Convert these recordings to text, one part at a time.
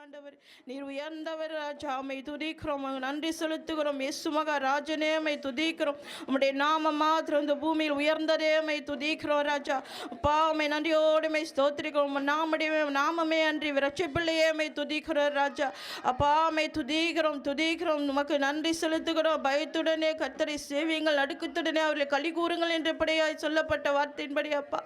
ஆண்டவர். நீர் உயர்ந்தவர் ராஜா, உம்மை துதிக்கிறோம், நன்றி செலுத்துகிறோம். இயேசு மகா ராஜனே உம்மை துதிக்கிறோம். உம்முடைய நாமம் மாத்திரம் இந்த பூமியில் உயர்ந்ததே உம்மை துதிக்கிறோம் ராஜா. அப்பா உம்மை நன்றியோடு உம்மை ஸ்தோத்திரிக்கிறோம். நாமமே அன்றி ரட்சிப்பிள்ளையே உம்மை துதிக்கிறோம் ராஜா. அப்பா உம்மை துதிக்கிறோம் உமக்கு நன்றி செலுத்துகிறோம். பயத்துடனே கர்த்தரை சேவியுங்கள், நடுக்கத்துடனே அவர்களை களி கூறுங்கள் என்றபடியாய் சொல்லப்பட்ட வார்த்தையின்படி அப்பா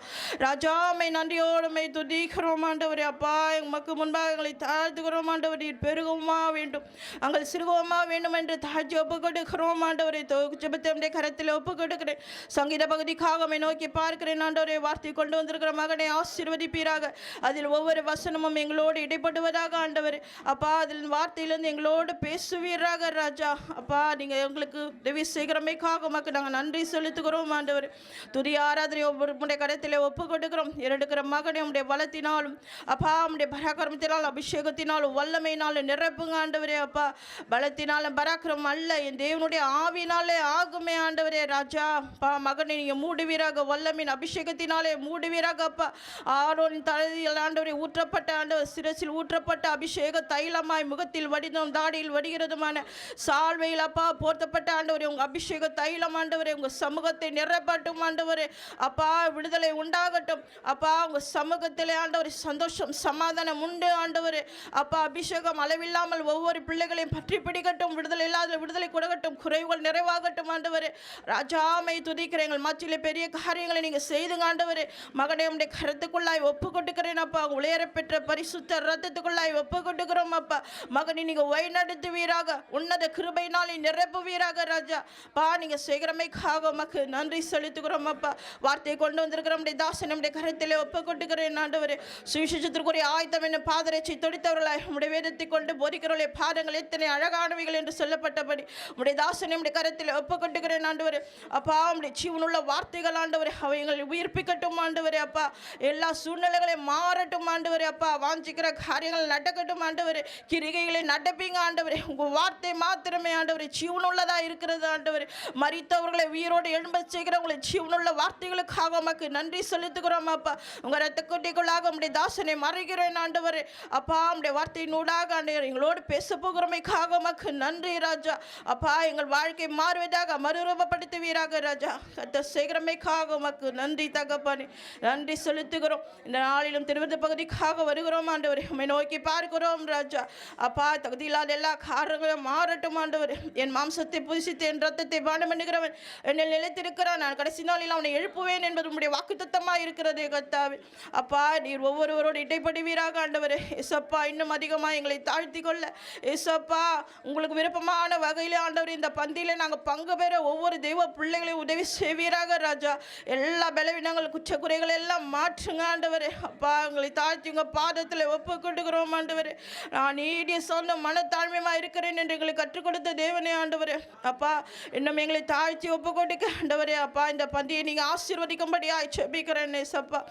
ராஜா உம்மை நன்றியோடு உம்மை துதிக்கிறோம் ஆண்டவரே. அப்பா உமக்கு முன்பாக எங்களை தாழ்த்துகிறோம் ஆண்டவர். நீர் பெருகவுமா வேண்டும், அங்கள் சிறுகவுமா வேண்டும் என்று தாழ்ச்சி ஒப்புக் கொடுக்கிறோம் ஆண்டவரை. ஜெபத்தை கரத்தில் ஒப்புக் கொடுக்கிறேன். சங்கீத பகுதிக்காக உம்மை நோக்கி பார்க்கிறேன் ஆண்டவரை. வார்த்தை கொண்டு வந்திருக்கிற மகனை ஆசீர்வதிப்பீராக. அதில் ஒவ்வொரு வசனமும் எங்களோடு இடைப்படுவதாக ஆண்டவர். அப்பா அதில் வார்த்தையிலிருந்து எங்களோடு பேசுவீராக ராஜா. அப்பா நீங்கள் எங்களுக்கு உதவி செய்கிறமைக்காக உமக்கு நாங்கள் நன்றி செலுத்துகிறோம் ஆண்டவர். துதி ஆராதனை ஒவ்வொரு கரத்தில் ஒப்புக் கொடுக்கிறோம். எடுக்கிற மகனை உடைய பலத்தினாலும் அப்பா உடைய பராக்கிரமத்தினால் அபிஷேகத்தினாலும் வல்லமையினாலும் நிரப்புங்க ஆண்டவரே. அப்பா பலத்தினாலும் பராக்கிரமம் அல்ல, என் தேவனுடைய ஆவினாலே ஆகுமே ஆண்டவரே ராஜா. அப்பா மகனை நீங்கள் மூடுவீராக, வல்லமையின் அபிஷேகத்தினாலே மூடுவீராக. அப்பா ஆரோனின் தலையில் ஆண்டவரை ஊற்றப்பட்ட ஆண்டவர் சிரசில் ஊற்றப்பட்ட அபிஷேக தைலமாய் முகத்தில் வடிதும் தாடியில் வடிகிறதுமான சால்வையில் அப்பா போர்த்தப்பட்ட ஆண்டவரே உங்கள் அபிஷேக தைலம் ஆண்டவரே உங்கள் சமூகத்தை நிரப்பட்டும் ஆண்டவரே. அப்பா விடுதலை உண்டாகட்டும். அப்பா உங்கள் சமூகத்திலே ஆண்டவரே சந்தோஷம் சமாதானம் உண்டு ஆண்டவரே. அப்பா அபிஷேகம் அளவில்லாமல் ஒவ்வொரு பிள்ளைகளையும் பற்றி பிடிக்கட்டும். விடுதலை இல்லாத விடுதலை கொடுக்கட்டும், குறைவுகள் நிறைவாகட்டும் ஆண்டவரே. ராஜாமை துதிக்கிற எங்கள் மத்தியிலே பெரிய காரியங்களை நீங்கள் செய்துங்க ஆண்டவரே. மகனை உடைய கருத்துக்குள்ளாய் ஒப்பு கொடுக்கிறேன் அப்பா. உளையர பெற்ற பரிசுத்த ரத்தத்துக்குள்ளாய் ஒப்பு கொடுக்கிறோம் அப்பா. மகனை நீங்கள் வழிநடத்துவீராக, உன்னத கிருபையினால் நிரப்புவீராக ராஜா. பா நீங்கள் செய்கிறமைக்காக உமக்கு நன்றி செலுத்துகிறோம் அப்பா. வார்த்தையை கொண்டு வந்திருக்கிற நம்முடைய தாசன் நம்முடைய கருத்திலே ஒப்பு கொடுக்கிறேன் ஆண்டவரே. சுவிசேஷத்திற்குரிய ஆயுதம் என்ன பாதரட்சி தொடித்தவர்களாய் உடைய வேதத்தை கொண்டு போதிக்கிறவர்களே பாதங்கள் எத்தனை அழகானவைகள் என்று சொல்லப்பட்டபடி உடைய தாசனை உடைய கரத்தில் ஒப்பு கொண்டுகிறேன் ஆண்டவரே. அப்பா உடைய ஜீவனுள்ள வார்த்தைகள் ஆண்டவரே அவைகளை உயிர்ப்பிக்கட்டும் ஆண்டவரே. அப்பா எல்லா சூழ்நிலைகளையும் மாறட்டும் ஆண்டவரே. அப்பா வாஞ்சிக்கிற காரியங்கள் நடக்கட்டும் ஆண்டவரே. கிரிகைகளை நடப்பீங்க ஆண்டவரே. உங்கள் வார்த்தை மாத்திரமே ஆண்டவரே ஜீவனுள்ளதாக இருக்கிறது ஆண்டவரே. மரித்தவர்களை உயிரோடு எழும்ப செய்கிற உங்களை ஜீவனுள்ள வார்த்தைகளுக்காக உமக்கு நன்றி செலுத்துகிறோம் அப்பா. உங்கள் ரத்த கொட்டிக்குள்ளாக உடைய தாசனை மறைகிறேன் ஆண்டவரே. அப்பா உடைய வார்த்தையின் ஊடாக ஆண்டவர் எங்களோடு பேச போகிறமைக்காக உமக்கு நன்றி ராஜா. அப்பா எங்கள் வாழ்க்கை மாறுவதாக மறுரூபப்படுத்துவீராக ராஜா. கத்த செய்கிறமைக்காக உமக்கு நன்றி தகப்பனே, நன்றி செலுத்துகிறோம். இந்த நாளிலும் திருவித பகுதிக்காக வருகிறோம் ஆண்டவரே. உம்மை நோக்கி பார்க்கிறோம் ராஜா. அப்பா தகுதி இல்லாத எல்லா காரணங்களும் மாறட்டும் ஆண்டவரே. என் மாம்சத்தை புதுசித்து என் ரத்தத்தை பானம் பண்ணுகிறவன் என்னில் நிலைத்திருக்கிறான், நான் கடைசி நாளில் அவனை எழுப்புவேன் என்பது உம்முடைய வாக்குத்தத்தமாக இருக்கிறதே கர்த்தாவே. அப்பா நீர் ஒவ்வொருவரோடு இடைப்படுவீராக ஆண்டவரே. ஏசப்பா இன்னும் அதிகமாக எங்களை தாழ்த்தி கொள்ள ஏசப்பா உங்களுக்கு விருப்பமான வகையில் ஆண்டவர் இந்த பந்தியில் நாங்கள் பங்கு பெற ஒவ்வொரு தெய்வ பிள்ளைகளையும் உதவி செய்வீராக ராஜா. எல்லா பலவீனங்கள் குற்றக்குறைகள் எல்லாம் மாற்றுங்க ஆண்டவரே. அப்பா எங்களை தாழ்த்தி உங்கள் பாதத்தில் ஒப்பு கொண்டுகிறோம் ஆண்டவரே. நான் நீடிய சொந்த மனத்தாழ்மையாக இருக்கிறேன் என்று எங்களுக்கு கற்றுக் கொடுத்த தேவனே ஆண்டவரே. அப்பா இன்னும் எங்களை தாழ்த்தி ஒப்பு கொடுக்க ஆண்டவரே. அப்பா இந்த பந்தியை நீங்கள் ஆசீர்வதிக்கும்படியாக செபிக்கிறேன் ஏசப்பா.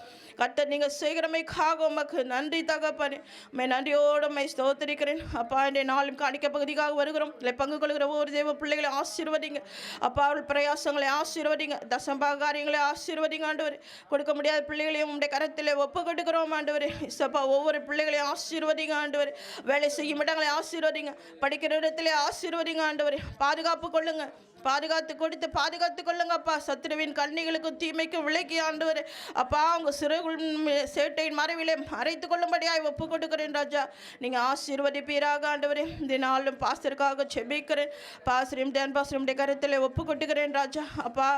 கர்த்தர் நீங்கள் செய்கிறமைக்காக உமக்கு நன்றி தகப்பனே. உம்மை நன்றியோடு உம்மை ஸ்தோத்திரிக்கிறேன் அப்பா. இந்த நாளும் காணிக்க பகுதிக்காக வருகிறோம். இல்லை பங்கு கொள்கிற ஒவ்வொரு தெய்வ பிள்ளைகளை ஆசீர்வதிங்க அப்பா. அவள் பிரயாசங்களை ஆசீர்வதிங்க, தசம்பாகாரியங்களை ஆசீர்வதிங்க ஆண்டவரே. கொடுக்க முடியாத பிள்ளைகளையும் உடைய கரத்தில் ஒப்பு கொடுக்கிறோம் ஆண்டவரே. இசப்பா ஒவ்வொரு பிள்ளைகளையும் ஆசீர்வதிங்க ஆண்டவரே. வேலை செய்யும் இடங்களை ஆசீர்வதிங்க, படிக்கிற இடத்திலே ஆசீர்வதிங்க ஆண்டவரே. பாதுகாப்பு கொள்ளுங்க, பாதுகாத்து கொள்ளுங்கப்பா. சத்துருவின் கண்ணிகளுக்கும் தீமைக்கும் விலைக்கு ஆண்டவர் அப்பா உங்கள் சிறுகுள் சேட்டையின் மறைவிலே மறைத்து கொள்ளும்படியாய் ஒப்பு கொடுக்கிறேன் ராஜா. நீங்கள் ஆசீர்வதிப்பீராக ஆண்டவரே. இந்த நாளும் பாஸ்டருக்காக செபிக்கிறேன். பாஸ்டரும் டேன் பாஸ்டருடைய கருத்தில் ஒப்பு கொட்டுகிறேன் ராஜா. அப்பா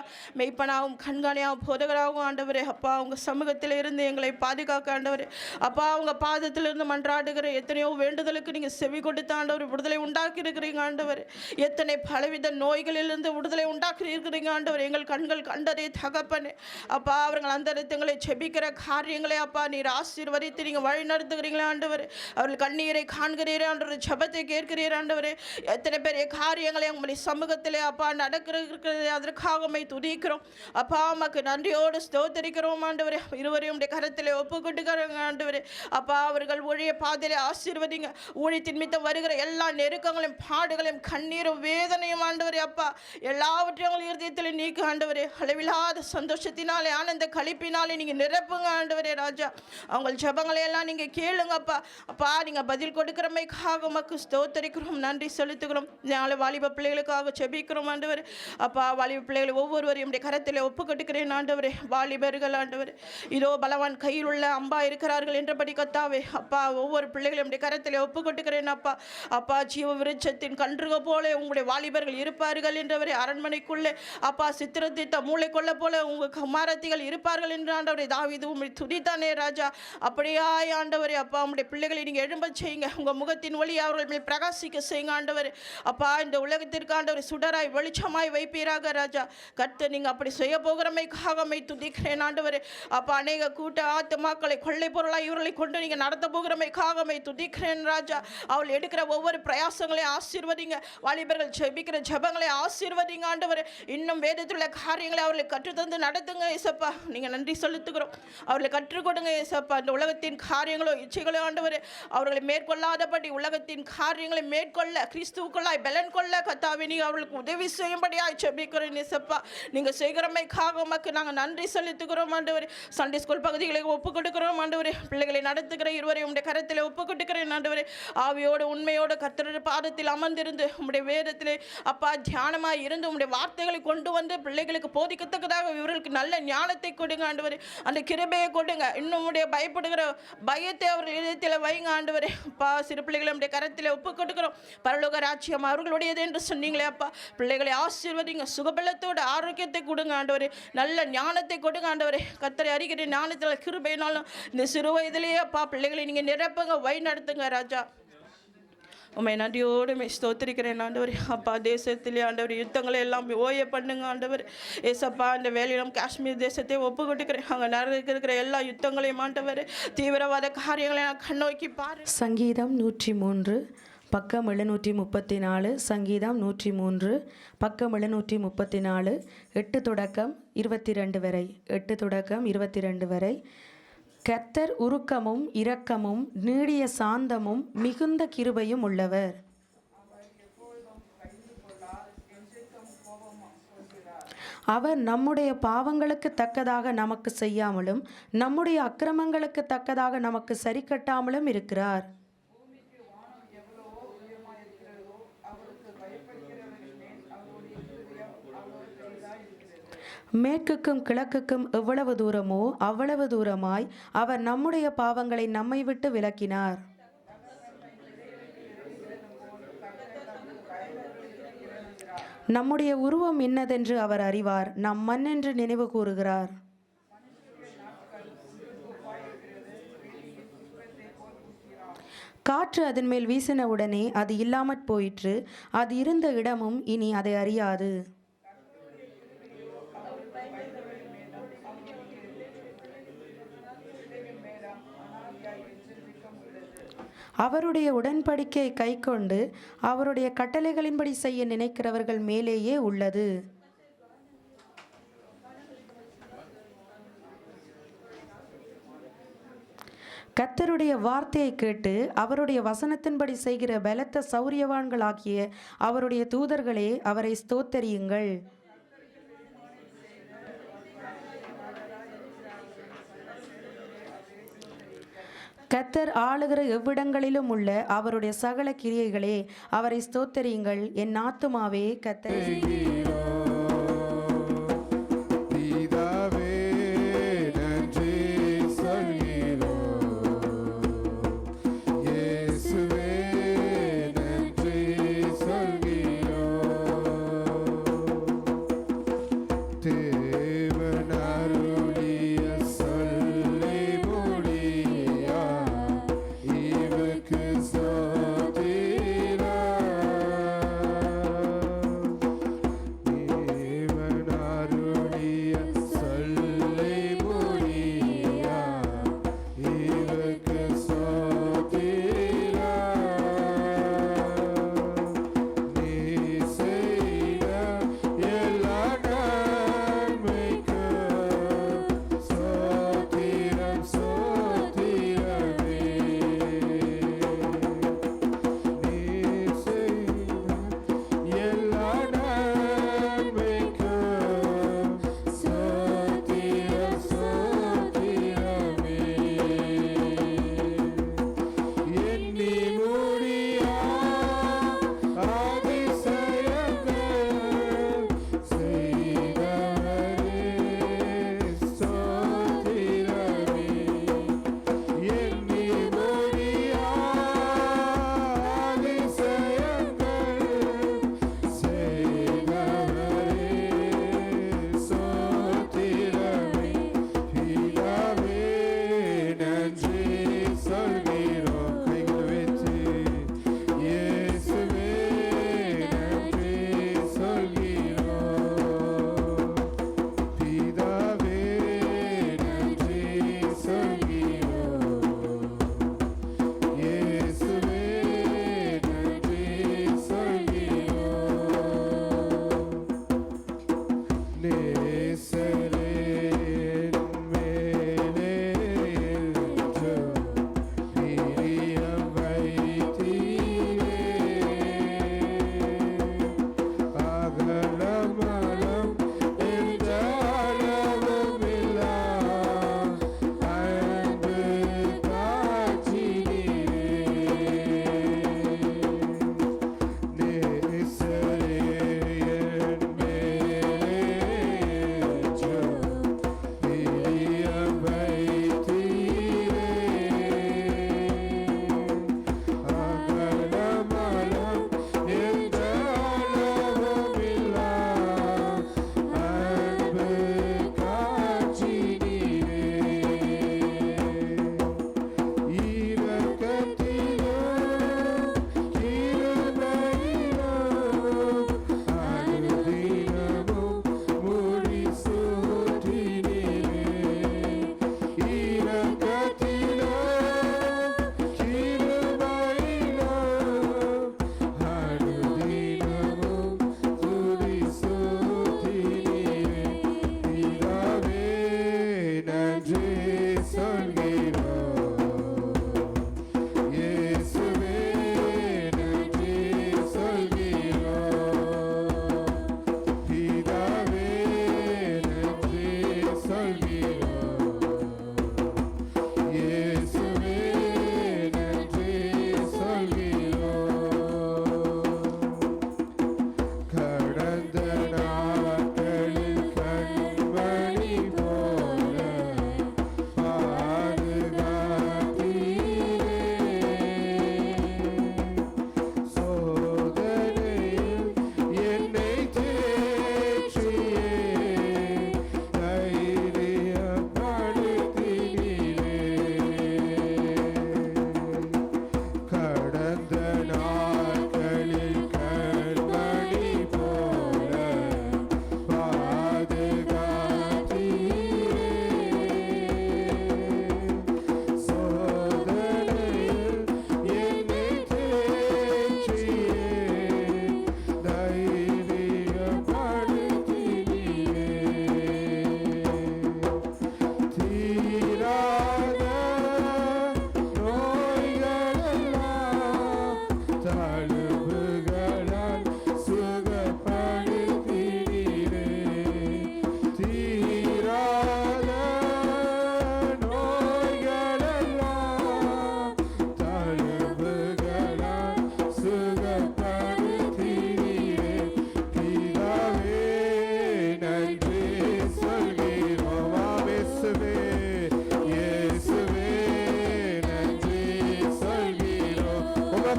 மெய்ப்பனாகவும் கண்காணியாகவும் போதகராகவும் ஆண்டவரே. அப்பா உங்கள் சமூகத்தில் இருந்து எங்களை பாதுகாக்க ஆண்டவரே. அப்பா உங்கள் பாதத்திலிருந்து மன்றாடுகிற எத்தனையோ வேண்டுதலுக்கு நீங்கள் செவி கொடுத்த ஆண்டவர் விடுதலை உண்டாக்கி இருக்கிறீங்க ஆண்டவர். எத்தனை பலவித நோய்களில் விடுதலை உண்டாக்கி இருக்கிறீங்க ஆண்டவர். எங்கள் கண்கள் கண்டதே தகப்பனே. அப்பா அவர்கள் அந்த இடத்துங்களை செபிக்கிற காரியங்களை அப்பா நீர் ஆசீர்வதித்து நீங்கள் வழி நடத்துகிறீங்களே ஆண்டவர். அவர்கள் கண்ணீரை காண்கிறீரே ஆண்டவர், ஜெபத்தை கேட்கிறீர் ஆண்டவர். எத்தனை பெரிய காரியங்களை உங்களுடைய சமூகத்திலே அப்பா நடக்கிறது, அதற்காக உம்மை துதிக்கிறோம் அப்பா. உமக்கு நன்றியோடு ஸ்தோத்திரிக்கிறோம் ஆண்டவர். இருவரையும் உடைய கரத்திலே ஒப்பு கொட்டுகிறாங்க ஆண்டவர். அப்பா அவர்கள் ஊழிய பாதையிலே ஆசீர்வதிங்க. ஊழியத்தின் மித்தம் வருகிற எல்லா நெருக்கங்களையும் பாடுகளையும் கண்ணீரும் வேதனையும் ஆண்டவர் அப்பா எல்லாவற்றையும் உங்கள் இருதயத்தில் நீக்க ஆண்டவரே. அளவில்லாத சந்தோஷத்தினாலே ஆனந்த களிப்பினாலே நீங்கள் நிரப்புங்க ஆண்டவரே ராஜா. அவங்க ஜெபங்களை எல்லாம் நீங்கள் கேளுங்கப்பா. அப்பா நீங்கள் பதில் கொடுக்குறமைக்காக உமக்கு ஸ்தோத்தரிக்கிறோம், நன்றி செலுத்துகிறோம். நாளை வாலிப பிள்ளைகளுக்காக ஜெபிக்கிறோம் ஆண்டவரே. அப்பா வாலிப பிள்ளைகளை ஒவ்வொருவரையும் உடைய கரத்தில் ஒப்பு கட்டுக்கிறேன் ஆண்டவரே. வாலிபர்கள் ஆண்டவரே, இதோ பலவான் கையில் உள்ள அம்பா இருக்கிறார்கள் என்றபடி கத்தாவே அப்பா ஒவ்வொரு பிள்ளைகளையும் உடைய கரத்தில் ஒப்பு கட்டுக்கிறேன் அப்பா. அப்பா ஜீவ விருட்சத்தின் கன்றுக போல உங்களுடைய வாலிபர்கள் இருப்பார்கள் என்றவரை. அரண்மனைக்குள்ளே அப்பா சித்திரத்திட்ட மூளை கொள்ள போல உங்கள் குமாரத்திகள் இருப்பார்கள் என்று ஆண்டவரை தாவீது உம்மை துதித்தானே ராஜா. அப்படியாய் ஆண்டவரே அப்பா உங்களுடைய பிள்ளைகளை நீங்கள் எழும்ப செய்யுங்க. உங்கள் முகத்தின் ஒளி அவர்கள் மேல் பிரகாசிக்க செய்யுங்க ஆண்டவரே. அப்பா இந்த உலகத்திற்கு ஆண்டவரை சுடராய் வெளிச்சமாய் வைப்பீராக ராஜா. கர்த்தர் நீங்கள் அப்படி செய்ய போகிறமைக்காக மை துதிக்கிறேன் ஆண்டவரே. அப்பா அநேக கூட்ட ஆத்துமாக்களை கொள்ளை பொருளாய் இவர்களை கொண்டு நீங்கள் நடத்த போகிறமைக்காக மை துதிக்கிறேன் ராஜா. அவள் எடுக்கிற ஒவ்வொரு பிரயாசங்களையும் ஆசீர்வதிங்க. வாலிபர்கள் ஜெபிக்கிற ஜெபங்களை ஆசீர்வதிங்க ஆண்டவரே. இன்னும் வேதத்தில் உள்ள காரியங்களை அவர்களை கற்றுத்தந்து நடத்துங்க ஏசப்பா. நீங்கள் நன்றி செலுத்துகிறோம். அவர்களை கற்றுக் கொடுங்க ஏசப்பா. இந்த உலகத்தின் காரியங்களோ இச்சைகளோ ஆண்டவரே அவர்களை மேற்கொள்ளாதபடி உலகத்தின் காரியங்களை மேற்கொள்ள கிறிஸ்துவுக்குள்ளாய் பலன் கொள்ள கத்தாவே நீங்கள் அவர்களுக்கு உதவி செய்யும்படியாய் ஜெபிக்கிறேன் ஏசப்பா. நீங்கள் செய்கிறமைக்காக உமக்கு நாங்கள் நன்றி செலுத்துகிறோம் ஆண்டவரே. சண்டே ஸ்கூல் பகுதிகளை ஒப்புக் கொடுக்கிறோம் ஆண்டவரே. பிள்ளைகளை நடத்துகிற இருவரை உடைய கரத்தில் ஒப்புக் கொடுக்கிறேன் ஆண்டவரே. ஆவியோடு உண்மையோடு கர்த்தருடைய பாதத்தில் அமர்ந்திருந்து உம்முடைய வேதத்திலே அப்பா தியானமாய் இருந்து உம்முடைய வார்த்தைகளை கொண்டு வந்து பிள்ளைகளுக்கு போதிக்கத்தக்கதாக இவர்களுக்கு நல்ல ஞானத்தை கொடுங்க ஆண்டவரே. அந்த கிருபையை கொடுங்க. இன்னும் உடைய பயப்படுகிற பயத்தை அவர்கள் இதயத்தில் வைங்க ஆண்டவரே. அப்பா சிறு பிள்ளைகளை உடைய கரத்தில் ஒப்புக் கொடுக்கிறோம். பரலோக ராஜ்யம் அவர்களுடையது என்று சொன்னீங்களே அப்பா. பிள்ளைகளை ஆசீர்வதிங்க. சுகபலத்தோடு ஆரோக்கியத்தை கொடுங்க ஆண்டவரே. நல்ல ஞானத்தை கொடுங்க ஆண்டவரே. கர்த்தரை அறிகிற ஞானத்தில் கிருபையினாலும் இந்த சிறு வயதிலேயே அப்பா பிள்ளைகளை நீங்கள் நிரப்புங்க, வழி நடத்துங்க ராஜா. உண்மை நன்றியோடு ஸ்தோத்திரிக்கிறேன் ஆண்டவர். அப்பா தேசத்திலே ஆண்டவர் யுத்தங்களை எல்லாம் ஓய பண்ணுங்க ஆண்டவர். ஏசப்பா இந்த வேலையிலும் காஷ்மீர் தேசத்தை ஒப்பு கொட்டுக்கிறேன். அங்கே நடக்கிற எல்லா யுத்தங்களையும் ஆண்டவர் தீவிரவாத காரியங்களை நான் கண்ணோக்கி பாரு. சங்கீதம் 103 பக்கம் 734. சங்கீதம் 103 பக்கம் 734 8 தொடக்கம் 22 வரை. 8 தொடக்கம் 22 வரை. கர்த்தர் உருக்கமும் இரக்கமும் நீடிய சாந்தமும் மிகுந்த கிருபையும் உள்ளவர். அவர் நம்முடைய பாவங்களுக்கு தக்கதாக நமக்கு செய்யாமலும் நம்முடைய அக்கிரமங்களுக்கு தக்கதாக நமக்கு சரி கட்டாமலும் இருக்கிறார். மேற்குக்கும் கிழக்குக்கும் எவ்வளவு தூரமோ அவ்வளவு தூரமாய் அவர் நம்முடைய பாவங்களை நம்மை விட்டு விலக்கினார். நம்முடைய உருவம் இன்னதென்று அவர் அறிவார். நம் மண் என்று நினைவு கூறுகிறார். காற்று அதன் மேல் வீசின உடனே அது இல்லாமற் போயிற்று. அது இருந்த இடமும் இனி அதை அறியாது. அவருடைய உடன்படிக்கை கைக்கொண்டு அவருடைய கட்டளைகளின்படி செய்ய நினைக்கிறவர்கள் மேலேயே உள்ளது. கர்த்தருடைய வார்த்தையை கேட்டு அவருடைய வசனத்தின்படி செய்கிற பலத்த சௌரியவான்களாகிய அவருடைய தூதர்களே அவரை ஸ்தோத்தரியுங்கள். கர்த்தர் ஆளுகிற எவ்விடங்களிலும் உள்ள அவருடைய சகல கிரியைகளே அவரை ஸ்தோத்தரியுங்கள். என் ஆத்துமாவே கர்த்தரை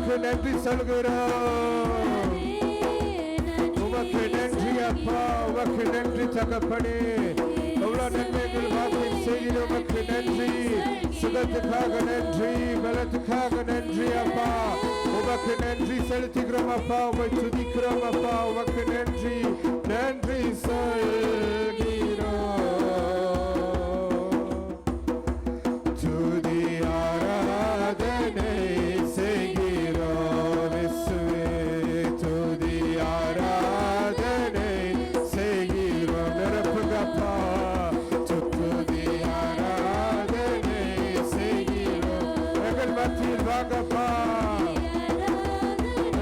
உமக்கு நன்றி சொல்கிறோம். உமக்கு நன்றி அப்பா, உமக்கு நன்றி தகப்பனே. எவ்வளவு நன்மைகள் வாக்கியம் செய்கிறோம். உமக்கு நன்றி, சுகத்துக்காக நன்றி, பலத்துக்காக நன்றி அப்பா. உமக்கு நன்றி செலுத்துகிறோம் அப்பா, உமை துதிக்கிறோம் அப்பா. உமக்கு நன்றி, நன்றி சொல்கிறோம். துதி ஆராதனை செய்கிறோம் இயேசுவே, துதி ஆராதனை செய்கிறோம். நிரப்புங்கப்பா, துதி ஆராதனை செய்கிறோம். எங்கள் மத்தியில் வாங்கப்பா,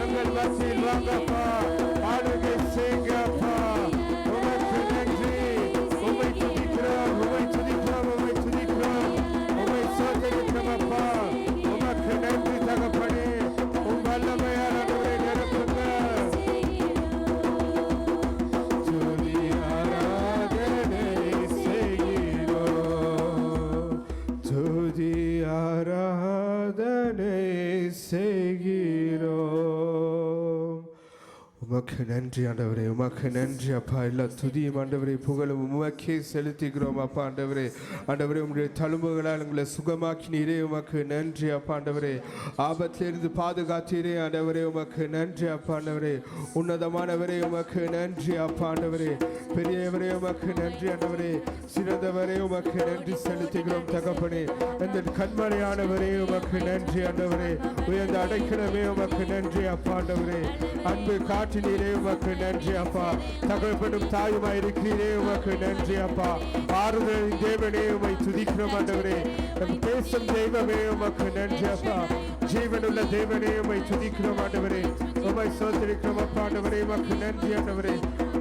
எங்கள் மத்தியில் வாங்கப்பா, ஆளுகை செய்யுங்கப்பா. உமக்கு நன்றி, உமை துதிக்கிறோம், உமை துதிக்கிறோம், உமை துதிக்கிறோம், உமை சோதரிக்கிறோம் அப்பா. உமக்கு நன்றி தகப்பனே. உம் வல்லமையால் அவரை நிரப்புங்க. துதி ஆராதனை செய்கிறோம், துதி ஆராதனை செய்கிறோம். உமக்கு நன்றி ஆண்டவரே, உமக்கு நன்றி அப்பா. எல்லா துதியும் ஆண்டவரே, புகழும் உமக்கே செலுத்துகிறோம் அப்பா. ஆண்டவரே, ஆண்டவரே, உங்களுடைய தழும்புகளால் உங்களை சுகமாக்கினீரே, உமக்கு நன்றி அப்பா. ஆண்டவரே, ஆபத்திலிருந்து பாதுகாத்தீரே ஆண்டவரே, உமக்கு நன்றி அப்பா. ஆண்டவரே, உன்னதமானவரே, உமக்கு நன்றி அப்பா. ஆண்டவரே, பெரியவரே, உமக்கு நன்றி ஆண்டவரே. சிறந்தவரே, உமக்கு நன்றி செலுத்துகிறோம் தகப்பனே. இந்த கண்மலையானவரே, உமக்கு நன்றி ஆண்டவரே. உயர்ந்த அடைக்கலமே, உமக்கு நன்றி அப்பா. ஆண்டவரே, அன்பு காற்றினீரே, உமக்கு நன்றி அப்பா. தகப்பனும் தாயுமாய் இருக்கிறீரே, உமக்கு நன்றி அப்பா. ஆறுதலின் தேவனே, உமை துதிக்கிறோம் ஆண்டவரே. நம் பேசும் தெய்வமே, உமக்கு நன்றி அப்பா. ஜீவனுள்ள தேவனே, உமை துதிக்கிறோம் ஆண்டவரே. உமை சோதரிக்கிறோம் அப்பா. ஆண்டவரே, உமக்கு நன்றி ஆண்டவரே.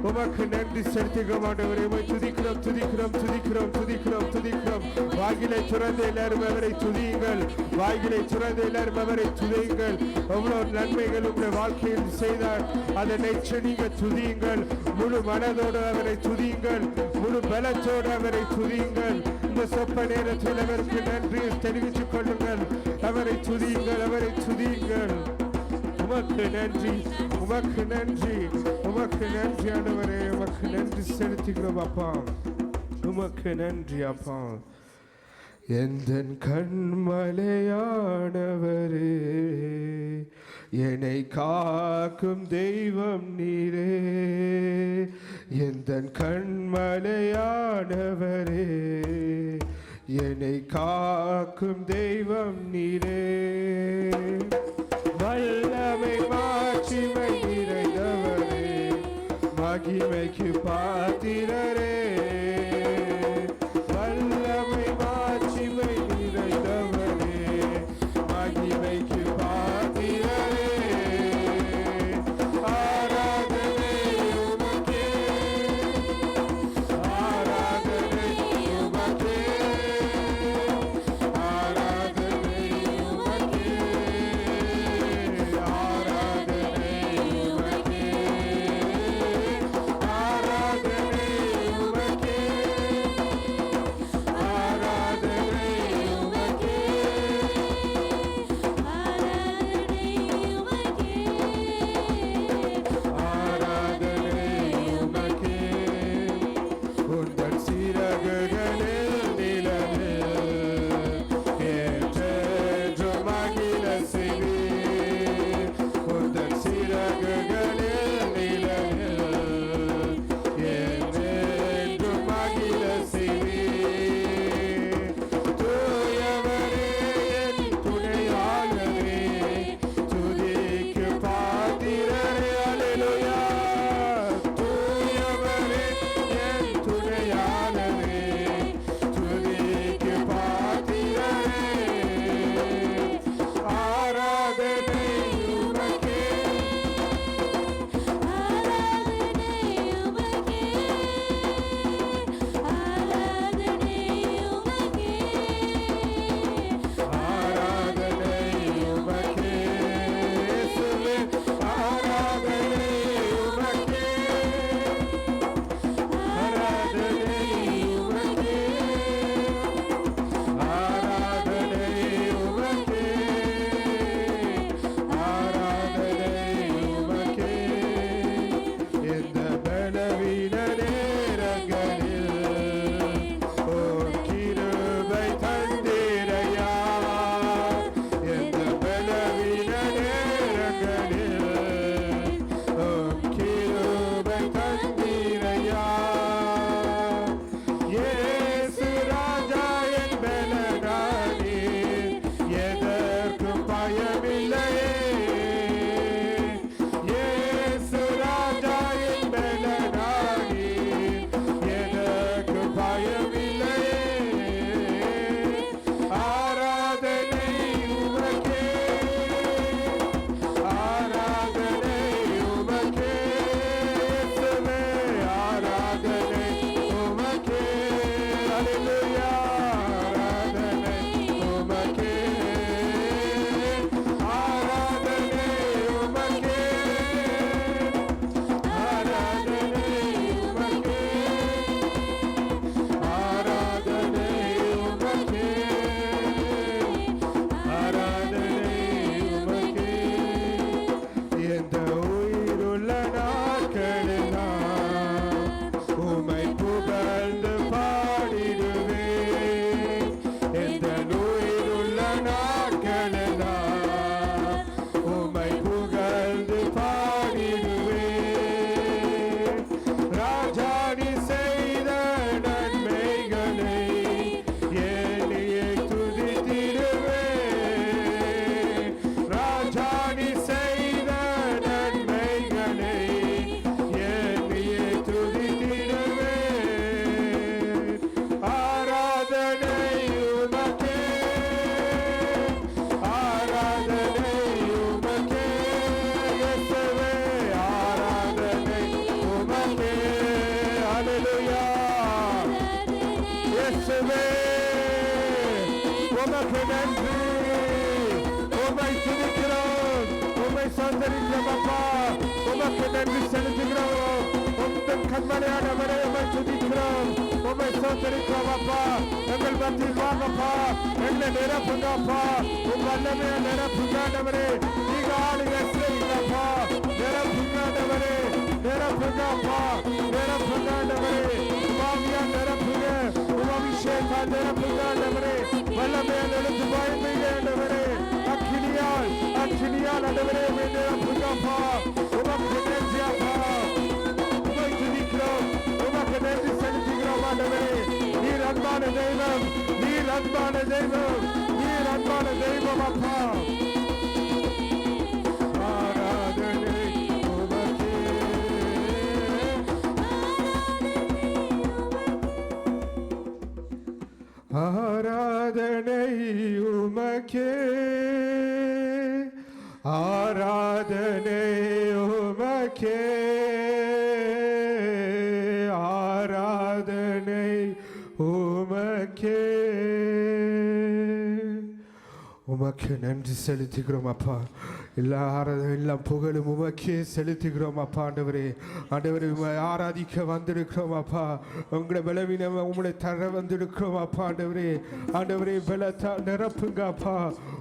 உமக்கு நன்றி செலுத்துகிறோம் ஆண்டவரே. உமை துதிக்கிறோம், துதிக்கிறோம், துதிக்கிறோம், துதிக்கிறோம், துதிக்கிறோம். வாய்களை துறந்த எல்லாரும் அவரை துதியுங்கள். வாய்களை துறந்த எல்லாரும் அவரை துதியுங்கள். எவ்வளவு நன்மைகள் உங்களுடைய வாழ்க்கையில் செய்தார், அதை நெச்சடிங்க துதியுங்கள். முழு மனதோடு அவரை துதியுங்கள், முழு பலத்தோடு அவரை துதியுங்கள். இந்த சொப்ப நேரத்தில் அவருக்கு நன்றி தெரிவித்துக் கொள்ளுங்கள். அவரை துதியுங்கள், அவரை துதியுங்கள். உமக்கு நன்றி, உமக்கு நன்றி, உமக்கு நன்றி ஆண்டவரே. உமக்கு நன்றி செலுத்துகிறோம் அப்பா. உமக்கு நன்றி அப்பா. எந்தன் கண்மலையானவரே, என்னை காக்கும் தெய்வம் நீரே. எந்தன் கண்மலையானவரே, என்னை காக்கும் தெய்வம் நீரே. வல்லமை மாட்சிமை நிறைந்தவரே, மகிமைக்கு பாத்திரரே. வல்லமை மாட்சிமை நிறைந்தவரே, மகிமைக்கு பாத்திரரே. ஆராதனை உமக்கே, ஆராதனை உமக்கே, ஆராதனை உமக்கே, ஆராதனை உமக்கே, ஆராதனை உமக்கே. உமக்கு நன்றி. உம்மை துதிக்கிறோம், உம்மை சோதரிக்கிறோம் அப்பா. உமக்கு நன்றி செலுத்துகிறோம். உங்கள் கண்மலையானவரே உம்மை துதிக்கிறோம், உம்மை சோதரிக்கிறோம் அப்பா. எங்கள் மத்தியில் வாங்கப்பா, எங்களை நிரப்புங்கப்பா. உம் வல்லமையை நிரப்புங்காண்டவரே. நீங்க ஆளுங்க செய்யுங்கப்பா. நிரப்புங்காண்டவரே, நிரப்புங்கப்பா, நிரப்புங்காண்டவரே. உமாவியா நிரப்புங்க, உமாபிஷேகா நிரப்புங்காண்டவரே. வல்லமையை நிறுத்து பயந்துங்காண்டவரே. அக்கினியால் அக்கினியால் ஆண்டவரே நிரப்புங்கப்பா. உமக்கு நன்றி அப்பா. உம்மை துதிக்கிறோம், உமக்கு நன்றி செலுத்துகிறோம் ஆண்டவரே. நீர் அன்பான தெய்வம், நீர் அன்பான தெய்வம், நீர் அன்பான தெய்வம் அப்பா. ஆராதனை உமக்கே, ஆராதனை உமக்கே, ஆராதனை உமக்கே, ஆராதனை உமக்கே. உமக்கு நன்றி செலுத்துகிறோம் அப்பா. எல்லாம் புகழும் உமக்கே செலுத்துகிறோம் அப்பா. ஆண்டவரே, ஆண்டவரே உம்மை ஆராதிக்க வந்திருக்கிறோம் அப்பா. உங்களை பலவீனம் உங்களை தர வந்திருக்கிறோம் அப்பா. ஆண்டவரே, ஆண்டவரே பலத்தா நிரப்புங்க அப்பா.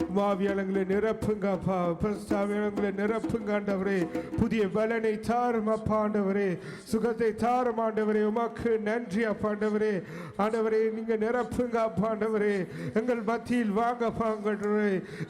உமாவியாளங்களை நிரப்புங்க அப்பா. பிரஸ்தாவியாளங்களை நிரப்புங்க ஆண்டவரே. புதிய பலனை தாரும் அப்பா. ஆண்டவரே, சுகத்தை தாரும் ஆண்டவரே. உமக்கு நன்றி அப்பா. ஆண்டவரே, ஆண்டவரே நீங்க நிரப்புங்க அப்பா. ஆண்டவரே, எங்கள் மத்தியில் வாங்கப்பா.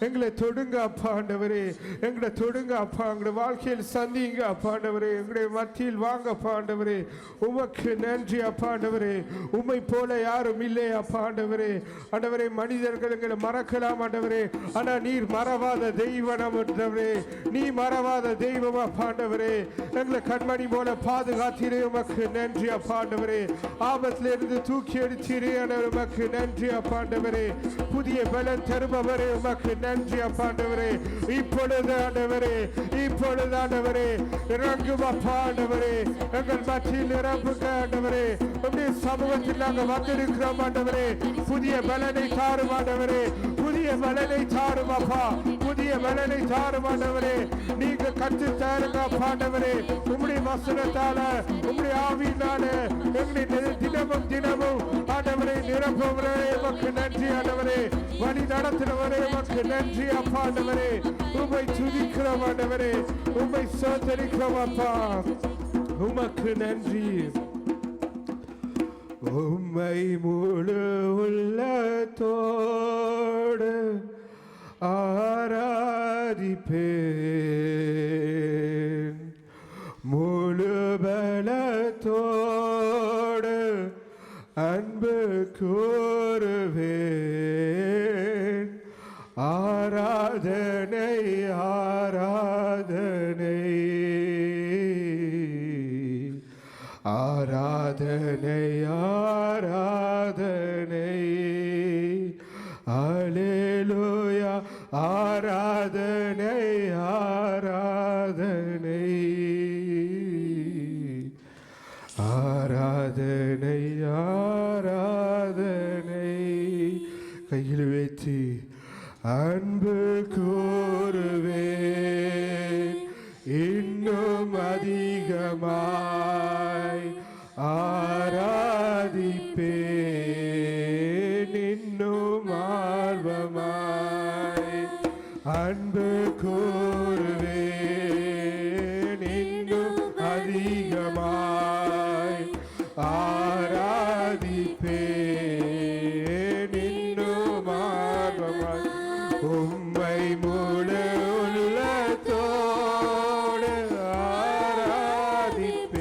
எங்களை தொடுங்க அப்பா. ஆண்டவரே, எங்களை தொடுங்க அப்பா. எங்களுடைய வாழ்க்கையில் சந்திங்க அப்பா. ஆண்டவரே, எங்களுடைய மத்தியில் வாங்கப்பா. ஆண்டவரே, உமக்கு நன்றி அப்பா. ஆண்டவரே, உம்மை போல யாரும் இல்லை அப்பா. ஆண்டவரே, ஆண்டவரே மனிதர்கள் எங்களை மறக்கலாம் ஆண்டவரே, ஆனா நீர் மறவாத தெய்வம் ஆண்டவரே. நீ மறவாத தெய்வம் அப்பா. ஆண்டவரே, எங்களை கண்மணி போல பாதுகாத்தீரே, உமக்கு நன்றி அப்பா. ஆண்டவரே, ஆபத்துல இருந்து தூக்கி எடுத்தீரே, உமக்கு நன்றி அப்பா. ஆண்டவரே, புதிய பலன் தருபவரே, உமக்கு நன்றி அப்பா. ஆண்டவரே, இப்பொழுது ஆண்டவரே, இப்பொழுது ஆண்டவரே இறங்கும் அப்பா. ஆண்டவரே, எங்கள் மத்தியில் நிரப்புங்க ஆண்டவரே. உம்முடைய சமூகத்தில் நாங்கள் வந்திருக்கிறோம் ஆண்டவரே. புதிய பலனை தாரும் ஆண்டவரே, புதிய பலனை தாரும் அப்பா. புதிய பலனை தாரும் ஆண்டவரே. நீங்க கற்று தாருங்க அப்பா. ஆண்டவரே, உம்முடைய வசனத்தால உம்முடைய ஆவியினால எங்களை தினமும் தினமும் ஆண்டவரை நிரப்புவரே, உமக்கு நன்றி ஆண்டவரே. வழி நடத்துகிறவரே, உமக்கு நன்றி அப்பா. ஆண்டவரே, உம்மை துதிக்கிறோம் ஆண்டவரே, உம்மை சோதரிக்கிறோம் அப்பா. உமக்கு நன்றி. உம்மை முழு உள்ளத்தோடு ஆராதிப்பேன், முழு பலத்தோடு அன்பு கூறுவேன். ஆராதனை ஆராதனை ஆராதனை ஆராதனை அல்லேலூயா. ஆராதனை ஆராதனை ஆராதனை ஆராதனை. கையில் வைத்து அன்பு கூறுவேன், இன்னும் அதிகமாய் ஆராதிப்பேன், இன்னும் ஆர்வமாய் அன்பு கூறுவேன், இன்னும் அதிகமாய் ஆராதிப்பேன், இன்னும் ஆர்வமாய் உம்மை முழு உள்ளத்தோடு ஆராதிப்பேன்.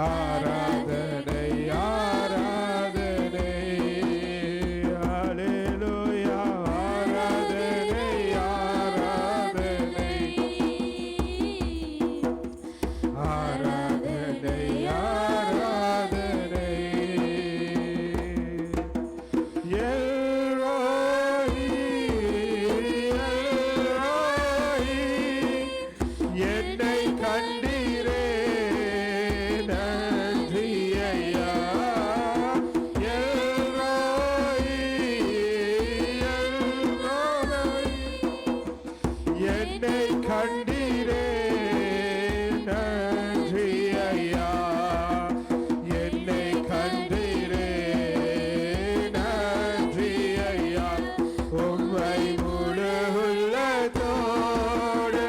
ஆராதனை ஆராதனை ஹல்லேலூயா ஆராதனை ஆராதனை ஆராதனை ஆராதனை எல்ரோயி எல்ரோயி என்னை கண்டீரே நன்றி ஐயா எல்ரோயி எல்ரோயி என்னை கண்டீரே நன்றி ஐயா என்னை கண்டீரே நன்றி ஐயா உம்மை முழு உள்ளத்தோடு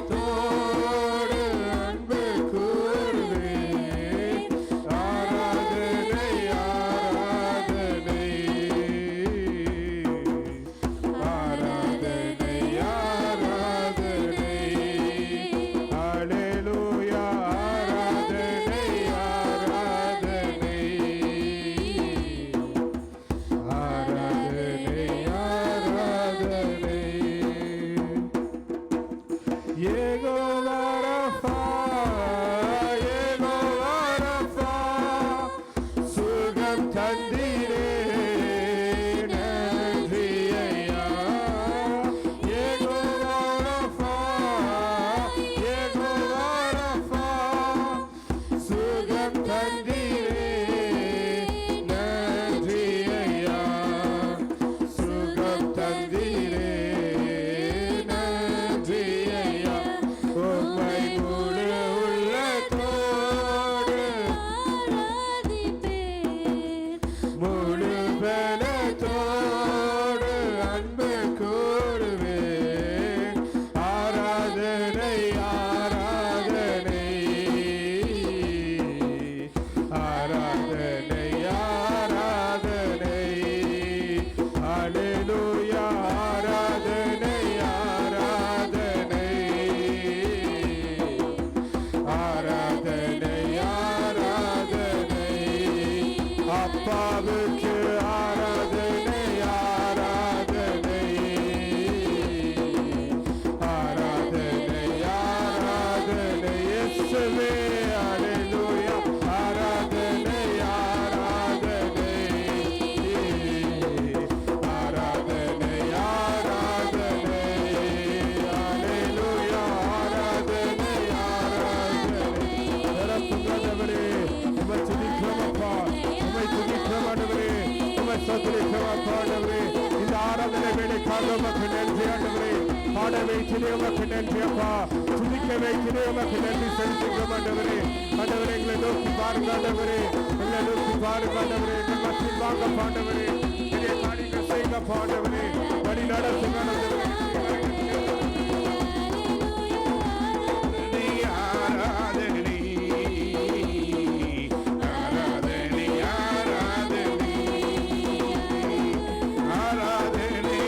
ஆராதித்தோடு அன்பு கூறுவேன் ஆராதனை ஆராதனை ஆராதனை ஆராதனை ஹல்லேலூயா ஆராதனை ஆராதனை ஆராதனை ஆராதனை யெகோவா ரஃபா யெகோவா ரஃபா சுகம் தந்தீரே நன்றி ஐயா யெகோவா ரஃபா யெகோவா ரஃபா சுகம் தந்தீரே நன்றி ஐயா சுகம் தந்தீரே நன்றி ஐயா உம்மை முழு உள்ளத்தோடு முழு பலத்தோடு அன்பு கூறுவேன் ஆராதனை ஆராதனை ஆராதனை ஆராதனை ஹல்லேலூயா ஆராதனை ஆராதனை ஆராதனை ஆராதனை அப்பாவுக்கு ஆராதனை ஆராதனை ஆராதனை ஆராதனை இயேசுவே ஹல்லேலூயா ஆராதனை ஆராதனை ஆராதனை ஆராதனை ஹல்லேலூயா ஆராதனை ஆராதனை நிரப்புகிறவரே உம்மை துதிக்கிறோமப்பா உம்மை துதிக்கிறோம் ஆண்டவரே உம்மை ஸ்தோத்திரிக்கிறோம் அப்பா ஆண்டவரே இந்த ஆராதனை வேலைக்காக உமக்கு நன்றி ஆண்டவரே பாட வைத்திலே உமக்கு நன்றி அப்பா துதிக்க வைத்திலே உமக்கு நன்றி செலுத்துகிறோம் ஆண்டவரே ஆண்டவரே எங்களை நோக்கி பாருங்க ஆண்டவரே எங்களை நோக்கி பாருங்க ஆண்டவரே எங்கள் மத்தியில் வாங்க ஆண்டவரே பெரிய காரியங்கள் செய்யுங்க ஆண்டவரே வழி நடத்துங்க ஆண்டவரே ஆராதனை ஆராதனை ஆராதனை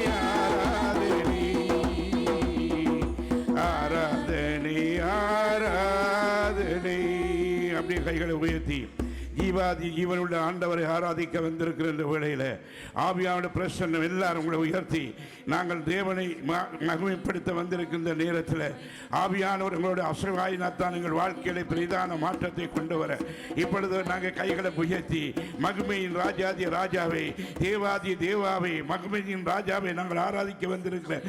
ஆராதனை ஆராதனை அப்படியே கைகளை உயர்த்தி ஜீவாதி ஜீவனுள்ள ஆண்டவரை ஆராதிக்க வந்திருக்கிற இந்த வேளையில் ஆவியாவுடைய பிரசன்னம் எல்லாரும் உங்களை உயர்த்தி நாங்கள் தேவனை மகிமைப்படுத்த வந்திருக்கின்ற நேரத்தில் ஆவியானவர் உங்களுடைய அசைவாயினாத்தான் எங்கள் வாழ்க்கையில பிரதான மாற்றத்தை கொண்டு வர இப்பொழுது நாங்கள் கைகளை உயர்த்தி மகிமையின் ராஜாதி ராஜாவை தேவாதி தேவாவை மகிமையின் ராஜாவை நாங்கள் ஆராதிக்க வந்திருக்கிற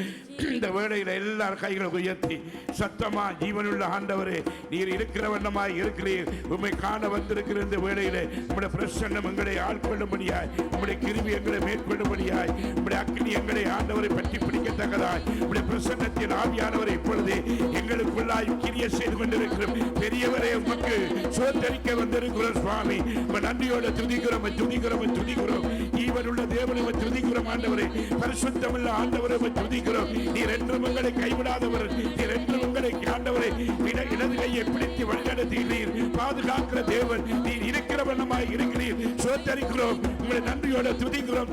இந்த வேளையில் எல்லாரும் கைகளை உயர்த்தி சத்தமா ஜீவனுள்ள ஆண்டவரே நீர் இருக்கிற வண்ணமாய் இருக்கிறீர் உம்மை காண வந்திருக்கிற இந்த வேளையிலே உம்முடைய பிரசன்னம் எங்களை ஆட்கொள்ளும்படியாய் உம்முடைய கிருபை எங்களை மேற்கொள்ளும்படியாய் உம்முடைய அக்கினி எங்களை ஆண்டவரை பற்றி பிடிக்கத்தக்கதாய் உம்முடைய பிரசன்னத்தின் ஆவியானவரை இப்பொழுது எங்களுக்குள்ளாய் கிரியை செய்து கொண்டிருக்கிறோம் பெரியவரே உமக்கு சோதரிக்க வந்திருக்கிறோம் சுவாமி உம்மை நன்றியோடு துதிக்கிறோம் துதிக்கிறோம் ஜீவனுள்ள தேவனை துதிக்கிறோம் ஆண்டவரே பரிசுத்தமுள்ள ஆண்டவரை துதிக்கிறோம் நீர் என்றும் எங்களை கைவிடாதவர் நீர் என்றும் எங்களை ஆண்டவரை இடது கையை பிடித்து வழிநடத்துகிறீர் பாதுகாக்கிற தேவன் நீர் இருக்கிற வண்ணமாய் இருக்கிறீர் சோதரிக்கிறோம் உங்களை நன்றியோட துதிக்கிறோம்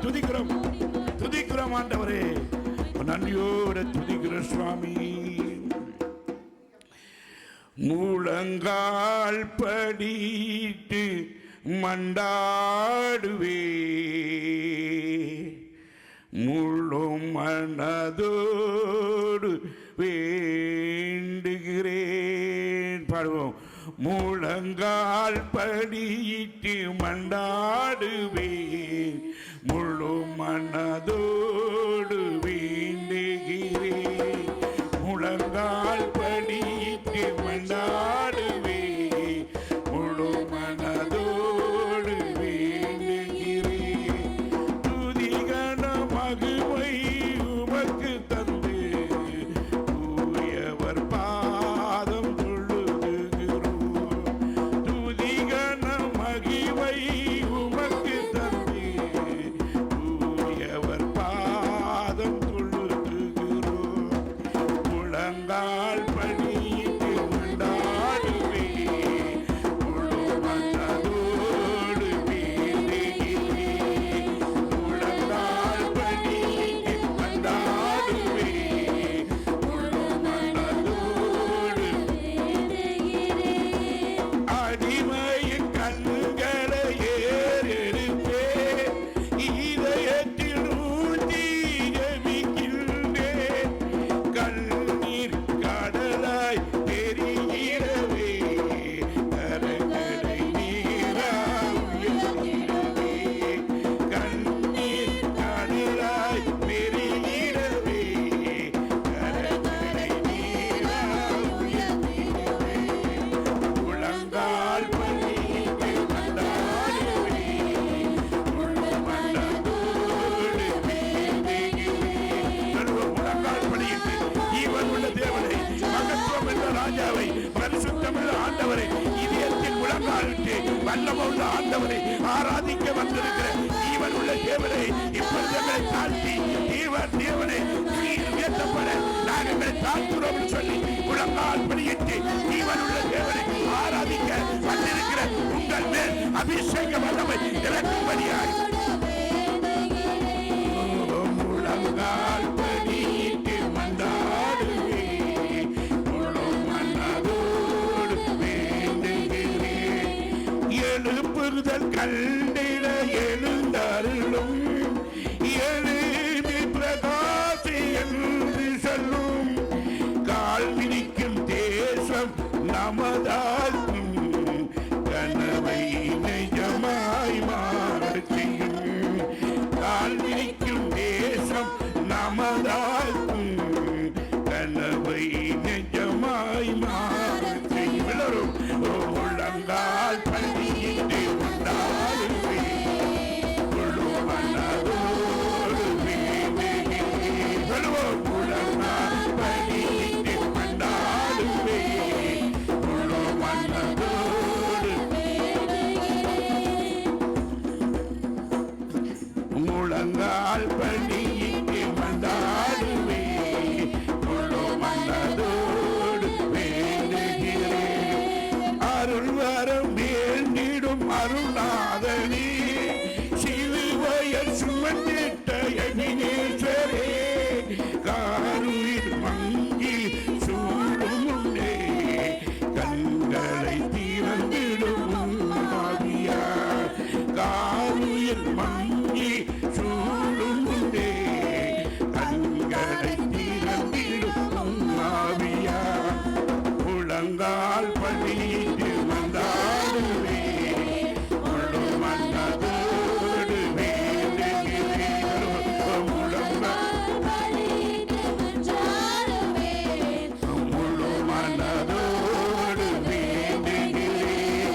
ஆண்டவரே நன்றியோட துதிக்கிறோம் சுவாமி முழங்கால் படிட்டு மண்டாடுவே முழு மனதோடு வேண்டுகிறேன். பாடுவோம். முழங்கால் படிட்டு மண்டாடுவேன் முழு மனதோடு வேண்டுகிறேன். முழங்கால் படிட்டு மண்டாடுவேன் முழு மனதோடு வேண்டுகிறேன். துதிகன மகிமை உமக்கு தந்து தூயவர் பாதம் தொழுதுகிறோம். துதிகன மகிமை உமக்கு தந்து தூயவர் பாதம் தொழுதுகிறோம். முழங்கால் படிட்டு மண்டாடுவேன் முழு மனதோடு வேண்டுகிறேன். முழங்கால் படிட்டு மண்டாடுவேன் முழு மனதோடு அடிமையின் கண்களை ஏறெடுப்பேன் இதயத்தில் ஊற்றி ஜெபிக்கின்றேன். கண்ணீர் கடலாய் பெருகிடவே கரங்களை நீராய் உயர்த்திடவே. கண்ணீர் கடலாய் பெருகிடவே கரங்களை நீராய் உயர்த்திடவே. முழங்கால் படிட்டு மண்டாடுவேன் முழு மனதோடு வேண்டுகிறேன். முழங்கால் படிட்டு ஜீவன் உள்ள தேவனை மகத்துவம் என்ற ராஜாவை பரிசுத்தமுள்ள ஆண்டவரை இதயத்தில் முழங்காலிட்டு வல்லமுள்ள ஆண்டவரை ஆராதிக்க வந்திருக்கிற ஜீவன் உள்ள தேவனை இப்பொழுது எங்களை தாழ்த்தி தேவனை நீர் உயர்த்தப்பட நாங்கள் எங்களை தாழ்த்துறோம் சொல்லி முழங்கால் படியிட்டு ஜீவன் உள்ள தேவனை ஆராதிக்க வந்திருக்கிற உங்கள் மேல் அபிஷேக வல்லமை இறக்கும்படியாய் முழங்கால் படியிட்டு மண்டாடுவேன் முழு மனதோடு வேண்டுகிறேன். எழுப்புதல் கண்டிட எழுந்தருளும் எழுதி பிரகாசி என்று சொல்லும். கால் மிதிக்கும் தேசம் நமதாக்கும் கனவை நிஜமாய் மாறச் செய்யும். கால் மிதிக்கும் தேசம் நமதாக்கும் கனவை நிஜமாய் மாறச் செய்யும். எல்லோரும் முழங்கால் படியிட்டு மண்டாடுவேன் முழு மனதோடு வேண்டுகிறேன். சொல்லுவோம். முழங்கால் படியிட்டு மண்டாடுவேன் முழு மனதோடு முழங்கால் படியிட்டு மண்டாடுவேன் முழு மனதோடு வேண்டுகிறேன். அருள் வரம் வேண்டிடும் அருளாதனே சிலுவையில் சுமந்திட்ட எபினேசரே காருயிர் மங்கி சூடும் முன்னே கண்களை திறந்திடும் ஆவியார். காருயிர் மங்கி சூடும் முன்னே கண்களை திறந்திடும் ஆவியார். முழங்கால் படியிட்டு மண்டாடுவேன் முழு மனதோடு வேண்டுகிறேன். முழங்கால் முழு மனதோடு வேண்டுகிறேன்.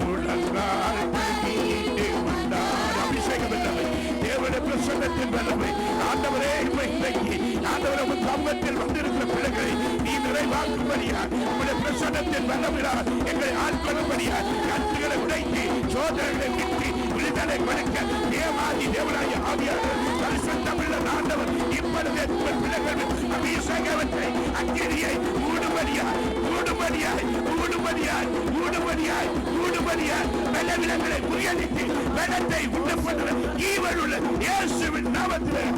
முழங்கால் படியிட்டு மண்டாடு. அபிஷேகம் வல்லமை தேவனுடைய பிரசன்னத்தின் வல்லமை ஆண்டவரே இன்றைக்கு ஆண்டவரே உங்கள் சமூகத்தில் வந்திருக்கிற பிள்ளைகளை நீ நிறைவாக்கும்படியா உங்களுடைய பிரசன்னத்தின் வல்லமையால் எங்களை ஆட்கொள்ளும்படியா கட்டுகளை உடைத்து சோதனைகளை விட்டு விடுதலை கொடுக்க தேவாதி தேவனாய ஆவியாளர் பரிசுத்தமுள்ள ஆண்டவர் இப்பொழுது உங்கள் பிள்ளைகள் அபிஷேகத்தை அக்கிரியை மூடும்படியாய் மூடும்படியாய் மூடும்படியாய் மூடும்படியாய் மூடும்படியாய் பலவிடங்களை முறியடித்து பலத்தை உண்டு பண்ணுற ஈவனுள்ள இயேசுவின் நாமத்தில்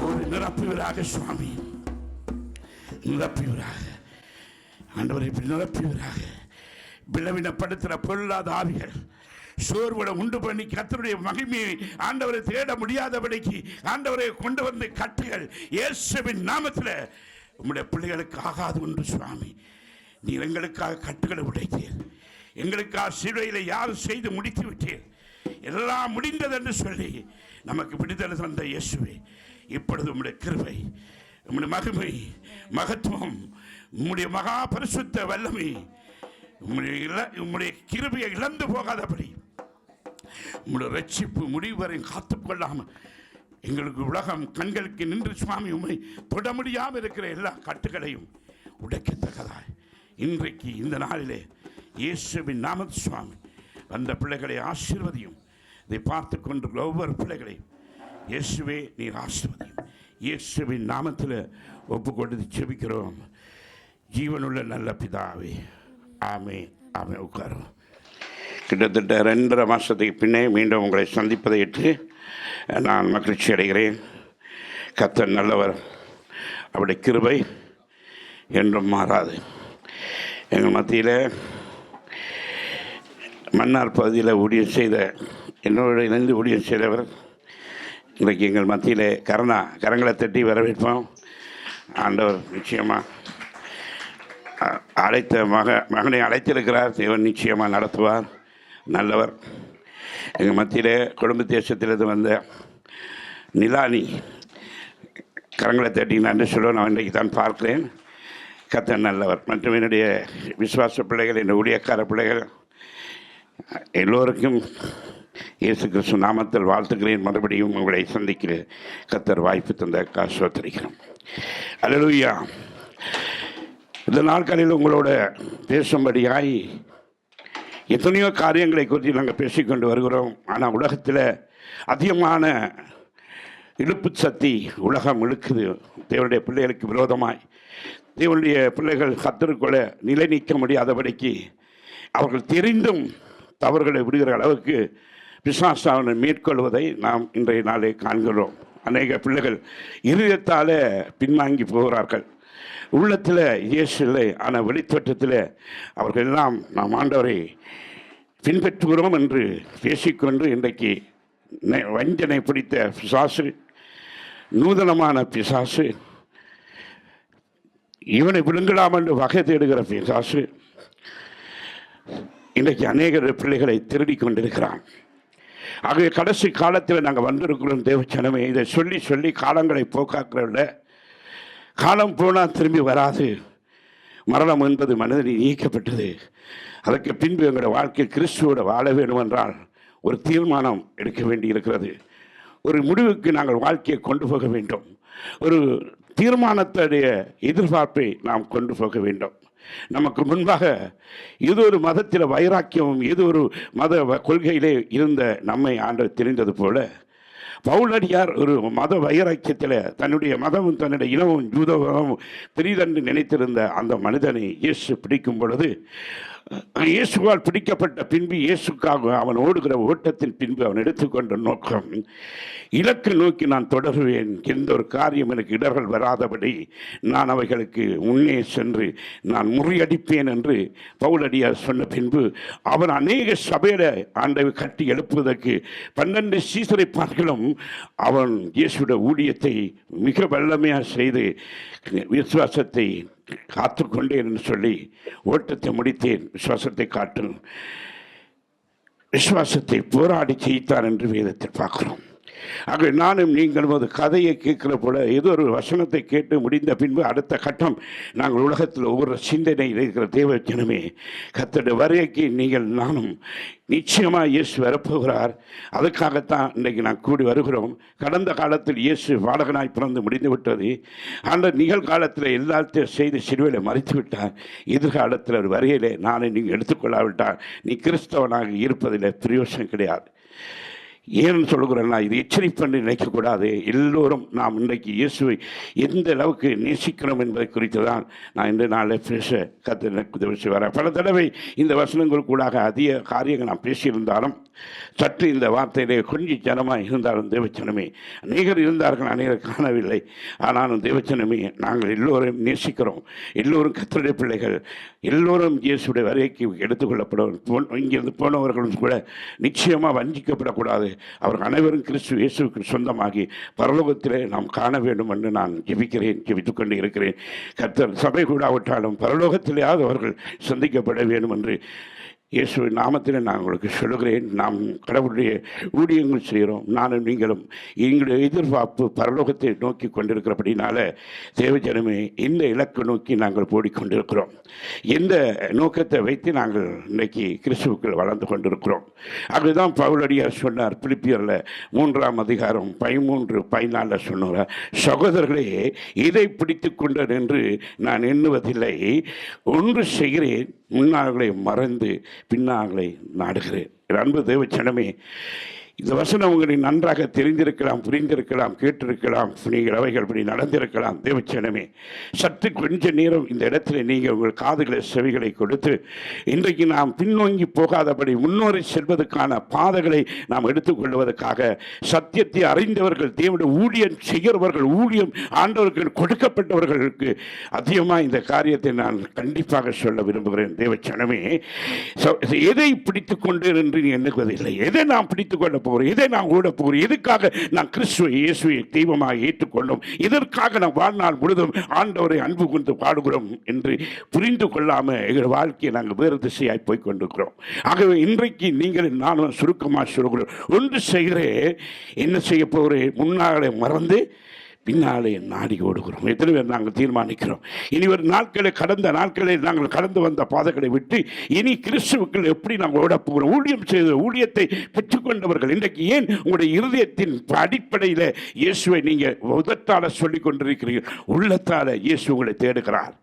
ஒரு நிரப்புவராக சுவாமி நிரப்புவராக. ஆண்டவரை இப்படி நிரப்புவீராக. பிளவினப்படுத்துகிற பொல்லாத ஆவிகள் சோர்வுட உண்டு பண்ணி கர்த்தருடைய மகிமையை ஆண்டவரை தேட முடியாதபடிக்கு ஆண்டவரை கொண்டு வந்து கட்டுகள் இயேசுவின் நாமத்தில் உம்முடைய பிள்ளைகளுக்கு ஆகாது ஒன்று சுவாமி. நீர் எங்களுக்காக கட்டுகளை உடைத்தீர், எங்களுக்காக சிலுவையில் யாரும் செய்து முடித்து விட்டீர். எல்லாம் முடிந்தது என்று சொல்லி நமக்கு விடுதலை தந்த இயேசுவே, இப்பொழுது உம்முடைய கிருபை, உம்முடைய மகிமை, மகத்துவம், உம்முடைய மகா பரிசுத்த வல்லமை, உம்முடைய கிருபையை இழந்து போகாதபடி உம்முடைய ரட்சிப்பு முடிவு வரை காத்துக்கொள்ளாமல் எங்களுக்கு உலகம் கண்களுக்கு நின்று சுவாமி உம்மை தொட முடியாமல் இருக்கிற எல்லா கட்டுகளையும் உடைக்கத்தக்கதாய் இன்றைக்கு இந்த நாளிலே இயேசுவின் நாமத்து சுவாமி அந்த பிள்ளைகளை ஆசீர்வதியும். இதை பார்த்து கொண்டிருக்கிற ஒவ்வொரு பிள்ளைகளையும் இயேசுவே நீர் ஆசீர்வதியும். இயேசுவின் நாமத்தில் ஒப்பு கொடுத்து செபிக்கிறோம் ஜீவனுள்ள நல்ல பிதாவே, ஆமே ஆமே. உட்காரும். கிட்டத்தட்ட 2.5 மாதத்துக்கு பின்னே மீண்டும் உங்களை சந்திப்பதை இட்டு நான் மகிழ்ச்சி அடைகிறேன். கர்த்தர் நல்லவர், அவருடைய கிருபை என்றும் மாறாது. எங்கள் மத்தியில் மன்னார் பகுதியில் ஊழியம் செய்த என்னோடு இணைந்து ஊழியம் செய்தவர் இன்றைக்கு எங்கள் மத்தியில் கரங்களை தட்டி வரவேற்போம். ஆண்டவர் நிச்சயமாக மகனை அழைத்திருக்கிறார். தேவன் நிச்சயமாக நடத்துவார். நல்லவர். எங்கள் மத்தியில் கொழும்பு தேசத்திலிருந்து வந்த நிலானி கரங்களை தட்டி நன்றி சொல்ல நான் இன்றைக்கு தான் பார்க்கிறேன். கர்த்தர் நல்லவர். மற்றும் என்னுடைய விசுவாச பிள்ளைகள், என்னுடைய ஊழியக்கார பிள்ளைகள் எல்லோருக்கும் இயேசு கிறிஸ்து நாமத்தில் வாழ்த்துக்கிறேன். மறுபடியும் உங்களை சந்திக்கிற கர்த்தர் வாய்ப்பு தந்த காசோத்தரிக்கிறோம். அல்லேலூயா. இந்த நாட்களில் உங்களோட பேசும்படியாய் எத்தனையோ காரியங்களை குறித்து நாங்கள் பேசிக்கொண்டு வருகிறோம். ஆனால் உலகத்தில் அதிகமான இழுப்பு சக்தி உலகம் இழுக்குது. தேவனுடைய பிள்ளைகளுக்கு விரோதமாய் தேவனுடைய பிள்ளைகள் கர்த்தருக்குள்ள நிலை நிற்க முடியாதபடிக்கு அவர்கள் தெரிந்தும் தவறுகளை விடுகிற அளவுக்கு பிசாசானை மேற்கொள்வதை நாம் இன்றைய நாளை காண்கிறோம். அநேக பிள்ளைகள் இருதயத்தால் பின்வாங்கி போகிறார்கள். உள்ளத்தில் இயேசு இல்லை, ஆனால் வெளித்தோட்டத்தில் அவர்கள் எல்லாம் நாம் ஆண்டவரை பின்பற்றுகிறோம் என்று பேசிக்கொண்டு இன்றைக்கு வஞ்சனை பிடித்த பிசாசு, நூதனமான பிசாசு, இவனை விழுங்கலாம் என்று வகை தேடுகிற பிசாசு இன்றைக்கு அநேக பிள்ளைகளை திருடி கொண்டிருக்கிறான். ஆகவே கடைசி காலத்தில் நாங்கள் வந்திருக்கிறோம். தேவச்சனமே, இதை சொல்லி சொல்லி காலங்களை போக்காக்குறவில்ல. காலம் போனால் திரும்பி வராது. மரணம் என்பது மனிதனை நீக்கப்பட்டது. அதற்கு பின்பு எங்களுடைய வாழ்க்கை கிறிஸ்துவோடு வாழ வேண்டும் என்றால் ஒரு தீர்மானம் எடுக்க வேண்டி இருக்கிறது. ஒரு முடிவுக்கு நாங்கள் வாழ்க்கையை கொண்டு போக வேண்டும். ஒரு தீர்மானத்துடைய எதிர்பார்ப்பை நாம் கொண்டு போக வேண்டும். நமக்கு முன்பாக ஏதோ ஒரு மதத்தில் வைராக்கியமும் ஏதோ ஒரு மத கொள்கையிலே இருந்த நம்மை ஆண்டவர் தெரிந்தது போல பவுலடியார் ஒரு மத வைராக்கியத்தில் தன்னுடைய மதமும் தன்னுடைய இனமும் யூதமும் பெரிதென்று நினைத்திருந்த அந்த மனிதனை இயேசு பிடிக்கும் பொழுது, இயேசுவால் பிடிக்கப்பட்ட பின்பு இயேசுக்காக அவன் ஓடுகிற ஓட்டத்தின் பின்பு அவன் எடுத்துக்கொண்ட நோக்கம், இலக்கு நோக்கி நான் தொடருவேன், எந்த ஒரு காரியம் எனக்கு இடர்கள் வராதபடி நான் அவைகளுக்கு முன்னே சென்று நான் முறியடிப்பேன் என்று பவுலடியார் சொன்ன பின்பு அவன் அநேக சபையில ஆண்டவை கட்டி எழுப்புவதற்கு 12 சீசரை பார்க்கலாம் அவன் இயேசுடைய ஊழியத்தை மிக வல்லமையாக செய்து விசுவாசத்தை காத்துக்கொண்டேன் என்று சொல்லி ஓட்டத்தை முடித்தேன், விசுவாசத்தை காட்டும், விசுவாசத்தை போராடி ஜெயித்தார் என்று வேதத்தில் பார்க்கிறோம். ஆக நானும் நீங்களும் அது கதையை கேட்கிற போல ஏதோ ஒரு வசனத்தை கேட்டு முடிந்த பின்பு அடுத்த கட்டம் நாங்கள் உலகத்தில் ஒவ்வொரு சிந்தனையில் இருக்கிற தேவ ஜனமே, கர்த்தருடைய வருகைக்கு நீங்கள் நானும் நிச்சயமாக இயேசு வரப்போகிறார். அதுக்காகத்தான் இன்றைக்கு நான் கூடி வருகிறோம். கடந்த காலத்தில் இயேசு பாடகனாய் பிறந்து முடிந்து விட்டது. அந்த நிகழ்காலத்தில் எல்லாத்தையும் செய்து சிறுவையில் மறைத்து விட்டார். எதிர்காலத்தில் ஒரு வருகையிலே நானே நீங்கள் எடுத்துக்கொள்ளாவிட்டால் நீ கிறிஸ்தவனாக இருப்பதில் பிரயோசனம் கிடையாது. ஏன் சொல்கிறேன்னா, இது எச்சரிப்பென்று நினைக்கக்கூடாது. எல்லோரும் நாம் இன்றைக்கு இயேசுவை எந்த அளவுக்கு நேசிக்கிறோம் என்பதை குறித்து தான் நான் இந்த நாளில் பேச கற்று வரேன். பல தடவை இந்த வசனங்களுக்கூடாக அதிக காரியங்கள் நான் பேசியிருந்தாலும், சற்று இந்த வார்த்தையிலே கொஞ்சம் ஜனமாக இருந்தாலும் தேவச்சனமே, அநேகர் இருந்தார்கள், அநேகர் காணவில்லை. ஆனாலும் தேவச்சனமே, நாங்கள் எல்லோரும் நேசிக்கிறோம், எல்லோரும் கர்த்தருடைய பிள்ளைகள், எல்லோரும் இயேசுடைய வரைக்கு எடுத்துக்கொள்ளப்படும். இங்கிருந்து போனவர்களும் கூட நிச்சயமாக வஞ்சிக்கப்படக்கூடாது. அவர்கள் அனைவரும் கிறிஸ்து இயேசுக்கு சொந்தமாகி பரலோகத்திலே நாம் காண வேண்டும் என்று நான் ஜெபித்துக் கொண்டு இருக்கிறேன். கர்த்தர் சபை கூடாவிட்டாலும் பரலோகத்திலேயாவது அவர்கள் சந்திக்கப்பட வேண்டும் என்று இயேசுவின் நாமத்தில் நான் உங்களுக்கு சொல்லுகிறேன். நாம் கடவுளுடைய ஊழியங்கள் செய்கிறோம். நானும் நீங்களும் எங்களுடைய எதிர்பார்ப்பு பரலோகத்தை நோக்கி கொண்டிருக்கிறபடினால தேவஜனமே, இந்த இலக்கு நோக்கி நாங்கள் ஓடிக்கொண்டிருக்கிறோம். எந்த நோக்கத்தை வைத்து நாங்கள் இன்றைக்கி கிறிஸ்துவுக்குள் வளர்ந்து கொண்டிருக்கிறோம். அதுதான் பவுலடியார் சொன்னார் பிலிப்பியரில் 3ஆம் அதிகாரம் 13-14 சொன்னார், சகோதரர்களே, இதை பிடித்து கொண்டேன் என்று நான் எண்ணுவதில்லை, ஒன்று செய்கிறேன், முன்னாள்களை மறந்து பின்னாள்களை நாடுகிறேன். அன்பு தேவச்சனமே, இந்த வசனம் உங்களுக்கு நன்றாக தெரிந்திருக்கலாம், புரிந்திருக்கலாம், கேட்டிருக்கலாம், நீங்கள் அவைகள் இப்படி நடந்திருக்கலாம். தேவச்சனமே, சற்று கொஞ்ச நேரம் இந்த இடத்துல நீங்கள் உங்கள் காதுகளை செவிகளை கொடுத்து இன்றைக்கு நாம் பின்னோங்கி போகாதபடி முன்னோரை செல்வதற்கான பாதைகளை நாம் எடுத்துக்கொள்வதற்காக சத்தியத்தை அறிந்தவர்கள், தேவனுடைய ஊழியம் செய்கிறவர்கள், ஊழியம் ஆண்டவர்கள் கொடுக்கப்பட்டவர்களுக்கு அதிகமாக இந்த காரியத்தை நான் கண்டிப்பாக சொல்ல விரும்புகிறேன். தேவச்சனமே, எதை பிடித்து கொண்டேன் என்று நீ எண்ணுவதில்லை, எதை நாம் பிடித்துக் கொள்ள போகிறோம், எதை நான் ஓட போகிறோம், எதுக்காக நான் கிறிஸ்துவை இயேசுவை தெய்வமாக ஏற்றுக்கொண்டோம், இதற்காக நான் வாழ்நாள் முழுதும் ஆண்டவரை அன்பு கொண்டு பாடுகிறோம் என்று புரிந்து கொள்ளாமல் எங்கள் வாழ்க்கையை நாங்கள் வேறு திசையாய் போய் கொண்டிருக்கிறோம். ஆகவே இன்றைக்கு நீங்கள் நானும் சுருக்கமாக சொல்கிறோம், ஒன்று செய்கிறேன், என்ன செய்ய போகிறேன், முன்னாலே மறந்து பின்னாலே நாடி ஓடுகிறோம். எத்தனை பேர் நாங்கள் தீர்மானிக்கிறோம், இனி ஒரு கடந்த நாட்களில் நாங்கள் கடந்து வந்த பாதைகளை விட்டு இனி கிறிஸ்துவுக்குள் எப்படி நாங்கள் ஓட போகிறோம். ஊழியம் செய்த ஊழியத்தை பெற்றுக்கொண்டவர்கள் இன்றைக்கு ஏன் உங்களுடைய இருதயத்தின் அடிப்படையில் இயேசுவை நீங்கள் உதட்டால் சொல்லிக் கொண்டிருக்கிறீர்கள்? உள்ளத்தால் இயேசு உங்களை தேடுகிறார்,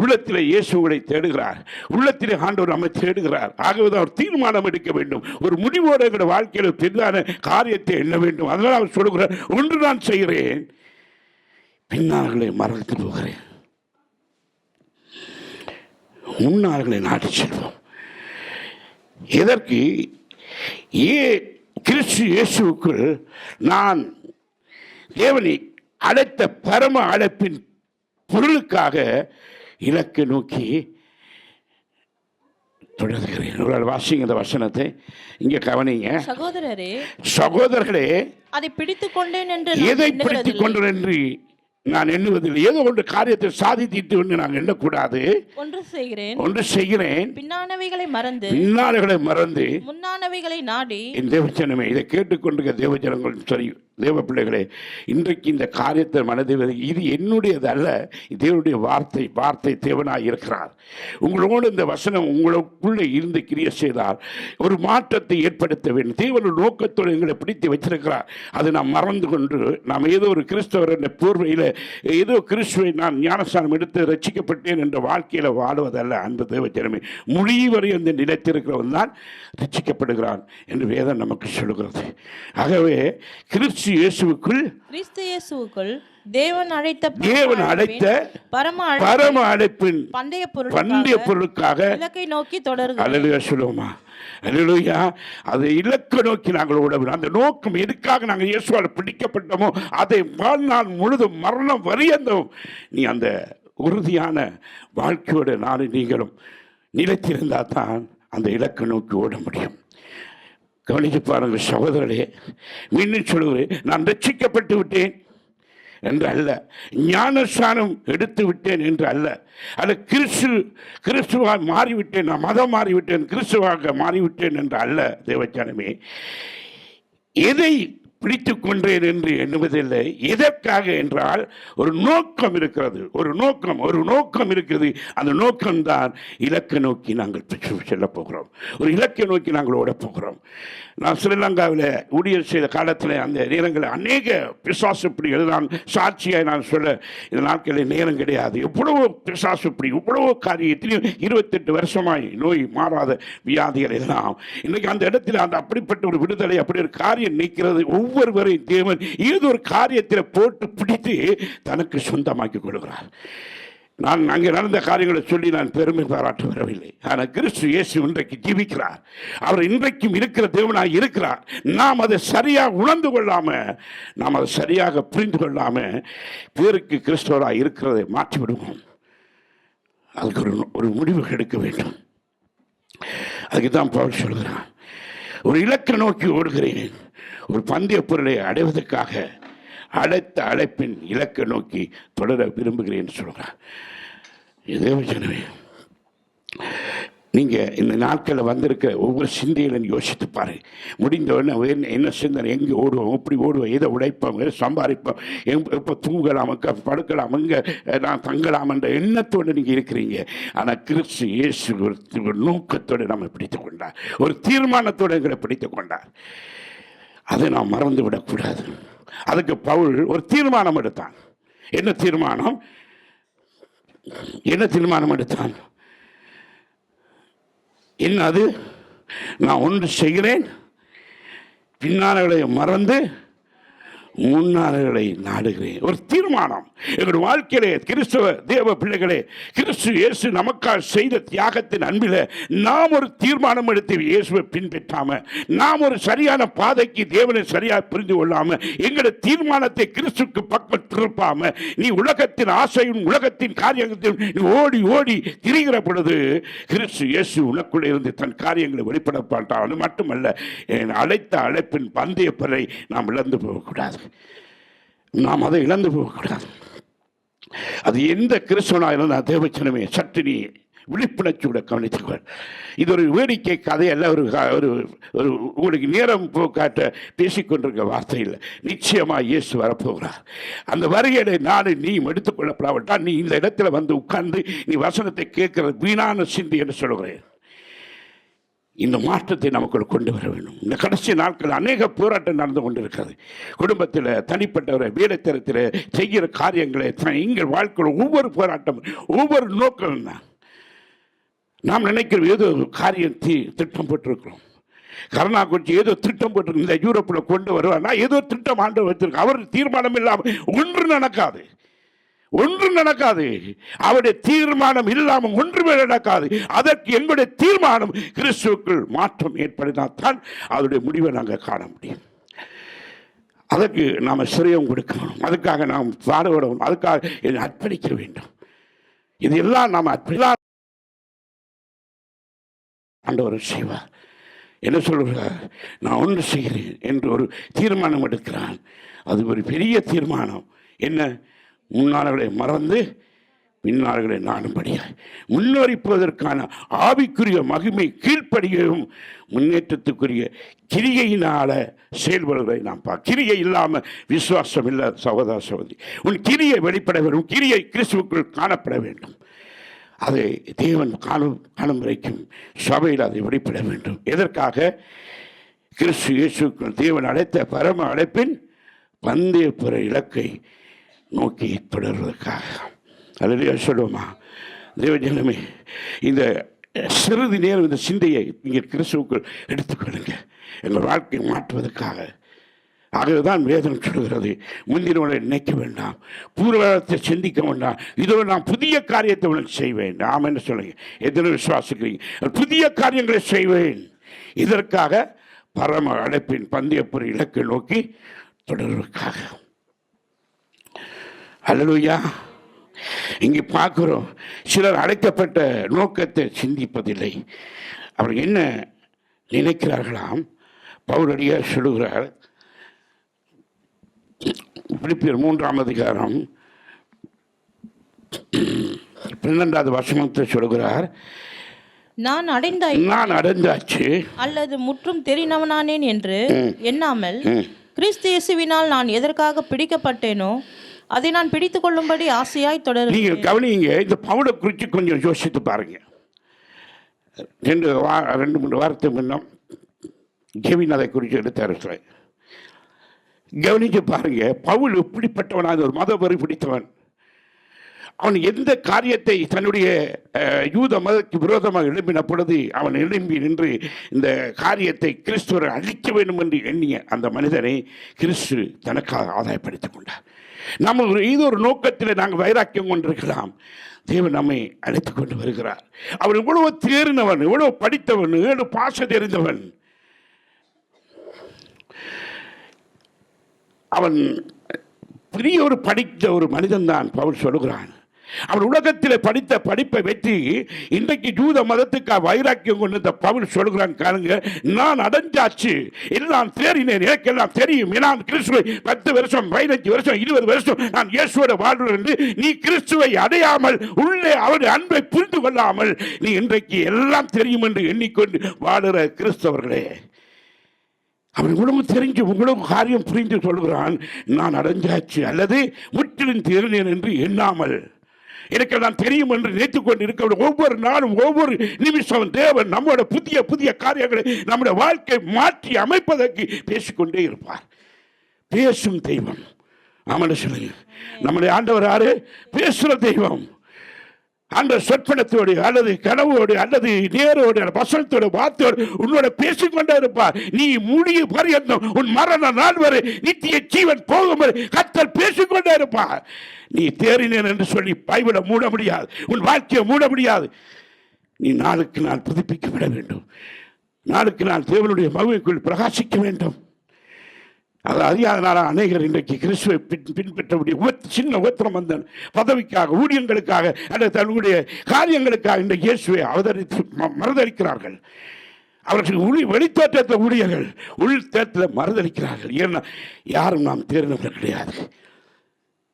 உள்ளத்தில் இயேசு உங்களை தேடுகிறார், உள்ளத்திலே ஆண்டவர் நம்மை தேடுகிறார். ஆகவே அவர் தீர்மானம் எடுக்க வேண்டும், ஒரு முடிவோடு எங்களுடைய வாழ்க்கையில் பெரிதான காரியத்தை எண்ண வேண்டும். அதனால் அவர் சொல்லுகிறார், ஒன்று நான் செய்கிறேன், பின்னார்களை மறந்து போகிறேன், முன்னார்களை நாடி செல்வோம். எதற்கு? கிறிஸ்து இயேசுவுக்குள் நான் தேவனை அழைத்த பரம அழைப்பின் பொருளுக்காக இலக்கு நோக்கி தொடர்கிறேன். வாசிங்க இந்த வசனத்தை, இங்க கவனிங்க. சகோதரர்களே, அதை பிடித்துக் கொண்டேன் என்று எதை பிடித்துக் கொண்டேன் என்று நான் எண்ணுவதில்லை. ஏதோ ஒன்று காரியத்தை சாதித்து என்று நான் எண்ணக்கூடாது. ஒன்று செய்கிறேன், பின்னானவைகளை மறந்து முன்னானவைகளை நாடி. என் தேவஜனமே, இதை கேட்டுக்கொண்டிருக்க தேவஜனங்கள் சரி, தேவ பிள்ளைகளே, இன்றைக்கு இந்த காரியத்தை மனதில் இது என்னுடையது அல்ல, தேவனுடைய வார்த்தை தேவனாய் இருக்கிறார். உங்களோடு இந்த வசனம் உங்களுக்குள்ளே இருந்து கிரியை செய்தால் ஒரு மாற்றத்தை ஏற்படுத்த வேண்டும். தேவனுடைய நோக்கத்தோடு எங்களை பிடித்து வச்சிருக்கிறார். அதை நாம் மறந்து கொண்டு நாம் ஏதோ ஒரு கிறிஸ்தவர் என்ற போர்வையில் ஏதோ கிறிஸ்துவை நான் ஞானஸ்தானம் எடுத்து ரட்சிக்கப்பட்டேன் என்ற வாழ்க்கையில் வாழ்வதல்ல. அன்பு தேவஜனமே, முடிவரை அந்த நிலைத்திருக்கிறவன் தான் ரட்சிக்கப்படுகிறான் என்று வேதம் நமக்கு சொல்லுகிறது. ஆகவே கிறிஸ்து இயேசுவுக்குள் தேவன் அழைத்த பரம அழைப்பின் பந்தய பொருளுக்காக இலக்கை நோக்கி தொடர்கிறோம். அல்லேலூயா சொல்லுவோமா? அல்லேலூயா. அதை இலக்கை நோக்கி நாங்கள் ஓடுகிறோம். அந்த நோக்கம் எதுக்காக நாங்கள் இயேசுவால் பிடிக்கப்பட்டோமோ அதை வாழ்நாள் முழுதும் மரணம் வரியந்தும் நீ அந்த உறுதியான வாழ்க்கையோடு நானும் நீங்களும் நிலைத்திருந்தால் தான் அந்த இலக்கை நோக்கி ஓட முடியும். கவனித்து பாருங்கள் சகோதரர்களே, மீண்டும் சொல்லுகிறேன், நான் ரட்சிக்கப்பட்டு விட்டேன் என்று அல்ல, ஞானஸ்தானம் எடுத்து விட்டேன் என்று அல்ல, அல்ல கிறிஸ்துவாக மாறிவிட்டேன், நான் மதம் மாறிவிட்டேன், கிறிஸ்துவாக மாறிவிட்டேன் என்று அல்ல. தேவஜனமே, எதை பிடித்து கொண்டேன் என்று எண்ணுவதில்லை. எதற்காக என்றால் ஒரு நோக்கம் இருக்கிறது, ஒரு நோக்கம் இருக்கிறது. அந்த நோக்கம்தான் இலக்கை நோக்கி நாங்கள் செல்ல போகிறோம், ஒரு இலக்கை நோக்கி நாங்கள் ஓட போகிறோம். நான் ஸ்ரீலங்காவில் ஊழியர் செய்த காலத்தில் அந்த நேரங்களில் அநேக பிசாசு பிடிகள் நான் சாட்சியாக நான் சொல்ல இந்த நாட்களில் நேரம் கிடையாது. எவ்வளவோ பிசாசு பிடி, எவ்வளவோ காரியத்திலையும் 28 வருஷமாய் நோய் மாறாத வியாதிகள் எல்லாம் இன்றைக்கு அந்த இடத்துல அந்த அப்படிப்பட்ட ஒரு விடுதலை, அப்படி ஒரு காரியம் நிற்கிறது. ஒவ்வொருவரையும் தேவன் ஏதோ ஒரு காரியத்தில் போட்டு பிடித்து தனக்கு சொந்தமாக்கி கொள்கிறார். நான் அங்கே நடந்த காரியங்களை சொல்லி நான் பெருமை பாராட்ட வரவில்லை. ஆனால் கிறிஸ்து இயேசு இன்றைக்கு ஜீவிக்கிறார். அவர் இன்றைக்கும் இருக்கிற தேவனாக இருக்கிறார். நாம் அதை சரியாக உணர்ந்து கொள்ளாமல், நாம் அதை சரியாக புரிந்து கொள்ளாமல் பேருக்கு கிறிஸ்தவராக இருக்கிறதை மாற்றி விடுவோம். அதுக்கு ஒரு முடிவு எடுக்க வேண்டும். அதுக்கு தான் பவுல் சொல்கிறான், ஒரு இலக்கை நோக்கி ஓடுகிறேன், ஒரு பந்தய பொருளை அடைவதற்காக அழைத்த அழைப்பின் இலக்கை நோக்கி தொடர விரும்புகிறேன் சொல்கிறார். இதே ஜனமே, நீங்கள் இந்த நாட்களில் வந்திருக்க ஒவ்வொரு சிந்தையிலும் யோசித்து பாரு. முடிந்தவுடனே என்ன சிந்தனை, எங்கே ஓடுவோம், எப்படி ஓடுவோம், எதை உழைப்போம், எதை சம்பாதிப்போம், எப்போ தூங்கலாம், படுக்கலாம், எங்கே நான் தங்கலாம் என்ற எண்ணத்தோடு நீங்கள் இருக்கிறீங்க. ஆனால் கிறிஸ்து இயேசு ஒரு நோக்கத்தோடு நம்ம பிடித்து கொண்டார், ஒரு தீர்மானத்தோடு எங்களை பிடித்து கொண்டார். அதை நாம் மறந்து விடக்கூடாது. அதுக்கு பவுல் ஒரு தீர்மானம் எடுத்தான். என்ன தீர்மானம் எடுத்தான்? என்ன அது? நான் ஒன்று செய்கிறேன், பின்னாளர்களை மறந்து முன்னாளர்களை நாடுகிறேன். ஒரு தீர்மானம். எங்களுடைய வாழ்க்கையிலே கிறிஸ்தவ தேவ பிள்ளைகளே, கிறிஸ்து இயேசு நமக்காக செய்த தியாகத்தின் அன்பில் நாம் ஒரு தீர்மானம் எடுத்து இயேசுவை பின்பற்றாம, நாம் ஒரு சரியான பாதைக்கு தேவனை சரியாக புரிந்து கொள்ளாம, எங்களுடைய தீர்மானத்தை கிறிஸ்துக்கு பக்கம் திருப்பாம, நீ உலகத்தின் ஆசையும் உலகத்தின் காரியத்தையும் நீ ஓடி ஓடி திரிகிற பொழுது கிறிஸ்து இயேசு உனக்குள்ளே இருந்து தன் காரியங்களை வெளிப்படப்பாட்டான். அது மட்டுமல்ல, அழைத்த அழைப்பின் பந்தய பறை நாம் இழந்து போகக்கூடாது. நாம் அதை இழந்து போகக்கூடாது. அது எந்த கிறிஸ்தவனாக இருந்தால் தேவச்சனமே சற்று நீ விழிப்புணர்ச்சியோட கவனித்துக்கொள். இது ஒரு வேடிக்கை கதையல்ல, ஒரு உங்களுக்கு நேரம் போக்காட்ட பேசிக்கொண்டிருக்க வார்த்தை இல்லை. நிச்சயமாக இயேசு வரப்போகிறார். அந்த வருகையை நானும் நீ எடுத்துக்கொள்ளப்படாவிட்டால் நீ இந்த இடத்துல வந்து உட்கார்ந்து நீ வசனத்தை கேட்கிறது வீணான சிந்தி என்று சொல்கிறேன். இந்த மாற்றத்தை நமக்குள் கொண்டு வர வேண்டும். இந்த கடைசி நாட்கள் அநேக போராட்டம் நடந்து கொண்டிருக்கிறது. குடும்பத்தில், தனிப்பட்டவரை, வேலைத்தரத்தில் செய்கிற காரியங்களை எங்கள் வாழ்க்கையில் ஒவ்வொரு போராட்டம், ஒவ்வொரு நோக்கம் தான். நாம் நினைக்கிறோம் ஏதோ காரியம் திட்டம் போட்டிருக்கிறோம். கருணா குறிச்சி ஏதோ திட்டம் போட்டிருக்கு, இந்த யூரோப்பில் கொண்டு வருவார், நான் ஏதோ திட்டம் ஆண்டு வச்சிருக்கேன். அவர் தீர்மானம் இல்லாமல் ஒன்று நடக்காது. அவருடைய தீர்மானம் இல்லாமல் ஒன்றுமே நடக்காது. அதற்கு எங்களுடைய தீர்மானம் கிறிஸ்துவுக்குள் மாற்றம் ஏற்படுத்தினால்தான் அதனுடைய முடிவை நாங்கள் காண முடியும். அதற்கு நாம் சிரயம் கொடுக்கணும், அதுக்காக நாம் பாடுபடணும், அதுக்காக என்னை அர்ப்பணிக்க வேண்டும். இதெல்லாம் நாம் ஆண்டவர் செய்வார். என்ன சொல்கிறார்? நான் ஒன்று செய்கிறேன் என்று ஒரு தீர்மானம் எடுக்கிறான். அது ஒரு பெரிய தீர்மானம். என்ன? முன்னாளர்களை மறந்து பின்னாளர்களை நாடும்படியாய் முன்னேறிப்பதற்கான ஆவிக்குரிய மகிமை கீழ்ப்படியவும் முன்னேற்றத்துக்குரிய கிரியையினால செயல்படுவதை நாம் கிரியை இல்லாமல் விசுவாசம் இல்லை. சகோதர சகோதரி, உன் கிரியை வெளிப்பட வேண்டும். கிரியை கிறிஸ்துவுக்குள் காணப்பட வேண்டும். அதை தேவன் காணும் வரைக்கும் சபையில் அதை வெளிப்பட வேண்டும். எதற்காக? கிறிஸ்து இயேசுக்குள் தேவன் அழைத்த பரம அழைப்பின் பந்தய பெற இலக்கை நோக்கி தொடர்வதற்காக. அல்லேலூயா சொல்லுவோமா? தேவஜனமே, இந்த சிறிது நேரம் இந்த சிந்தையை நீங்கள் கிறிஸ்துவுக்குள் எடுத்துக்கொள்ளுங்க, எங்கள் வாழ்க்கையை மாற்றுவதற்காக. ஆகவேதான் வேதம் சொல்கிறது, முந்தினவனை நினைக்க வேண்டாம், பூர்வத்தை சிந்திக்க வேண்டாம், இதோ நான் புதிய காரியத்தை உனக்கு செய்வேன். நாம் என்ன சொல்லுங்க? எத்தனை விசுவாசிக்கிறீங்க? புதிய காரியங்களை செய்வேன். இதற்காக பரம அழைப்பின் பந்தயப்புற இலக்கை நோக்கி தொடர்வதற்காக. அல்லேலூயா. இங்கே பார்க்கிறோம், சிலர் அழைக்கப்பட்ட நோக்கத்தை சிந்திப்பதில்லை. அவர் என்ன நினைக்கிறார்களாம்? பவுலடியார் சொல்லுகிறார், பிலிப்பியர் 3ஆம் அதிகாரம் 12வது வசனத்தை சொல்கிறார், நான் அடைந்தாச்சு அல்லது முற்றும் தெரிந்தவனானேன் என்று எண்ணாமல் கிறிஸ்து இயேசுவினால் நான் எதற்காக பிடிக்கப்பட்டேனோ அதை நான் பிடித்து கொள்ளும்படி ஆசையாய் தொடர். நீங்க கவனிங்க, இந்த பவுலை குறித்து கொஞ்சம் யோசித்து பாருங்க. 2-3 வாரத்துக்கு முன்னம் கெவின் அதை குறித்து எடுத்தார். கவனிச்சு பாருங்க, பவுல் எப்படிப்பட்டவனாக ஒரு மதவெறி பிடித்தவன். அவன் எந்த காரியத்தை தன்னுடைய யூத மதத்துக்கு விரோதமாக எழுப்பின பொழுது அவன் எழும்பி நின்று இந்த காரியத்தை கிறிஸ்துவரை அழிக்க வேண்டும் என்று எண்ணிய அந்த மனிதனை கிறிஸ்து தனக்காக ஆதாயப்படுத்திக் கொண்டார். நம்ம இது ஒரு நோக்கத்தில் நாங்கள் வைராக்கியம் கொண்டிருக்கலாம். தேவன் நம்மை அழைத்து கொண்டு வருகிறார். அவன் இவ்வளவு தேறினவன், இவ்வளவு படித்தவன், இவ்வளவு பாச தெரிந்தவன். அவன் பெரிய ஒரு படித்த ஒரு மனிதன் தான் பவுல் சொல்லுகிறான். அவன் உலகத்தில் படித்த படிப்பை வெற்றி இன்றைக்கு யூத மதத்துக்கு வைராக்கியம் கொண்டு இந்த பவுல் சொல்லுகிறான். காணுங்க, நான் அடைஞ்சாச்சு, எல்லாம் தேறினேன், எனக்கெல்லாம் தெரியும், நான் கிறிஸ்துவை 10 வருஷம் 15 வருஷம் 20 வருஷம் நான் இயேசுவோட வாழ்கிறேன் என்று நீ கிறிஸ்துவை அடையாமல் உள்ளே அவருடைய அன்பை புரிந்து கொள்ளாமல் நீ இன்றைக்கு எல்லாம் தெரியும் என்று எண்ணிக்கொண்டு வாழுகிற கிறிஸ்தவர்களே, அவன் உணவு தெரிஞ்சு உங்களுக்கு காரியம் புரிந்து சொல்கிறான், நான் அடைஞ்சாச்சு அல்லது முற்றிலும் தேறினேன் என்று எண்ணாமல் எனக்கெல்லாம் தெரியும் என்று நினைத்துக் கொண்டு இருக்க ஒவ்வொரு நாளும் ஒவ்வொரு நிமிஷம் தேவன் நம்மோட புதிய புதிய காரியங்களை நம்முடைய வாழ்க்கை மாற்றி அமைப்பதற்கு பேசிக்கொண்டே இருப்பார். பேசும் தெய்வம். ஆமாம் சொல்லுங்க, நம்முடைய ஆண்டவர் யாரு? பேசுகிற தெய்வம். அந்த சொற்பனத்தோடு அல்லது கனவோடு அல்லது நேரோடு வசனத்தோடு வார்த்தையோடு உன்னோட பேசிக்கொண்டே இருப்பார். நீ முடிய பரியந்தம் உன் மரண நாள் வரை நித்திய ஜீவன் போகும் வரை கர்த்தர் பேசிக்கொண்டே இருப்பார். நீ தேறினேன் என்று சொல்லி பைபிளை மூட முடியாது, உன் வாழ்க்கையை மூட முடியாது. நீ நாளுக்கு நாள் புதுப்பிக்கப்பட வேண்டும், நாளுக்கு நாள் தேவனுடைய மகிமைக்குள் பிரகாசிக்க வேண்டும். அது அறியாதனால அநேகர் இன்றைக்கு கிறிஸ்துவை பின்பற்றக்கூடிய சின்ன உத்தரம் வந்த பதவிக்காக, ஊழியங்களுக்காக அல்லது தன்னுடைய காரியங்களுக்காக இன்றைக்கு இயேசுவை மறுதளிக்கிறார்கள். அவர்கள் வெளித்தோற்றத்தை ஊழியர்கள் உள் தேற்றத்தை மறுதளிக்கிறார்கள். ஏன்னா யாரும் நாம் தேர்ந்தவர் கிடையாது,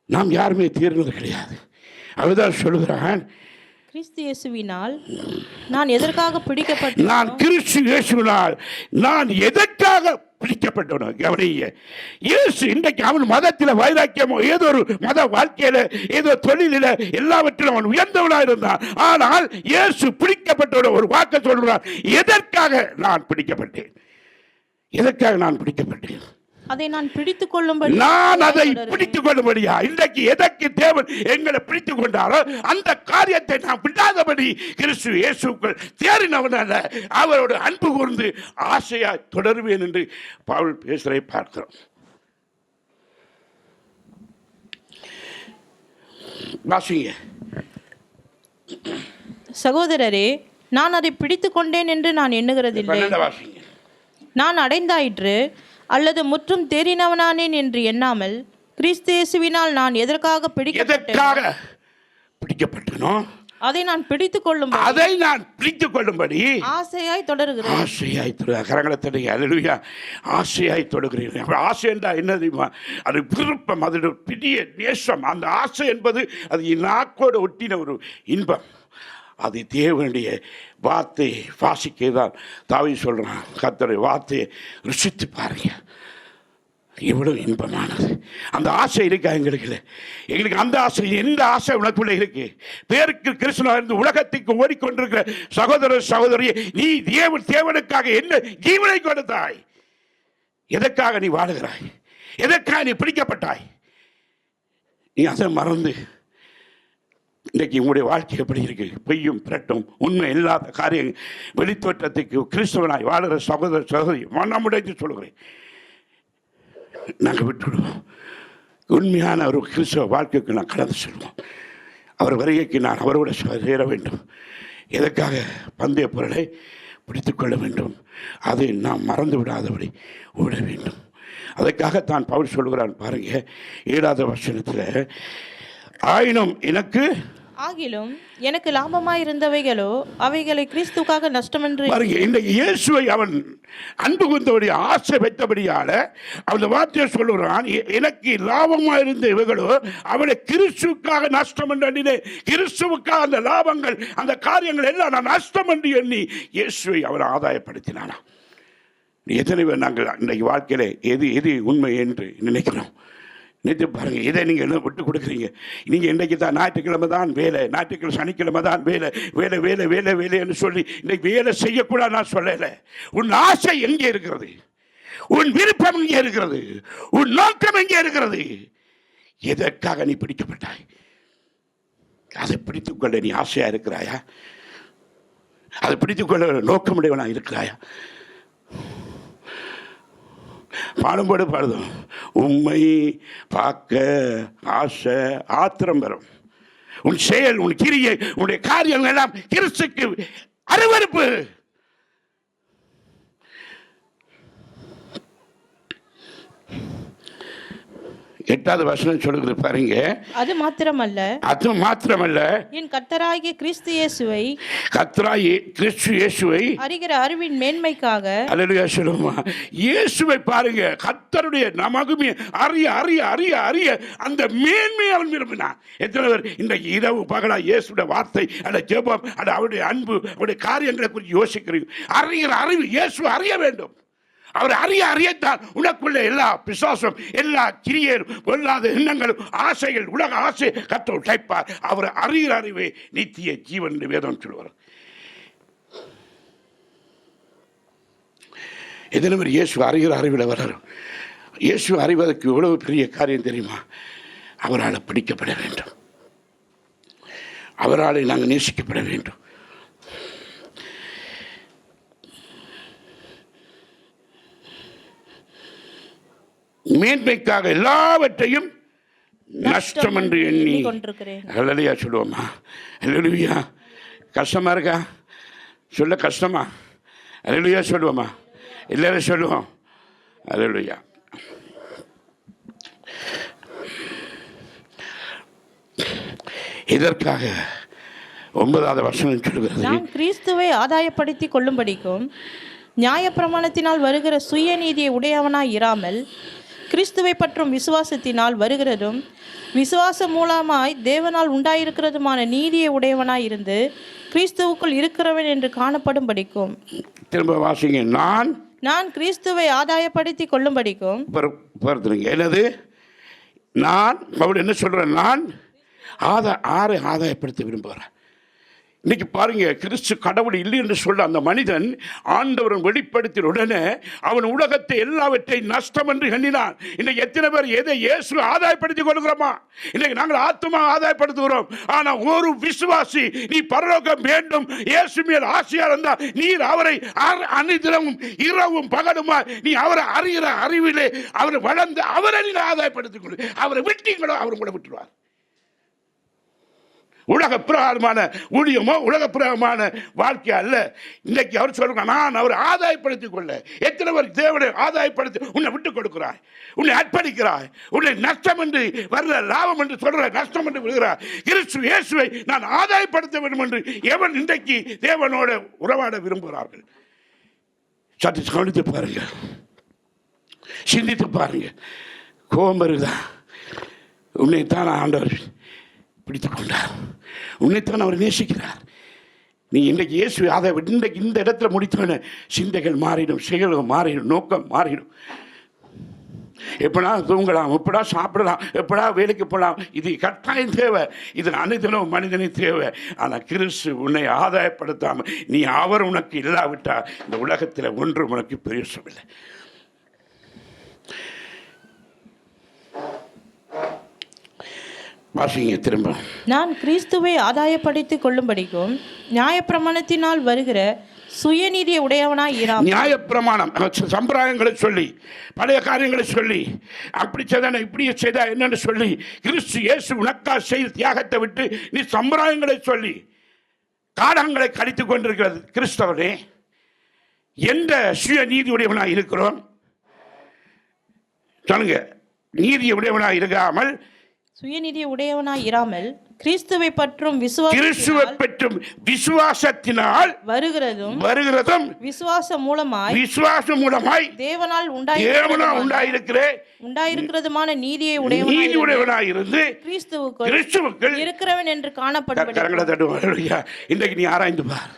நாம் யாருமே தேர்ந்தது கிடையாது. அவர்தான் சொல்லுகிறான், கிறிஸ்து இயேசுவினால் நான் எதற்காக பிடிக்கப்பட்டேன், நான் கிறிஸ்து இயேசுவினால் நான் எதற்காக பிடிக்கப்பட்டவன். கவனிங்க, இயேசு இன்றைக்கு அவன் மதத்தில் வைராக்கியமோ ஏதோ ஒரு மத வாழ்க்கையில ஏதோ தொழிலில் எல்லாவற்றிலும் அவன் உயர்ந்தவனாக இருந்தான். ஆனால் இயேசு பிடிக்கப்பட்டவன் ஒரு வாக்க சொல்கிறான், எதற்காக நான் பிடிக்கப்பட்டேன், எதற்காக நான் பிடிக்கப்பட்டேன், அதை நான் பிடித்துக் கொள்ளும்படி, நான் அதை பிடித்துக் கொள்ளும்படியா. இன்றைக்கு எதற்கு தேவன் எங்களை பிடித்துக் கொண்டாரோ அந்த காரியத்தை நான் விடாதபடி கிறிஸ்து இயேசுக்குள் தேறினவன் அல்ல, அவரோட அன்பு கூர்ந்து ஆசையா தொடருவேன் என்று பவுல் பேசுறதை பார்க்கிறோம். வாசிங்க. சகோதரரே, நான் அதை பிடித்துக் கொண்டேன் என்று நான் எண்ணுகிறதில்லை. வாசிங்க. நான் அடைந்தாயிற்று அல்லது முற்றும் தேறினவனானேன் என்று எண்ணாமல் கிறிஸ்து இயேசுவினால் நான் எதற்காக பிடிக்கப்பட்டனோ அதை நான் பிடித்துக் கொள்ளும்படி ஆசையாய் தொடர்கிறேன். ஆசையாய் கரங்களை தடை. அல்லேலூயா. ஆசையாய் தொடுகிறேன். ஆசை என்றால் என்ன தெரியுமா? அது விருப்பம், அதோட பெரிய நேசம். அந்த ஆசை என்பது அது நாக்கோடு ஒட்டின ஒரு இன்பம். அது தேவனுடைய வார்த்தையை வாசிக்க தான் தாவீது சொல்கிறான், கர்த்தருடைய வார்த்தையை ருசித்து பாருங்க, எவ்வளவு இன்பமானது. அந்த ஆசை இருக்கா எங்களுக்கு? எங்களுக்கு அந்த ஆசை, எந்த ஆசை உனக்குள்ள இருக்கு? பேருக்கு கிறிஸ்துவ இருந்து உலகத்துக்கு ஓடிக்கொண்டிருக்கிற சகோதர சகோதரியை, நீ தேவனுக்காக என்ன ஜீவனை கொடுத்தாய்? எதற்காக நீ வாழுகிறாய்? எதற்காக நீ பிடிக்கப்பட்டாய்? நீ அதை மறந்து இன்றைக்கு உங்களுடைய வாழ்க்கை எப்படி இருக்கு? பொய்யும் பிரட்டும் உண்மை இல்லாத காரியங்கள் வெளித்தோற்றத்துக்கு கிறிஸ்தவனாய் வாழுகிற சகோதர சகோதரி நம்முடைய சொல்லுகிறேன், நாங்கள் விட்டுவிடுவோம். உண்மையான ஒரு கிறிஸ்தவ வாழ்க்கைக்கு நான் கடந்து செல்வோம். அவர் வருகைக்கு நான் அவரோட சேர வேண்டும். எதற்காக? பந்தய பொருளை பிடித்துக்கொள்ள வேண்டும், அதை நாம் மறந்து விடாதபடி ஓட வேண்டும். அதற்காகத்தான் பவுல் சொல்கிறான் பாருங்க, 7வது வசனத்தில், ஆயினும் எனக்கு ஆகிலும் எனக்கு லாபமாயிருந்தவைகளோ அவைகளை கிறிஸ்துக்காக நஷ்டமென்று. இன்றைக்கு இயேசுவை அவன் அன்பு கூர்ந்தபடி ஆசை வைத்தபடியால அவன் வார்த்தையை சொல்லுகிறான், எனக்கு லாபமாயிருந்த இவைகளோ அவளை கிறிஸ்துக்காக நஷ்டம் என்று எண்ணினேன். கிறிஸ்துவுக்காக அந்த லாபங்கள் அந்த காரியங்கள் எல்லாம் நான் நஷ்டம் என்று எண்ணி இயேசுவை அவன் ஆதாயப்படுத்தினானா. எத்தனை பேர் நாங்கள் இன்றைக்கு வாழ்க்கையில் எது எது உண்மை என்று நினைக்கிறோம்? நினைத்து பாருங்கள். எதை நீங்கள் என்ன விட்டு கொடுக்குறீங்க? நீங்கள் இன்றைக்கு தான் ஞாயிற்றுக்கிழமை தான் வேலை, ஞாயிற்றுக்கிழமை சனிக்கிழமை தான் வேலை வேலை வேலை வேலை வேலைன்னு சொல்லி இன்றைக்கு வேலை செய்யக்கூடாது நான் சொல்லலை. உன் ஆசை எங்கே இருக்கிறது? உன் விருப்பம் எங்கே இருக்கிறது? உன் நோக்கம் எங்கே இருக்கிறது? எதற்காக நீ பிடிக்கப்பட்டாய்? அதை பிடித்துக்கொள்ள நீ ஆசையா இருக்கிறாயா? அதை பிடித்துக்கொள்ள நோக்கமுடையவனா இருக்கிறாயா? பாடும்போது பாடுதோம், உண்மை பார்க்க ஆசை ஆத்திரம் வரும். உன் செயல், உன் கிரியை, உன்னுடைய காரியங்கள் எல்லாம் கிறிஸ்துக்கு அருவருப்பு. எட்டாவது வசனம் சொல்லுகிறது பாருங்க. அது மாத்திரமல்ல என் கர்த்தராகிய கிறிஸ்து இயேசுவை அறிகிற அறிவின் மேன்மைக்காக. அல்லேலூயா சொல்லுமா. இயேசுவை பாருங்க, கர்த்தருடைய மகிமையை அறிய அறிய அறிய அறிய அந்த மேன்மையை அவன் விரும்பினான். எத்தனை பேர் இன்றைக்கு இரவு பகலா இயேசுடைய வார்த்தை அல்ல ஜெபம் அல்ல அவருடைய அன்பு அவருடைய காரியங்களை குறித்து யோசிக்கிறீங்க? அறிகிற அறிவு இயேசு அறிய வேண்டும். அவர் அறிய அறியத்தான் உனக்குள்ள எல்லா பிசாசும் எல்லா கிரியையும் பொல்லாத எண்ணங்களும் ஆசைகள் உலக ஆசை கற்று உடைப்பார். அவர் அறிகிற அறிவே நித்திய ஜீவன் என்று வேதம் சொல்வார். எத்தனை பேர் இயேசு அறிகிற அறிவில் வராரு? இயேசு அறிவதற்கு எவ்வளவு பெரிய காரியம் தெரியுமா? அவரால் பிடிக்கப்பட வேண்டும், அவரால் நாங்கள் நேசிக்கப்பட வேண்டும். மேன்மைக்காக எல்லாவற்றையும் நஷ்டம் என்று எண்ணி கொண்டிருக்கிறேன். அல்லேலூயா சொல்லுவோமா? அல்லேலூயா. கஷ்டமா இருக்கா? சொல்ல கஷ்டமா? அல்லேலூயா சொல்லுவோமா? எல்லாரும் சொல்லுவோம் அல்லேலூயா. இதற்காக 9வது வசனம் சொல்லுகிறது, நான் கிறிஸ்துவை ஆதாயப்படுத்திக் கொள்ளும்படிக்கும் நியாயப்பிரமாணத்தினால் வருகிற சுயநீதியை உடையவனாய் இராமல் கிறிஸ்துவை பற்றும் விசுவாசத்தினால் வருகிறதும் விசுவாசம் மூலமாய் தேவனால் உண்டாயிருக்கிறதுமான நீதியை உடையவனாய் இருந்து கிறிஸ்துவுக்குள் இருக்கிறவன் என்று காணப்படும் படிக்கும். திரும்ப வாசிங்க. நான் கிறிஸ்துவை ஆதாயப்படுத்தி கொள்ளும்படிக்கும். என்னது? நான் என்ன சொல்றேன்? நான் ஆதாயப்படுத்த விரும்புகிறேன். இன்னைக்கு பாருங்க, கிறிஸ்து கடவுள் இல்லை என்று சொல்ல அந்த மனிதன் ஆண்டவரன் வெளிப்படுத்தின உடனே அவன் உலகத்தை எல்லாவற்றையும் நஷ்டம் என்று எண்ணினான். இன்னைக்கு எத்தனை பேர் எதை இயேசு ஆதாயப்படுத்திக் கொள்கிறோமா? இன்னைக்கு நாங்கள் ஆத்மா ஆதாயப்படுத்துகிறோம். ஆனா ஒரு விசுவாசி, நீ பரலோகம் வேண்டும் இயேசு மேல் ஆசையா இருந்தால் நீர் அவரை அனுதினமும் இரவும் பகலுமா நீ அவரை அறிகிற அறிவிலே அவரை வளர்ந்து அவரை நீ ஆதாயப்படுத்திக் கொள்ளு. அவரை விட்டீங்களோ அவர் கூட விட்டுருவார். உலக பிரகாரமான ஊழியமோ உலக பிரகாரமான வாழ்க்கை அல்ல. இன்னைக்கு அவர் சொல்றாங்க, நான் அவரை ஆதாயப்படுத்திக் கொள்ள. எத்தனை பேர் தேவனை ஆதாயப்படுத்தி உன்னை விட்டுக் கொடுக்கிறாய், உன்னை அர்ப்பணிக்கிறாய், உன்னை நஷ்டம் என்று வர்ற லாபம் என்று சொல்ற நஷ்டம் என்று விடுகிறார். கிறிஸ்து இயேசுவை நான் ஆதாயப்படுத்த வேண்டும் என்று எவன் இன்றைக்கு தேவனோட உறவாட விரும்புகிறார்கள்? சற்று கவனித்து பாருங்க, சிந்தித்து பாருங்க. கோபம் வருதா? உன்னைத்தான் ஆண்டவர் பிடித்துக் கொண்டார், உன்னைத்தான் அவர் நேசிக்கிறார். நீ இன்றைக்கு இயேசு அதை இன்றைக்கு இந்த இடத்துல முடித்தோன்னு சிந்தைகள் மாறிடும், செயல்கள் மாறிடும், நோக்கம் மாறிடும். எப்படா தூங்கலாம், எப்படா சாப்பிடலாம், எப்படா வேலைக்கு போகலாம், இது கட்டாயம் தேவை. இது அனைத்திலும் மனிதனே தேவை. ஆனால் கிறிஸ்து உன்னை ஆதாயப்படுத்தாமல் நீ அவர் உனக்கு இல்லாவிட்டால் இந்த உலகத்தில் ஒன்று உனக்கு பிரயோசனமில்லை. வாசிங்க திரும்ப. நான் கிறிஸ்துவை ஆதாயப்படுத்திக் கொள்ளும்படிக்கும் நியாயப்பிரமாணத்தினால் வருகிற சுயநீதியை உடையவனாய் இராமல். நியாயப்பிரமாணம் சம்பிரதாயங்களை சொல்லி, பழைய காரியங்களை சொல்லி, அப்படி செய்தா இப்படி செய்தா என்னன்னு சொல்லி, கிறிஸ்து இயேசு உனக்கா செய்த தியாகத்தை விட்டு நீ சம்பிரதாயங்களை சொல்லி காலங்களை கழித்துக் கொண்டிருக்கிறது. கிறிஸ்தவனே, எந்த சுய நீதி உடையவனாய் இருக்கிறோம் சொல்லுங்க? நீதியை உடையவனாய் இருக்காமல், சுயநீதியை உடையவனாய் இராமல் கிறிஸ்துவை பற்றும் விசுவாசத்தினால் வருகிறதும் விசுவாசம் மூலமாய் தேவனால் உண்டாயிருக்கிறதுமான நீதியை உடையவனாய் இருந்து கிறிஸ்துவுக்குள் இருக்கிறவன் என்று காணப்படும். இன்றைக்கு நீ ஆராய்ந்து பார்.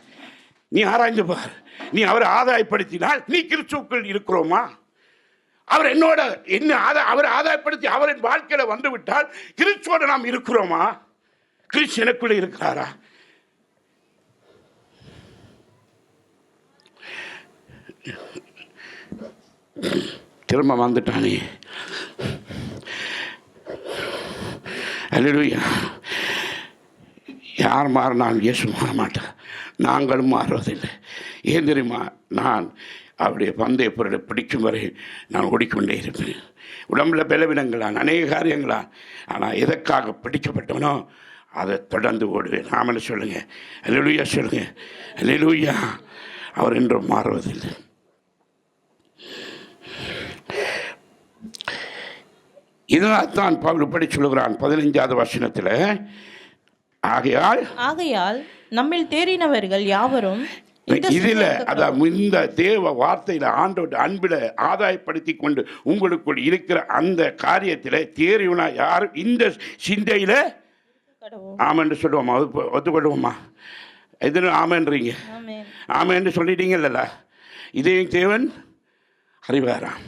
நீ ஆராய்ந்து பார். நீ அவரை ஆதாயப்படுத்தினால் நீ கிறிஸ்துவுக்குள் இருக்கிறோமா? அவர் என்னோட அவரை ஆதாயப்படுத்தி அவரின் வாழ்க்கையில வந்து விட்டால் கிறிஸ்துவோட நாம் இருக்கிறோமா? கிறிஸ்து எனக்குள்ள இருக்கிறாரா? திரும்ப வந்துட்டானே. அல்லேலூயா. யார் மாறினாலும் இயேசு மாற மாட்டார். நாங்களும் மாறுவதில்லை. ஏன் தெரியுமா? நான் அவருடைய பந்தய பொருளை பிடிக்கும் வரை நான் ஓடிக்கொண்டே இருப்பேன். உடம்புல பலவீனங்களான் அநேக காரியங்களான், ஆனால் எதற்காக பிடிக்கப்பட்டவனோ அதை தொடர்ந்து ஓடுவேன். ஆமென் சொல்லுங்க. அல்லேலூயா சொல்லுங்க. அல்லேலூயா. அவர் என்றும் மாறுவதில்லை. இதனால் தான் பவுல் இப்படி சொல்லுகிறான் 15வது வசனத்தில், ஆகையால் நம்மில் தேறினவர்கள் யாவரும் இதில் அதான் இந்த தேவ வார்த்தையில் ஆண்டோட அன்பில் ஆதாயப்படுத்தி கொண்டு உங்களுக்குள் இருக்கிற அந்த காரியத்தில் தேறினா யாரும் இந்த சிந்தையில் ஆமென்னு சொல்லுவோமா? ஒத்துக்கொள்வோமா? எது ஆமென்றீங்க? ஆமென்னு சொல்லிட்டீங்கல்ல. இதையும் தேவன் அறிவாராம்.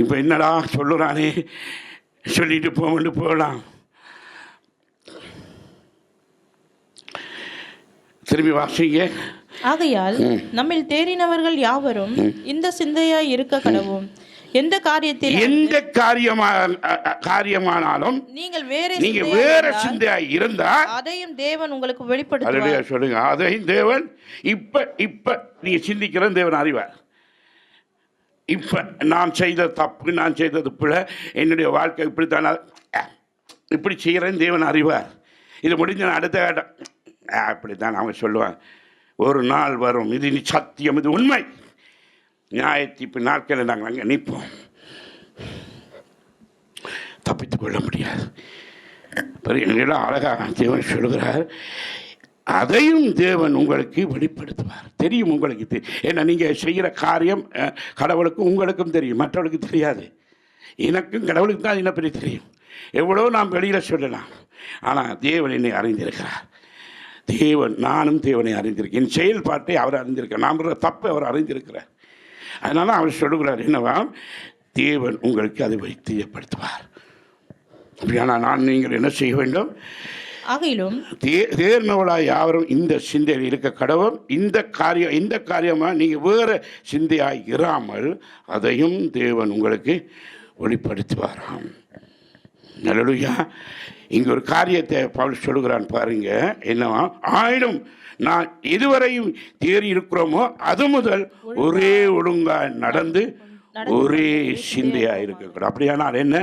இப்போ என்னடா சொல்லுறானே, சொல்லிட்டு போகலாம். திரும்பி வாசிங்க. ஆகையால் நம்மில் தேறினவர்கள் யாவரும் இந்த சிந்தையாய் இருக்க கடவும். எந்த காரியமானாலும் நீங்கள் வேற சிந்தையாய் இருந்தா அதையும் தேவன் உங்களுக்கு வெளிப்படுத்துவார். சொல்லுங்க. அதையும் தேவன் இப்ப நீங்க சிந்திக்கிற தேவன் அறிவார். இப்போ நான் செய்த தப்பு, நான் செய்தது பிள்ளை, என்னுடைய வாழ்க்கை இப்படித்தான இப்படி செய்கிறேன்னு தேவன் அறிவார். இது முடிஞ்ச அடுத்த கட்டம் அப்படித்தான் அவங்க சொல்லுவாங்க. ஒரு நாள் வரும், இது சத்தியம், இது உண்மை, நியாயத்தீர்ப்பு நாட்களில் நாங்கள் அங்கே நிற்போம். தப்பித்து கொள்ள முடியாது. பெரிய அழகாக தேவன் சொல்லுகிறார், அதையும் தேவன் உங்களுக்கு வெளிப்படுத்துவார். தெரியும் உங்களுக்கு. ஏன்னா நீங்கள் செய்கிற காரியம் கடவுளுக்கும் உங்களுக்கும் தெரியும், மற்றவர்களுக்கு தெரியாது. எனக்கும் கடவுளுக்கு தான் என்ன பெரிய தெரியும். எவ்வளோ நாம் வெளியில் சொல்லலாம், ஆனால் தேவன் என்னை அறிந்திருக்கிறார். நானும் தேவனை அறிந்திருக்கேன். என் செயல்பாட்டை அவர் அறிந்திருக்கிறார். நாம் தப்பை அவர் அறிந்திருக்கிறார். அதனால அவர் சொல்லுகிறார் என்னவா, தேவன் உங்களுக்கு அதை தெரியப்படுத்துவார். அப்படியானால் நீங்கள் என்ன செய்ய வேண்டும்? ஆகிலும் தேர்ந்தவளாய் யாவரும் இந்த சிந்தையில் இருக்க கடவுள். இந்த காரியமாக நீங்கள் வேறு சிந்தையாய் இராமல் அதையும் தேவன் உங்களுக்கு வெளிப்படுத்துவாராம். அல்லேலூயா. இங்கே ஒரு காரியத்தை பவுல் சொல்லுகிறான் பாருங்க. என்னவா? ஆயினும் நான் எதுவரையும் தேறி இருக்கிறோமோ அது முதல் ஒரே ஒழுங்காய் நடந்து ஒரே சிந்தையாக இருக்கக்கூடாது. அப்படியானால் என்ன?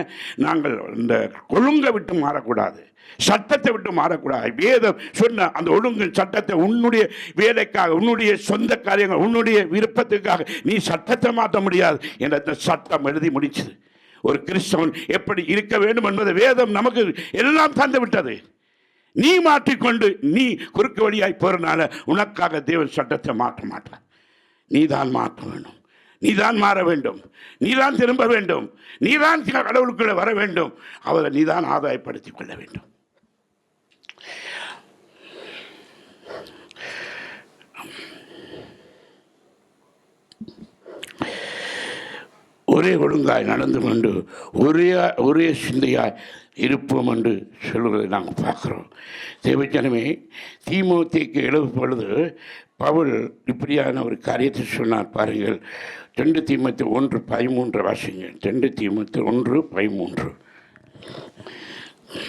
நாங்கள் இந்த ஒழுங்கை விட்டு மாறக்கூடாது, சட்டத்தை விட்டு மாறக்கூடாது. வேதம் சொன்ன அந்த ஒழுங்கு சட்டத்தை உன்னுடைய வேலைக்காக, உன்னுடைய சொந்த காரியங்கள், உன்னுடைய விருப்பத்துக்காக நீ சட்டத்தை மாற்ற முடியாது என்ற சட்டம் எழுதி முடிச்சது. ஒரு கிறிஸ்தவன் எப்படி இருக்க வேண்டும் என்பதை வேதம் நமக்கு எல்லாம் தந்து விட்டது. நீ மாற்றிக்கொண்டு நீ குறுக்கு வழியாய் போறனால உனக்காக தேவன் சட்டத்தை மாற்ற மாட்டார். நீ தான் மாற்ற வேண்டும், நீ தான் மாற வேண்டும், நீ தான் திரும்ப வேண்டும், நீ தான் கடவுளுக்குள்ள வர வேண்டும், அவரை நீ தான் ஆதாயப்படுத்திக் கொள்ள வேண்டும். ஒரே ஒழுங்காய் நடந்து கொண்டு ஒரே சிந்தையாய் இருப்போம் என்று சொல்கிறதை நாங்கள் பார்க்குறோம். தேவஜனமே, தீமோத்தேயுக்கு எழுதும் பொழுது பவுல் இப்படியான ஒரு காரியத்தை சொன்னார் பாருங்கள். 2 தீமோத்தேயு 1:13 வாசிங்க. 2 தீமோத்தேயு 1:13.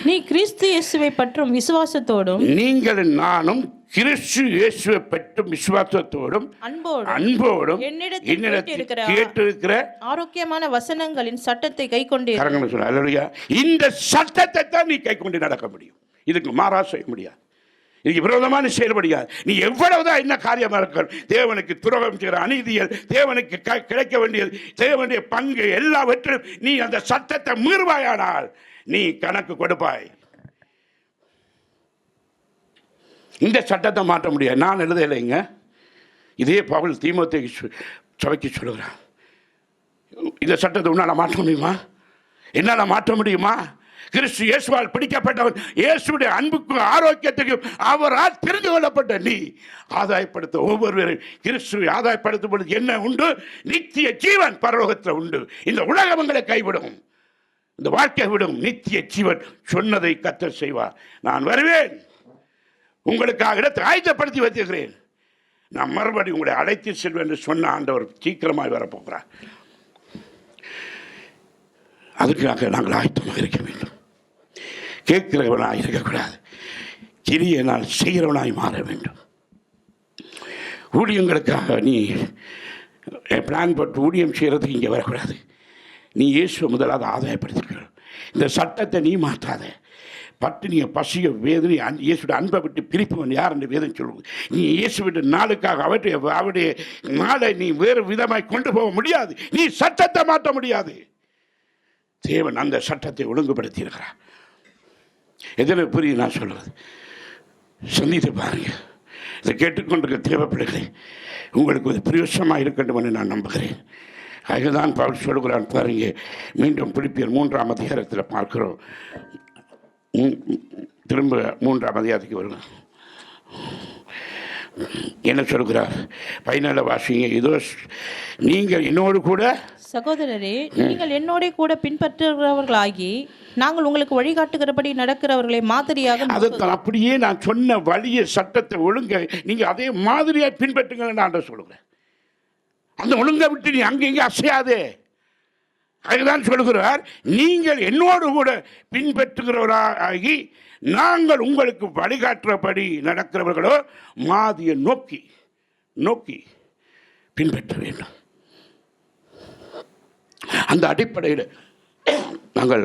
நீ கிறிஸ்து இயேசுவை பற்றும் விசுவாசத்தோடும் நீங்கள் நானும் கிறிஸ்து இயேசுவை பற்றும் விசுவாசத்தோடும் அன்போடும் என்னிடத்தில் கேட்டிருக்கிற ஆரோக்கியமான வசனங்களின் சட்டத்தை கை கொண்டு இந்த சட்டத்தை தான் நீ கை கொண்டு நடக்க முடியும். இதுக்கு மாறா செய்ய முடியாது, இதுக்கு விரோதமான செயல்படியாது. நீ எவ்வளவுதான் என்ன காரியமாக இருக்க, தேவனுக்கு துரோகம் செய்கிற அநீதிகள், தேவனுக்கு கிடைக்க வேண்டியது, தேவனுடைய பங்கு எல்லாவற்றிலும் நீ அந்த சட்டத்தை மீறுவாயானால் நீ கணக்கு கொடுப்பாய். இந்த சட்டத்தை மாற்ற முடியாது. நான் எழுதலைங்க, இதே பவுல் தீமோத்தேயு சபைக்கு சொல்லுகிறான். இந்த சட்டத்தை உன்னால் மாற்ற முடியுமா? என்னால் மாற்ற முடியுமா? கிறிஸ்து இயேசுவால் பிடிக்கப்பட்டவன். இயேசுடைய அன்புக்கும் ஆரோக்கியத்துக்கும் அவரால் தெரிந்து கொள்ளப்பட்ட நீ ஆதாயப்படுத்த ஒவ்வொருவரும் கிறிஸ்துவை ஆதாயப்படுத்தும் பொழுது என்ன உண்டு? நித்திய ஜீவன் பரலோகத்தில் உண்டு. இந்த உலகம் உங்களை கைவிடும், இந்த வாழ்க்கை விடும். நித்திய ஜீவன் சொன்னதை கர்த்தர் செய்வார். நான் வருவேன், உங்களுக்காக இடத்தை ஆயத்தப்படுத்தி வைத்திருக்கிறேன், நான் மறுபடியும் உங்களை அழைத்து செல்வேன் என்று சொன்ன ஆண்டவர் சீக்கிரமாக வரப்போகிறார். அதுக்காக நாங்கள் ஆயத்தமாக இருக்க வேண்டும். கேட்கிறவனாய் இருக்கக்கூடாது, கிரியனால் செய்கிறவனாய் மாற வேண்டும். ஊழியங்களுக்காக நீ பிளான் போட்டு ஊழியம் செய்கிறதுக்கு இங்கே வரக்கூடாது. நீ இயேசுவை முதலாவது ஆதாயப்படுத்திக்க. இந்த சட்டத்தை நீ மாற்றாத. பட்டினியை, பசிய, வேதனை, இயேசுடைய அன்பை விட்டு பிரிப்பவன் யார் என்று வேதனை சொல்லுவது. நீ இயேசுவிட்ட நாளுக்காக அவருடைய நாளை நீ வேறு விதமாய் கொண்டு போக முடியாது. நீ சட்டத்தை மாற்ற முடியாது. தேவன் அந்த சட்டத்தை ஒழுங்குபடுத்தி இருக்கிறார். எதில் புரியுது நான் சொல்றது? சந்தித்து பாருங்க. இதை கேட்டுக்கொண்டிருக்க தேவைப்படுகிறே உங்களுக்கு ஒரு பிரயோசனமாக இருக்கட்டும் என்று நான் நம்புகிறேன். அதுதான் பவுல் சொல்கிறான் பாருங்க. மீண்டும் பிலிப்பியர் 3ஆம் அதிகாரத்தில் பார்க்கிறோம். திரும்ப 3ஆம் அதிகாரத்துக்கு வருவோம். என்ன சொல்கிறார்? 17 வாசிங்க. இதோ நீங்கள் என்னோடு கூட, சகோதரரே, நீங்கள் என்னோட கூட பின்பற்றுகிறவர்களாகி நாங்கள் உங்களுக்கு வழிகாட்டுகிறபடி நடக்கிறவர்களை மாதிரியாக. அதுக்கு அப்படியே நான் சொன்ன வழியை, சட்டத்தை, ஒழுங்கை நீங்கள் அதே மாதிரியாக பின்பற்றுங்கள் நான் சொல்லுகிறேன். அந்த ஒழுங்கை விட்டு நீ அங்கங்கே அசையாதே. அதுதான் சொல்லுகிறார், நீங்கள் என்னோடு கூட பின்பற்றுகிறவராகி நாங்கள் உங்களுக்கு வழிகாட்டுறபடி நடக்கிறவர்களோ மாதியை நோக்கி நோக்கி பின்பற்ற வேண்டும். அந்த அடிப்படையில் நாங்கள்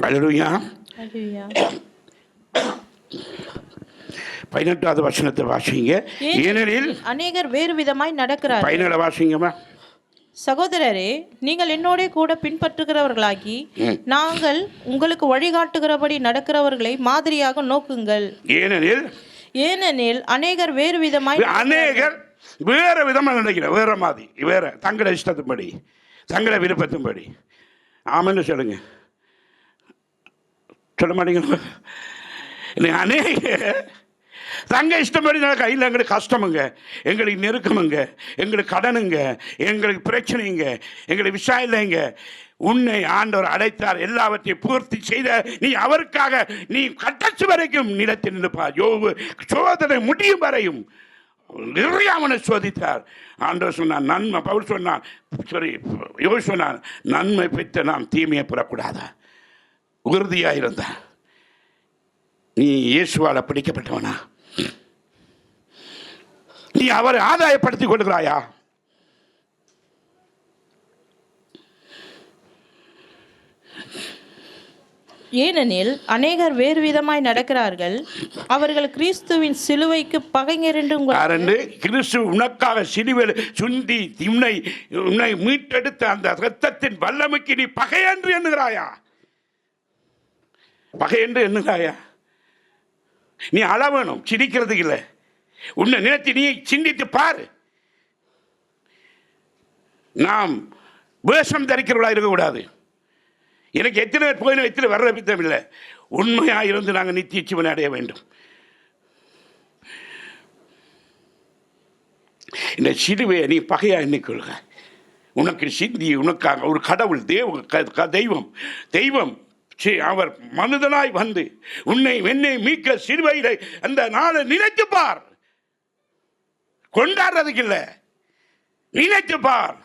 அல்லேலூயா 18வது வசனத்தை வாசிங்க. ஏனெனில் அநேகர் வேறு விதமாய் நடக்கிறார். 17 வாசிங்கம்மா. சகோதரரே, நீங்கள் என்னோட கூட பின்பற்றுகிறவர்களாகி நாங்கள் உங்களுக்கு வழிகாட்டுகிறபடி நடக்கிறவர்களை மாதிரியாக நோக்குங்கள். ஏனெனில் அநேகர் வேறு விதமாய் வேறு விதமாக நினைக்கிறேன். வேற மாதிரி, வேற தங்களை இஷ்டத்தின்படி, தங்களை விருப்பத்தின்படி. ஆமான்னு சொல்லுங்க. சொல்ல மாட்டீங்க? அநேக தங்க இஷ்டப்படி நடக்க. இல்லை, எங்களுக்கு கஷ்டமுங்க, எங்களுக்கு நெருக்கமுங்க, எங்களுக்கு கடனுங்க, எங்களுக்கு பிரச்சனைங்க, எங்களுக்கு விஷயம் இல்லைங்க. உன்னை ஆண்டவர் அழைத்தார், எல்லாவற்றையும் பூர்த்தி செய்த நீ அவருக்காக நீ கடைசி வரைக்கும் நிலத்தில் நிற்பார். யோபு சோதனை முடியும் வரையும் நிறைய அவனை சோதித்தார். ஆண்டவர் சொன்னார் நன்மை, பவுல் சொன்னார், யோபு சொன்னார் நன்மை பெற்ற நாம் தீமையை பெறக்கூடாதா. உறுதியாக இருந்தா. நீ இயேசுவால் பிடிக்கப்பட்டவனா? நீ அவரை ஆதாயப்படுத்திக் கொள்கிறாயா? ஏனெனில் அநேகர் வேறு விதமாய் நடக்கிறார்கள், அவர்கள் கிறிஸ்துவின் சிலுவைக்கு பகைஞர் என்று. கிறிஸ்து உனக்காக சிலுவையில் சுண்டி உன்னை மீட்டெடுத்த அந்த இரத்தத்தின் வல்லமைக்கு நீ பகை என்று எண்ணுகிறாயா? பகை என்று எண்ணுகிறாயா? நீ அளவணும், சிரிக்கிறது இல்லை. உன்னை நினைத்து நீ சிந்தித்து பாரு. நாம் வேஷம் தரிக்கிறவர்களாக இருக்கக்கூடாது. எனக்கு எத்தனை பேர் போயின எத்தனை வர்ற பித்தம் இல்லை. உண்மையாக இருந்து நாங்கள் நித்திய ஜீவனை அடைய வேண்டும். இந்த சிலுவையை நீ பகையாக எண்ணிக்கொள்க. உனக்கு சிந்தி, உனக்காக ஒரு கடவுள், தெய்வம் அவர் மனிதனாய் வந்து உன்னை என்னை மீட்க சிலுவையிலே அந்த நாளை நினைத்து பார். கொண்டாடுறதுக்கு இல்லை, நினைத்து பார்.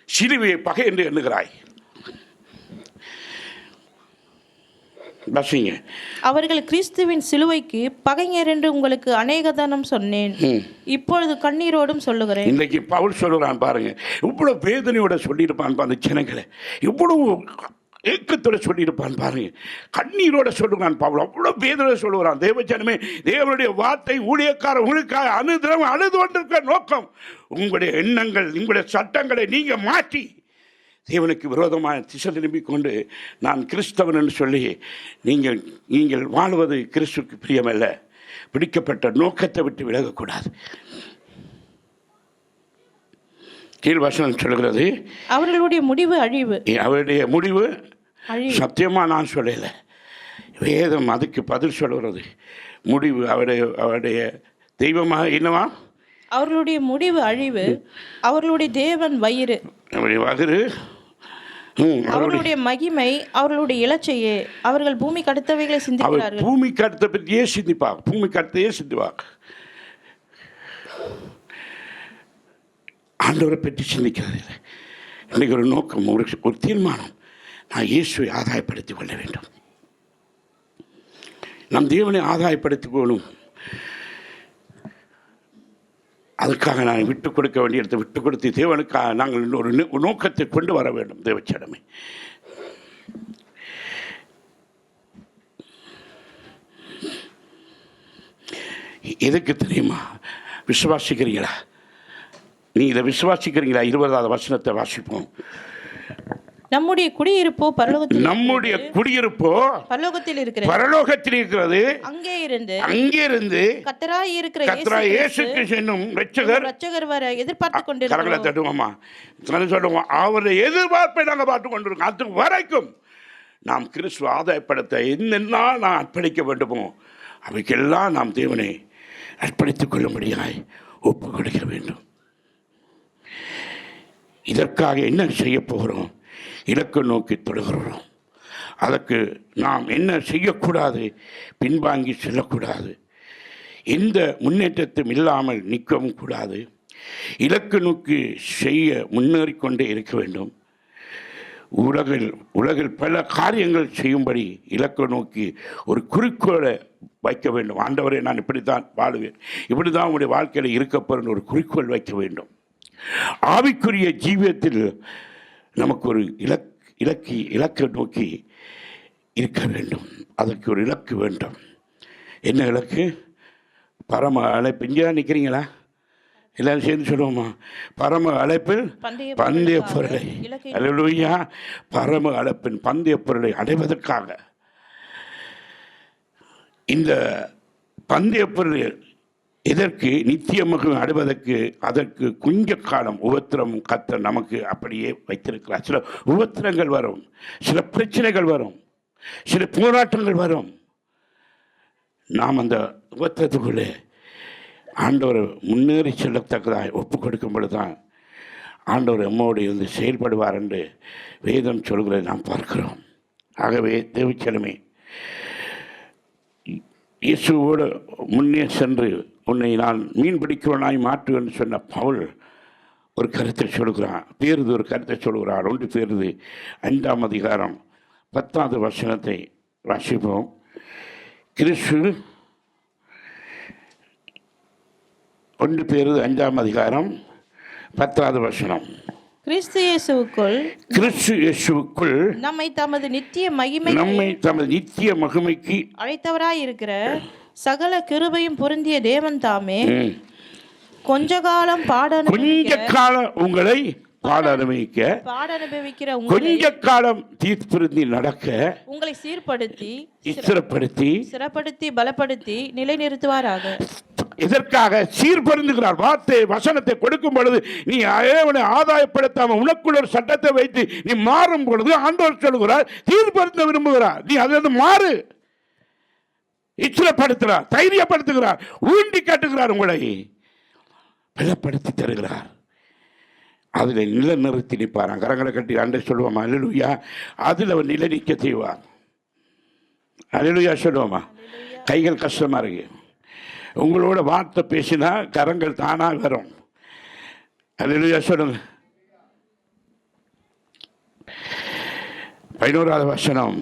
சிலுவையை பகை என்று எண்ணுகிறாய். அவர்கள் கிறிஸ்துவின் சிலுவைக்கு பகைஞர் என்று உங்களுக்கு அநேக தனம் சொன்னேன், இப்பொழுது கண்ணீரோடும் சொல்லுகிறேன். இன்னைக்கு பவுல் சொல்லுறான் பாருங்க. இவ்வளவு வேதனையோட சொல்லியிருப்பான் அந்த ஜனங்களை, இவ்வளவு ஏக்கத்தோட சொல்லியிருப்பான் பாருங்க. கண்ணீரோட சொல்லுகிறான் பவுல். அவ்வளவு வேதனை சொல்லுகிறான். தேவஜனமே, தேவனுடைய வார்த்தை ஊழியக்காரர் உங்களுக்காக அனுதினம் அழுது கொண்டிருக்க நோக்கம் உங்களுடைய எண்ணங்கள், உங்களுடைய சட்டங்களை நீங்க மாற்றி தேவனுக்கு விரோதமாக திசை திரும்பிக் கொண்டு நான் கிறிஸ்தவன் என்று சொல்லி நீங்கள் வாழ்வது கிறிஸ்துக்கு பிரியமல்ல. பிடிக்கப்பட்ட நோக்கத்தை விட்டு விலகக்கூடாது. கீழ் வசனம் சொல்கிறது, அவர்களுடைய முடிவு அழிவு. அவருடைய முடிவு அழிவு. சத்தியமாக நான் சொல்லலை, வேதம் அதுக்கு பதில் சொல்கிறது. முடிவு அவருடைய தெய்வமாக என்னவா? அவர்களுடைய முடிவு அழிவு, அவர்களுடைய தேவன் வயிறு, அவருடைய வயிறு, அவர்களுடைய மகிமை, அவர்களுடைய இலச்சையே. அவர்கள் பூமிக்கு அடுத்தவைகளை சிந்திக்கிறார்கள். பூமிக்கு அடுத்த பற்றியே சிந்திப்பாங்க, பூமிக்கு அடுத்தையே சிந்திப்பாங்க. ஆண்டவரை பற்றி சிந்திக்கிறது இல்லை. இன்றைக்கு ஒரு நோக்கம், ஒரு தீர்மானம், நான் இயேசுவை ஆதாயப்படுத்திக் கொள்ள வேண்டும், நம் தேவனை ஆதாயப்படுத்திக் கொள்ளும். அதுக்காக நான் விட்டுக் கொடுக்க வேண்டிய இடத்தை விட்டுக் கொடுத்து தேவனுக்காக நாங்கள் ஒரு நோக்கத்தை கொண்டு வர வேண்டும். தேவச்சடமை எதுக்கு தெரியுமா? விசுவாசிக்கிறீங்களா? நீ இதை விசுவாசிக்கிறீங்களா? 20வது வசனத்தை வாசிப்போம். நம்முடைய குடியிருப்போ பரலோகத்தில், நம்முடைய குடியிருப்போ பரலோகத்தில் இருக்கிறது, பரலோகத்தில் இருக்கிறது. அங்கே இருந்து கர்த்தராய் இருக்கிற இயேசு கிறிஸ்து என்னும் இரட்சகர் வர எதிர்பார்த்து கொண்டிருக்கிறோம். கரங்களை தட்டுவோமா, சொல்லுவோம். அவருடைய எதிர்பார்ப்பை நாங்கள் பார்த்து கொண்டிருக்கோம். அது வரைக்கும் நாம் கிறிஸ்துவ ஆதாயப்படுத்த என்னெல்லாம் நான் அர்ப்பணிக்க வேண்டுமோ அவைக்கெல்லாம் நாம் தேவனை அர்ப்பணித்துக் கொள்ளும்படியாய் ஒப்பு கொடுக்க வேண்டும். இதற்காக என்ன செய்ய போகிறோம்? இலக்கு நோக்கி தொடுகிறோம். அதற்கு நாம் என்ன செய்யக்கூடாது? பின்வாங்கி செல்லக்கூடாது. எந்த முன்னேற்றத்தும் இல்லாமல் நிற்கவும் கூடாது. இலக்கு நோக்கி செய்ய முன்னேறிக்கொண்டே இருக்க வேண்டும். உலகில் பல காரியங்கள் செய்யும்படி இலக்கு நோக்கி ஒரு குறிக்கோளை வைக்க வேண்டும். ஆண்டவரே, நான் இப்படித்தான் வாழுவேன், இப்படி தான் உங்களுடைய வாழ்க்கையில் இருக்கப்போகிற ஒரு குறிக்கோள் வைக்க வேண்டும். ஆவிக்குரிய ஜீவியத்தில் நமக்கு ஒரு இலக்கை நோக்கி இருக்க வேண்டும். அதற்கு ஒரு இலக்கு வேண்டும். என்ன இலக்கு? பரம அழைப்பு. இங்கே தான் நிற்கிறீங்களா? எல்லாரும் சேர்ந்து சொல்லுவோமா? பரம அழைப்பில் பந்தய பொருளை, அல்லேலூயா, பரம அழைப்பின் பந்தய பொருளை அடைவதற்காக இந்த பந்தய பொருள் இதற்கு நித்தியமாக அடைவதற்கு அதற்கு கொஞ்ச காலம் உபத்திரம் கர்த்தர் நமக்கு அப்படியே வைத்திருக்கிறார். சில உபத்திரங்கள் வரும், சில பிரச்சனைகள் வரும், சில போராட்டங்கள் வரும். நாம் அந்த உபத்திரத்துக்குள்ளே ஆண்டவர் முன்னேறி செல்லத்தக்கதாக ஒப்பு கொடுக்கும் பொழுதுதான் ஆண்டவர் நம்மோடு இருந்து செயல்படுவார் என்று வேதம் சொல்கிறதை நாம் பார்க்கிறோம். ஆகவே தேவச்சனமே, இயேசுவோடு முன்னே சென்று உன்னை நான் மீன் பிடிக்கிறவனாய் மாற்றுவேன் சொன்ன பவுல் ஒரு கருத்தை சொல்கிறான். பேருது ஒரு கருத்தை சொல்கிறார். 1 பேருது 5ஆம் அதிகாரம் 10வது வசனத்தை வாசிப்போம். கிறிஸ்து 1 பேருது 5ஆம் அதிகாரம் 10வது வசனம். கிறிஸ்து இயேசுவுக்குள் நம்மை தமது நித்திய மகிமைக்கு அழைத்தவராய் இருக்கிற சகல கிருபையும் பொருந்திய தேவன் தாமே கொஞ்ச காலம் உங்களை பாட அனுபவிக்கிற கொஞ்ச காலம் தீர்ப்பிருந்தி நடக்க உங்களை சிறப்படுத்தி பலப்படுத்தி நிலைநிறுத்துவாராக. இதற்காக சீர்பருந்துகிறார். வார்த்தை வசனத்தை கொடுக்கும் பொழுது நீ அவனை ஆதாயப்படுத்தாம உனக்குள்ள ஒரு சட்டத்தை வைத்து நீ மாறும் பொழுது ஆண்டவர் சொல்லுகிறார், தீர்ப்பருந்த விரும்புகிறார். நீ அதிலிருந்து மாறு. இச்சலப்படுத்துகிறார், தைரியப்படுத்துகிறார், ஊண்டி காட்டுகிறார், உங்களை பலப்படுத்தி தருகிறார். அதில் நிலைநிறுத்தி நிற்பார். கரங்களை கட்டி அண்டை சொல்லுவோமா? அல்லேலூயா. அதில் அவர் நிலை நிற்க செய்வார். அல்லேலூயா சொல்லுவோமா? கைகள் கஷ்டமா இருக்கு, உங்களோட வார்த்தை பேசினா கரங்கள் தானாக வரும். அல்லேலூயா சொல்லுங்க. 11வது வசனம்.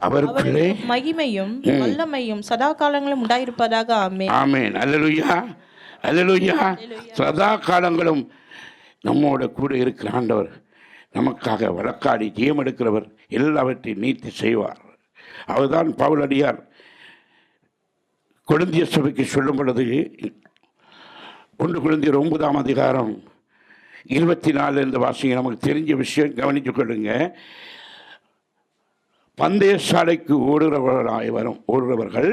அவருக்குள்ளே மகிமையும் வல்லமையும் சதா காலங்களும் உண்டாயிருப்பதாக. ஆமென். ஆமென். அல்லேலூயா, அல்லேலூயா. சதா காலங்களும் நம்மோட கூட இருக்கிற ஆண்டவர் நமக்காக வழக்காடி ஜெயம் எடுக்கிறவர், எல்லாவற்றையும் நீத்தி செய்வார். அவர்தான் பவுலடியார் கொரிந்திய சபைக்கு சொல்லும் பொழுது 1 கொரிந்தியர் 9ஆம் அதிகாரம் 24 இந்த வாசிங்க. நமக்கு தெரிஞ்ச விஷயம் கவனித்துக் கொள்ளுங்க. பந்தய சாலைக்கு ஓடுறவர்கள்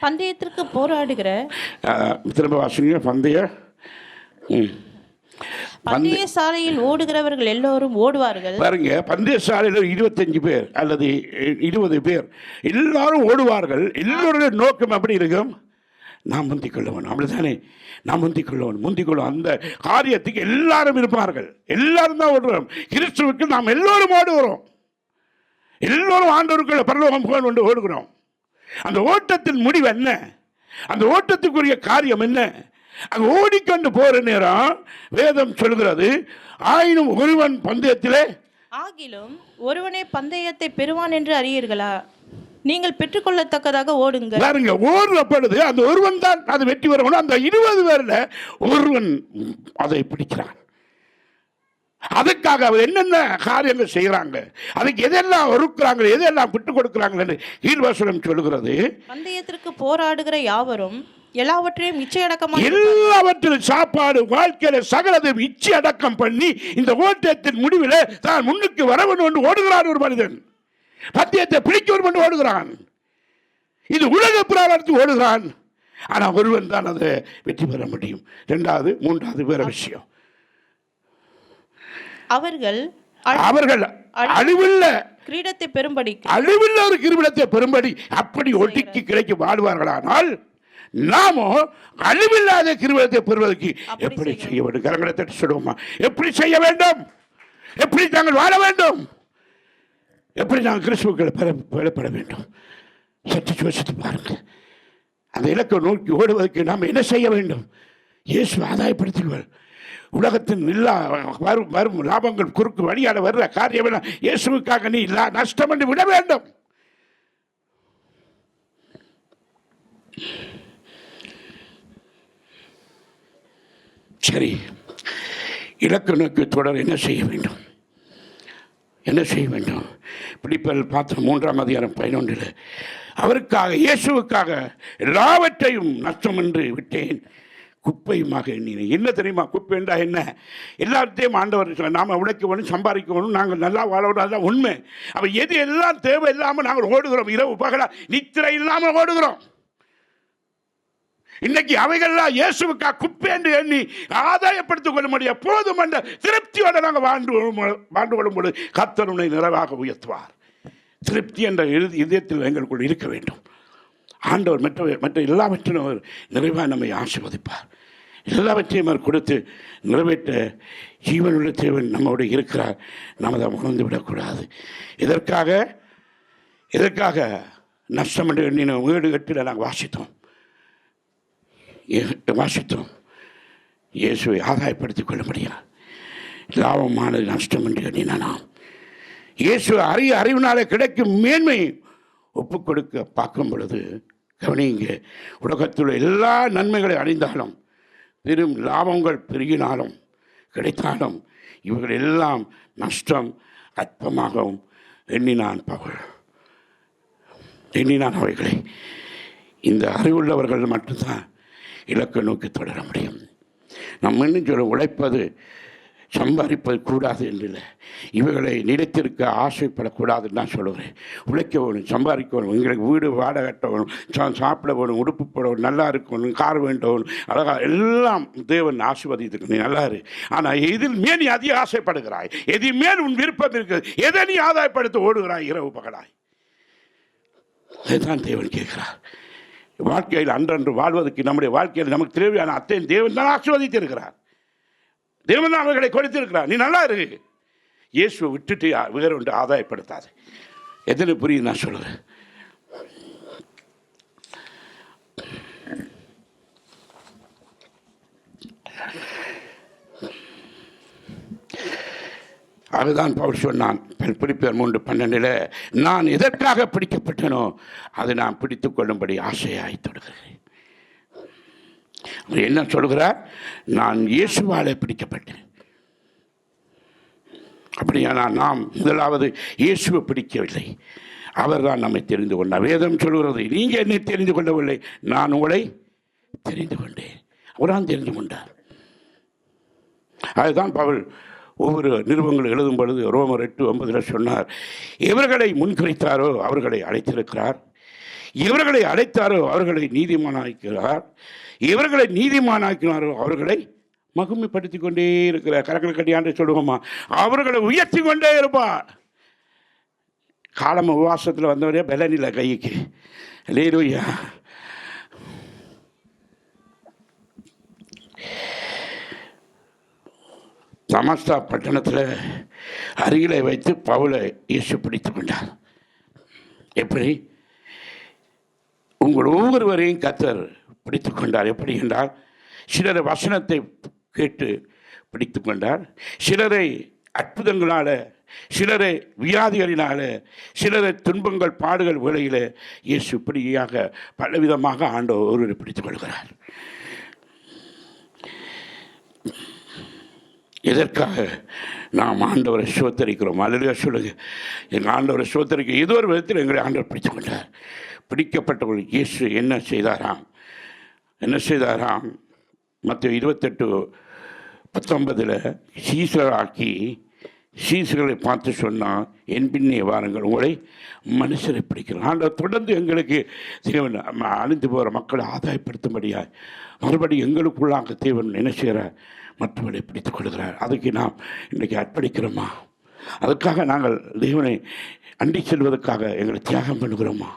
பந்தயத்திற்கு போராடுகிற திரும்ப வாசிங்க. பந்தய சாலையில் ஓடுகிறவர்கள் எல்லோரும் ஓடுவார்கள். பாருங்க, பந்தய சாலையில் 25 பேர் அல்லது 20 பேர் எல்லாரும் ஓடுவார்கள். எல்லோருடைய நோக்கம் எப்படி இருக்கும்? நாம் முந்திக் கொள்ளவன், அப்படித்தானே? நாம் முந்திக் கொள்ளவன் அந்த காரியத்துக்கு எல்லாரும் இருப்பார்கள். எல்லாரும் தான் ஓடுறோம். கிறிஸ்துவுக்கு நாம் எல்லோரும் ஓடுகிறோம். எல்லோரும் ஆண்டவருக்குள்ள பரலோகம் போக கொண்டு ஓடுகிறோம். அந்த ஓட்டத்தின் முடிவு என்ன? அந்த ஓட்டத்துக்குரிய காரியம் என்ன? அங்கே ஓடிக்கொண்டு போற நேரம் வேதம் சொல்கிறது, ஆயினும் ஒருவன் பந்தயத்திலே ஆகிலும் ஒருவனே பந்தயத்தை பெறுவான் என்று அறியீர்களா? நீங்கள் பெற்றுக்கொள்ளத்தக்கதாக ஓடுங்க. பாருங்க, ஓடுறப்படுது அந்த ஒருவன் தான் அது வெற்றி வரணும். அந்த 20 பேர்ல ஒருவன் அதை பிடிக்கிறான். அதுக்காக அவர் என்னென்ன காரியங்கள் செய்யறாங்க, அதுக்கு எதெல்லாம் ஒருக்குறாங்க, எதெல்லாம் விட்டுக் கொடுக்கிறாங்க என்று ஈர்வசனம் சொல்லுகிறது. பந்தயத்திற்கு போராடுகிற யாவரும் எல்லாவற்றையும் இச்சையடக்கமாக, எல்லாவற்றிலும் சாப்பாடு, வாழ்க்கையில சகலதையும் இச்சை அடக்கம் பண்ணி இந்த ஓட்டத்தின் முடிவில் தான் முன்னுக்கு வரவன் என்று ஓடுகிறான். ஒரு மனிதன் பந்தயத்தை பிடிக்க ஒரு ஓடுகிறான். இது உலக பிராரத்துக்கு ஓடுகிறான். ஆனா ஒருவன் தான் அதை வெற்றி பெற முடியும். 2வது 3வது வேற விஷயம். அவர்கள் அழிவுள்ள கிரீடத்தை பெறும்படி, அழிவுள்ள ஒரு கிரீடத்தை பெறும்படி அப்படி ஒட்டிக்கு கிடைக்க வாழ்வார்களானால், நாமோ அழிவில்லாத கிரீடத்தை பெறுவதற்கு எப்படி செய்ய வேண்டும்? கரங்களை தட்டி சொல்லுவோமா? எப்படி செய்ய வேண்டும்? எப்படி நாங்கள் வாழ வேண்டும்? எப்படி நாங்கள் கிறிஸ்துவுக்கு பெறப்பட வேண்டும்? சற்று யோசித்து பாருங்கள். அந்த இலக்கை நோக்கி ஓடுவதற்கு நாம் என்ன செய்ய வேண்டும்? இயேசு ஆதாயப்படுத்துங்கள். உலகத்தின் எல்லா வரும் லாபங்கள் குறுக்கு வழியால் வர்ற காரியம் எல்லாம் இயேசுவுக்காக நீ நஷ்டம் என்று விட வேண்டும். சரி, இலக்கு நோக்கி தொடர் என்ன செய்ய வேண்டும்? என்ன செய்ய வேண்டும்? பிலிப்பியர் பார்த்த 3ஆம் அதிகாரம் 11 அவருக்காக, இயேசுவுக்காக எல்லாவற்றையும் நஷ்டம் என்று விட்டேன், குப்பையுமாக எண்ணினேன். என்ன தெரியுமா குப்பை என்றா என்ன? எல்லாத்தையும் ஆண்டவர் நாம் உழைக்கணும், சம்பாதிக்கணும், நாங்கள் நல்லா வாழணும், அதுதான் உண்மை. அப்போ எது எல்லாம் தேவை இல்லாமல் நாங்கள் ஓடுகிறோம், இரவு பகலா நித்திரை இல்லாமல் ஓடுகிறோம். இன்னைக்கு அவைகள்லாம் இயேசுவுக்காக குப்பை என்று எண்ணி ஆதாயப்படுத்திக் கொள்ள முடியாது. போதும் என்ற திருப்தியோடு நாங்கள் வாழ்ந்து கொள்ளும்போது கர்த்தர் உன்னை நிறைவாக உயர்த்துவார். திருப்தி என்ற இதயத்தில் எங்களுக்குள் இருக்க வேண்டும். ஆண்டவர் மற்ற எல்லாவற்றிலும் நிறைவாக நம்மை ஆசீர்வதிப்பார். எல்லாவற்றையும் அவர் கொடுத்து நிறைவேற்ற ஜீவனுள்ள தேவன் நம்மோடு இருக்கிறார். நாம் அதை மறந்து விடக்கூடாது. எதற்காக நஷ்டம் என்று எண்ணின வீடு கட்டில் நாங்கள் வாசித்தோம். இயேசுவை ஆதாயப்படுத்திக் கொள்ள முடியாது. லாபமானது நஷ்டம் என்று எண்ணினான். இயேசு அறிவினாலே கிடைக்கும் மேன்மை ஒப்புக் கொடுக்க பார்க்கும் பொழுது கவனிங்க, உலகத்தில் எல்லா நன்மைகளை அடைந்தாலும், பெரும் லாபங்கள் பெருகினாலும் கிடைத்தாலும், இவர்கள் எல்லாம் நஷ்டம் அற்பமாகவும் எண்ணினான் அவைகளை. இந்த அறிவுள்ளவர்கள் மட்டும்தான் இலக்கை நோக்கி தொடர முடியும். நம்ம இன்னும் சொல்ல உழைப்பது, சம்பாதிப்பது கூடாது என்றில்லை, இவைகளை நிலைத்திருக்க ஆசைப்படக்கூடாதுன்னு நான் சொல்லுகிறேன். உழைக்க வேணும், சம்பாதிக்க வேணும், எங்களுக்கு வீடு வாடகை கட்ட வேணும், சாப்பிட வேணும், உடுப்பு போடணும், நல்லா இருக்கணும், கார் வேண்டணும், அழகாக எல்லாம் தேவன் ஆசீர்வதித்துக்கு நீ நல்லா இரு. ஆனால் எதில் மேல் நீ அதிக ஆசைப்படுகிறாய், எதில் மேல் உன் விருப்பம் இருக்குது, எதை நீ ஆதாயப்படுத்த ஓடுகிறாய் இரவு பகலாய்? அதுதான் தேவன் கேட்கிறார். வாழ்க்கையில் அன்றன்று வாழ்வதற்கு நம்முடைய வாழ்க்கையில் நமக்கு தேவையான அத்தையும் தேவன் தான் ஆசீர்வதித்து இருக்கிறார். தேவன் தான் அவர்களை கொடுத்திருக்கிறார். நீ நல்லா இருக்கு. இயேசுவை விட்டுட்டு வேற ஒன்று ஆதாயப்படுத்தாது. எத்தனை புரியுது நான் சொல்லுறேன்? அதுதான் பவுல் சொன்னான் பிலிப்பியர் 3:12 நான் எதற்காக பிடிக்கப்பட்டனோ அதை நான் பிடித்துக் கொள்ளும்படி ஆசையாய் தொடுகிறேன். என்ன சொல்கிறார்? நான் இயேசுவாலே பிடிக்கப்பட்டேன். அப்படியானால் நாம் முதலாவது இயேசுவை பிடிக்கவில்லை, அவர் தான் நம்மை தெரிந்து கொண்டார். வேதம் சொல்கிறது, நீங்கள் என்னை தெரிந்து கொள்ளவில்லை, நான் உங்களை தெரிந்து கொண்டேன். அவர்தான் தெரிந்து கொண்டார். அதுதான் பவுல் ஒவ்வொரு நிருபங்கள் எழுதும் பொழுது ரோமர் 8:9 சொன்னார், எவர்களை முன்குறித்தாரோ அவர்களை அழைத்திருக்கிறார், இவர்களை அழைத்தாரோ அவர்களை நீதிமானாக்கிறார், இவர்களை நீதிமானாக்கினாரோ அவர்களை மகிமைப்படுத்தி கொண்டே இருக்கிறார். கரங்களை கட்டியாண்டு சொல்லுவோமா, அவர்களை உயர்த்தி கொண்டே இருப்பார். காலம் உபவாசத்தில் வந்தவரே பலனில்லை கைக்கு. அல்லேலூயா. தமஸ்தா பட்டணத்தில் அருகிலே வைத்து பவுலை இயேசு பிடித்து கொண்டார். எப்படி? உங்கள் ஒவ்வொருவரையும் கர்த்தர் பிடித்து கொண்டார். எப்படி என்றால், சிலரை வசனத்தை கேட்டு பிடித்து கொண்டார், சிலரை அற்புதங்களால், சிலரை வியாதிகளினால, சிலரை துன்பங்கள் பாடுகள் வேளையில் இயேசு இப்படியாக பலவிதமாக ஆண்டவர் ஒருவரை பிடித்துக் கொள்கிறார். எதற்காக நாம் ஆண்டவரை சோத்தரிக்கிறோம்? அல்லேலூயா சொல்லுங்க. எங்கள் ஆண்டவரை சோத்தரிக்க ஏதோ ஒரு விதத்தில் எங்களை ஆண்டவர் பிடித்து கொண்டார். பிடிக்கப்பட்டவர்கள் இயேசு என்ன செய்தாராம்? மத்தேயு 28:19 சீசராக்கி சீசர்களை பார்த்து சொன்னால், என் பின்னே வாருங்கள், உங்களை மனுஷரை பிடிக்கிறோம். ஆண்டவர் தொடர்ந்து எங்களுக்கு தேவன் அழிந்து போகிற மக்களை ஆதாயப்படுத்தும்படியாய் மறுபடியும் எங்களுக்குள்ளாக தேவன் என்ன செய்கிறார்? மற்றவர்களை பிடித்துக் கொள்கிறார். அதுக்கு நாம் இன்றைக்கி அர்ப்பணிக்கிறோமா? அதுக்காக நாங்கள் தேவனை அண்டி செல்வதற்காக எங்களை தியாகம் பண்ணுகிறோமா?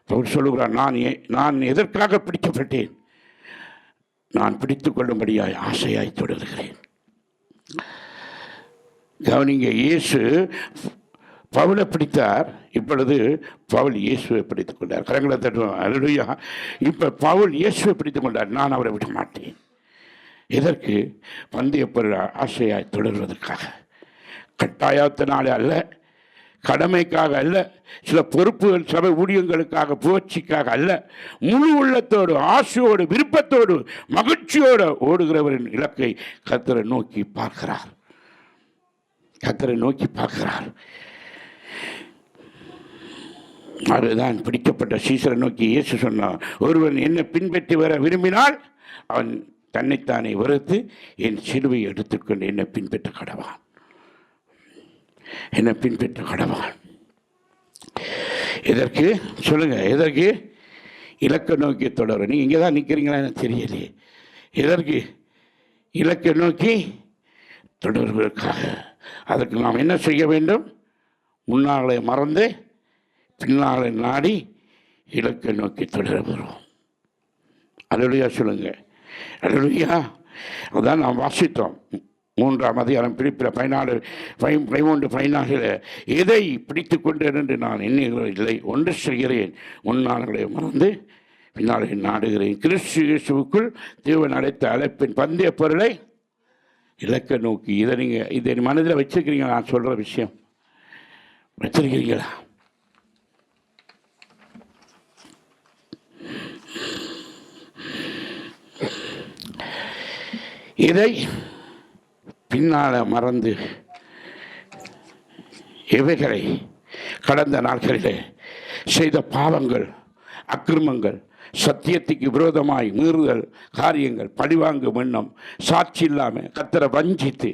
அவர் சொல்லுகிறார், நான் எதற்காக பிடிக்கப்பட்டேன்? நான் பிடித்து கொள்ளும்படியாய் ஆசையாய் தொடர்கிறேன். கவனிங்க, இயேசு பவுலை பிடித்தார், இப்பொழுது பவுல் இயேசுவை பிடித்துக் கொண்டார். கரங்களை தட்டுவோம். அல்லேலூயா. இப்போ பவுல் இயேசுவை பிடித்துக் கொண்டார். நான் அவரை விட மாட்டேன். எதற்கு? பந்தய பொருள் ஆசையாய் தொடர்வதற்காக. கட்டாயத்தினாலே அல்ல, கடமைக்காக அல்ல, சில பொறுப்புகள் சபை ஊழியங்களுக்காக புகழ்ச்சிக்காக அல்ல, முழு உள்ளத்தோடு ஆசையோடு விருப்பத்தோடு மகிழ்ச்சியோடு ஓடுகிறவரின் இலக்கை கர்த்தரை நோக்கி பார்க்கிறார். அதுதான் பிடிக்கப்பட்ட சீசரை நோக்கி இயேசு சொன்னார், ஒருவன் என்னை பின்பற்றி வர விரும்பினால் அவன் தன்னைத்தானே வெறுத்து என் சிலுவை எடுத்துக்கொண்டு என்னை பின்பற்ற கடவான். எதற்கு சொல்லுங்க? எதற்கு? இலக்கை நோக்கி தொடர. நீங்கள் இங்கே தான் நிற்கிறீங்களா எனக்கு தெரியலையே. எதற்கு? இலக்கை நோக்கி தொடர்வதற்காக. அதற்கு நாம் என்ன செய்ய வேண்டும்? முன்னாலே மறந்து பின்னாலே நாடி இலக்கை நோக்கி தொடர வருவோம். அல்லேலூயா சொல்லுங்க. அல்லேலூயா. அதான் நாம் வாசித்தோம் 3ஆம் அதிகாரம் பிலிப்பியர் 14:14 எதை பிடித்து கொண்டேன் என்று நான் எண்ணுகிறதில்லை, ஒன்று செய்கிறேன், முன்னாளர்களை மறந்து பின்னாலே நாடுகிறேன். கிறிஸ்து இயேசுவுக்குள் தேவன் அழைத்த அழைப்பின் பந்தய பொருளை இலக்கை நோக்கி. இதை மனதில் வச்சிருக்கிறீங்களா? நான் சொல்கிற விஷயம் வச்சிருக்கிறீங்களா? இதை பின்னால் மறந்து இவைகளை கடந்த நாட்களிலே செய்த பாவங்கள், அக்கிரமங்கள், சத்தியத்துக்கு விரோதமாய் மீறுதல் காரியங்கள், பழிவாங்கும் எண்ணம், சாட்சி இல்லாமல் கர்த்தரை வஞ்சித்து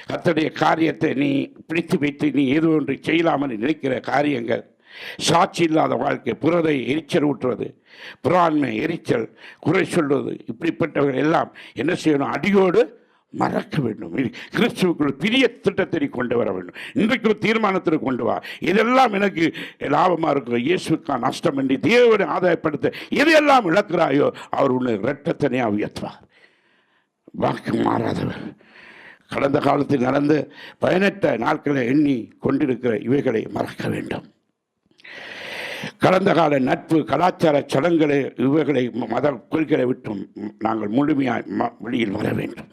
கர்த்தருடைய காரியத்தை நீ பிடித்து வைத்து நீ ஏதோ ஒன்று செய்யலாமல் நினைக்கிற காரியங்கள், சாட்சி இல்லாத வாழ்க்கை, புறதை எரிச்சல் ஊற்றுவது, புறாண்மை எரிச்சல், குறை சொல்வது, இப்படிப்பட்டவர்கள் எல்லாம் என்ன செய்யணும்? அடியோடு மறக்க வேண்டும். கிறிஸ்துவுக்குள் பெரிய திட்டத்தை கொண்டு வர வேண்டும். இன்றைக்கு ஒரு தீர்மானத்தில் கொண்டு வா. இதெல்லாம் எனக்கு லாபமாக இருக்கும், இயேசுக்கான நஷ்டம் என்று தேவனை ஆதாயப்படுத்த எதையெல்லாம் இழக்கிறாயோ அவர் உன்னை இரட்டத்தனையாக உயர்த்துவார். வாக்கு மாறாதவர். கடந்த காலத்தில் நடந்த பயனற்ற நாட்களை எண்ணி கொண்டிருக்கிற இவைகளை மறக்க வேண்டும். கடந்த கால நட்பு, கலாச்சார சடங்குகளை, இவைகளை, மத கொள்கைகளை விட்டும் நாங்கள் முழுமையாக வெளியில் வர வேண்டும்.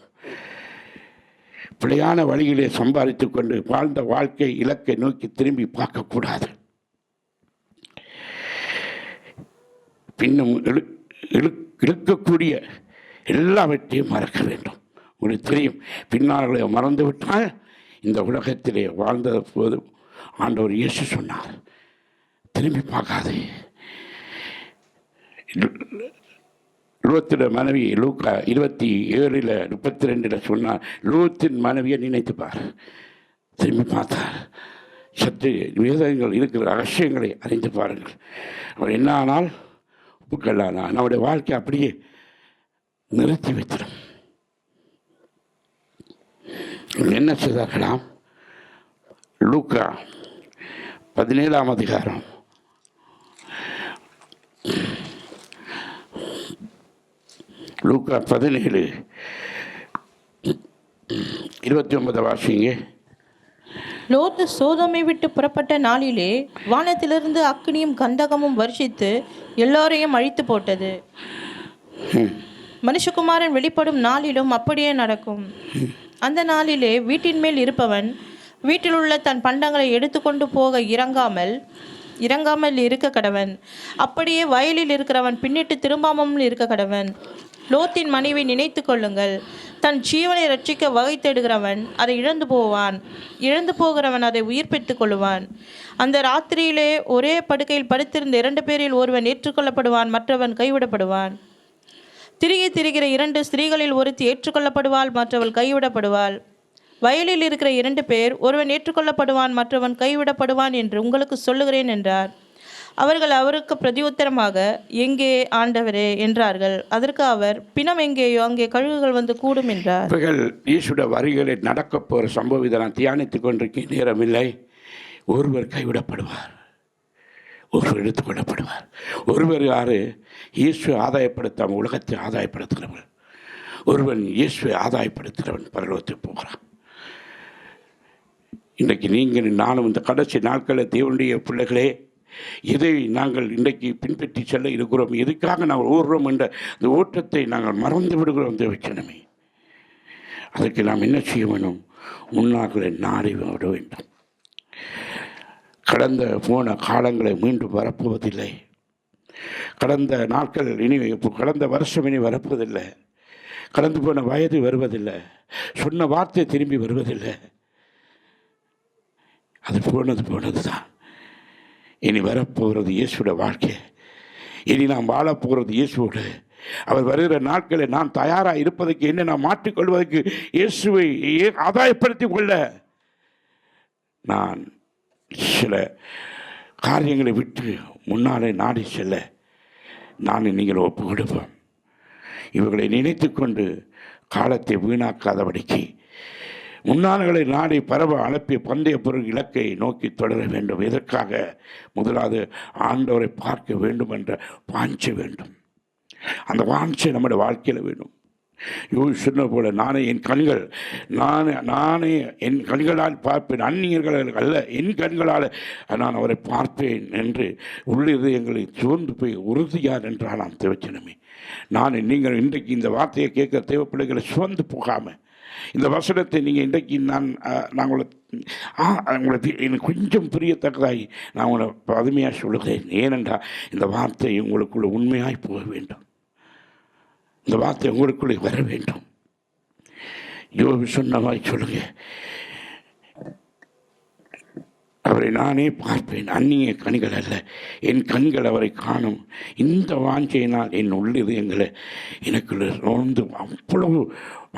பிழையான வழியிலே சம்பாதித்து கொண்டு வாழ்ந்த வாழ்க்கை இலக்கை நோக்கி திரும்பி பார்க்கக்கூடாது. பின்னும் இழுக்கக்கூடிய எல்லாவற்றையும் மறக்க வேண்டும். உங்களுக்கு தெரியும், பின்னார்களை மறந்துவிட்டால் இந்த உலகத்திலே வாழ்ந்த போது ஆண்டவர் இயேசு சொன்னார், திரும்பி பார்க்காது. லூத்தின் மனைவி லூக்கா 27:32 சொன்னார், லூத்தின் மனைவியை நினைத்துப்பார். திரும்பி பார்த்தார், சற்று வேதங்கள் இருக்கிற ரகசியங்களை அறிந்து பாருங்கள். அவர் என்ன ஆனால் உப்புக்கல்லானா நம்முடைய வாழ்க்கை அப்படியே நிறுத்தி வைத்திடும். என்ன செய்தார்களாம்? லூக்கா 17ஆம் அதிகாரம் 17:29 வாசிங்க. லோத்து சோதோமை விட்டு புறப்பட்ட நாளிலே வானத்திலிருந்து அக்கினியும் கந்தகமும் வருஷித்து எல்லோரையும் அழித்து போட்டது. மனுஷகுமாரன் வெளிப்படும் நாளிலும் அப்படியே நடக்கும். அந்த நாளிலே வீட்டின் மேல் இருப்பவன் வீட்டில் உள்ள தன் பண்டங்களை எடுத்துக்கொண்டு போக இறங்காமல் இருக்க கடவன். அப்படியே வயலில் இருக்கிறவன் பின்னிட்டு திரும்பாமல் இருக்க கடவன். லோத்தின் மனைவி நினைத்து கொள்ளுங்கள். தன் ஜீவனை ரட்சிக்க வகை தேடுகிறவன் அதை இழந்து போவான், இழந்து போகிறவன் அதை உயிர்ப்பித்துக் கொள்ளுவான். அந்த ராத்திரியிலே ஒரே படுக்கையில் படுத்திருந்த 2 பேரில் ஒருவன் ஏற்றுக்கொள்ளப்படுவான், மற்றவன் கைவிடப்படுவான். திரிகை திரிகிற 2 ஸ்திரீகளில் ஒருத்தி ஏற்றுக்கொள்ளப்படுவாள், மற்றவள் கைவிடப்படுவாள். வயலில் இருக்கிற 2 பேர், ஒருவன் ஏற்றுக்கொள்ளப்படுவான், மற்றவன் கைவிடப்படுவான் என்று உங்களுக்கு சொல்லுகிறேன் என்றார். அவர்கள் அவருக்கு பிரதியுத்தரமாக, எங்கே ஆண்டவரே என்றார்கள். அதற்கு அவர், பிணம் எங்கேயோ அங்கே கழுகுகள் வந்து கூடும் என்றார். இவர்கள் இயேசுடைய வருகையில் நடக்க போகிற சம்பவம் இதை நான் தியானித்துக் கொண்டிருக்க நேரமில்லை. ஒருவர் கைவிடப்படுவார், ஒருவர் எடுத்துக்கொள்ளப்படுவார். ஒருவர் யாரு? இயேசுவை ஆதாயப்படுத்தாமல் உலகத்தை ஆதாயப்படுத்துகிறவன். ஒருவன் இயேசுவை ஆதாயப்படுத்துகிறவன் பரலோகத்துக்கு போகிறான். இன்றைக்கு நீங்கள் நானும் இந்த கடைசி நாட்களில் தேவனுடைய பிள்ளைகளே, இதை நாங்கள் இன்றைக்கு பின்பற்றி செல்ல இருக்கிறோம். எதுக்காக நாங்கள் ஓடுறோம் என்ற இந்த ஓட்டத்தை நாங்கள் மறந்து விடுகிறோம். தேவச்சனமே, அதற்கு நாம் என்ன செய்ய வேணும்? முன்னாக்களை நாடி விட வேண்டும். கடந்த போன காலங்களை மீண்டும் வரப்போவதில்லை. கடந்த நாட்கள் இனி, கடந்த வருஷம் இனி வரப்போவதில்லை. கடந்து போன வயது வருவதில்லை. சொன்ன வார்த்தை திரும்பி வருவதில்லை. அது போனது தான். இனி வரப்போகிறது இயேசுவோட வாழ்க்கை. இனி நாம் வாழப்போகிறது இயேசுவோடு. அவர் வருகிற நாட்களை நான் தயாராக இருப்பதற்கு, என்ன நான் மாற்றிக்கொள்வதற்கு, இயேசுவை ஆதாயப்படுத்தி கொள்ள நான் சில காரியங்களை விட்டு முன்னாலே நாடி செல்ல நான் நீங்கள் ஒப்பு கொடுப்போம். இவர்களை நினைத்து கொண்டு காலத்தை வீணாக்காதபடிக்கு முன்னாள்களை நாடி பரவ அனுப்பி பந்தய பொருள் இலக்கை நோக்கி தொடர வேண்டும். எதற்காக? முதலாவது ஆண்டவரை பார்க்க வேண்டும் என்ற வாஞ்சை வேண்டும். அந்த வாஞ்சை நம்முடைய வாழ்க்கையில் வேண்டும். சொன்ன போல நானே என் கண்களால் பார்ப்பேன், அந்நியர்கள் அல்ல, என் கண்களால் நான் அவரை பார்ப்பேன் என்று உள்ளிருதயங்களை சோர்ந்து போய் உறுதியார் என்றால் நாம் தேவச்சனமே. நீங்கள் இன்றைக்கு இந்த வார்த்தையை கேட்க தேவைப்பிள்ளைகளை சோர்ந்து போகாமல் இந்த வசனத்தை நீங்கள் இன்றைக்கு உங்களை எனக்கு கொஞ்சம் புரியத்தக்கதாய் நான் உங்களை பதுமையாக சொல்லுகிறேன். ஏனென்றால் இந்த வார்த்தை உங்களுக்குள்ள உண்மையாய் போக வேண்டும். இந்த வார்த்தை உங்களுக்குள்ளே வர வேண்டும். யோபு சொன்னவாய் சொல்லுங்க, அவரை நானே பார்ப்பேன், அந்நிய கண்கள் அல்ல, என் கண்கள் அவரை காணும். இந்த வாஞ்சையினால் என் உள்ளிருதயங்களை எனக்குள்ள நோந்து அவ்வளவு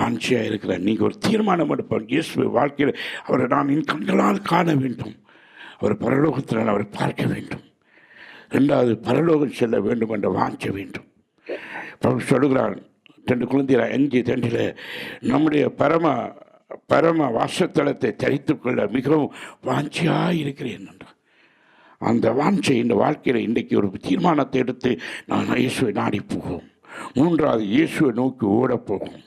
வாஞ்சையாக இருக்கிறார். நீங்கள் ஒரு தீர்மானம் எடுப்பார். இயேசு வாழ்க்கையில் அவரை நான் என் கண்களால் காண வேண்டும். அவர் பரலோகத்தினால் அவரை பார்க்க வேண்டும். 2வது பரலோகம் செல்ல வேண்டும் என்ற வாஞ்சை வேண்டும். சொல்லுகிறான் 2 Corinthians 5:2 நம்முடைய பரம வாசத்தலத்தை தரித்து கொள்ள மிகவும் வாஞ்சியாக இருக்கிறேன் என்றார். அந்த வாஞ்சை இந்த வாழ்க்கையில் இன்றைக்கு ஒரு தீர்மானத்தை எடுத்து நான் இயேசுவை நாடி போவோம். 3வது இயேசுவை நோக்கி ஓடப்போவோம்.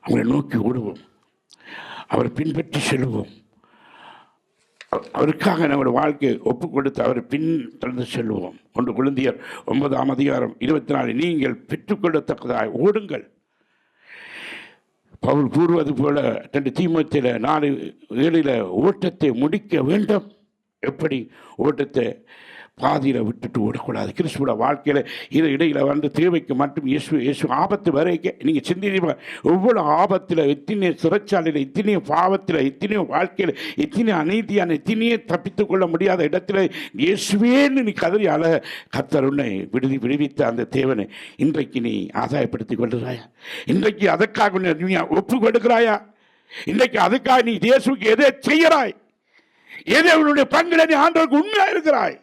அவரை நோக்கி ஓடுவோம். அவரை பின்பற்றி செல்வோம். அவருக்காக நம்முடைய வாழ்க்கையை ஒப்பு கொடுத்து அவரை பின்தொடர்ந்து செல்வோம். 1 Corinthians 9:24 நீங்கள் பெற்றுக்கொள்ளத்தக்கதாய் ஓடுங்கள். பவுல் கூறுவது போல 2 தீமோத்தேயு 4:7 ஓட்டத்தை முடிக்க வேண்டும். எப்படி? ஓட்டத்தை பாதியில் விட்டுட்டு ஓடக்கூடாது. கிறிஸ்துவோட வாழ்க்கையில் இடையில் வந்து தேவைக்கு மட்டும் இயேசு ஆபத்து வரைக்க நீங்கள் சிந்திப்பா எவ்வளோ ஆபத்தில், எத்தனை சிறைச்சாலையில், எத்தனையோ பாவத்தில், எத்தனையோ வாழ்க்கையில், எத்தனையோ அநீதியான, எத்தனையோ தப்பித்து கொள்ள முடியாத இடத்துல இயேசுவேன்னு நீ கதறியால கர்த்தர் உன்னை விடுவித்த அந்த தேவனை இன்றைக்கு நீ ஆதாயப்படுத்தி கொள்கிறாயா? இன்றைக்கு அதற்காக நீ ஒப்பு கொடுக்கிறாயா? இன்றைக்கு அதுக்காக நீ இயேசுக்கு எதை செய்கிறாய்? எது அவனுடைய பங்கில நீ ஆண்டவருக்கு உண்மையா இருக்கிறாய்?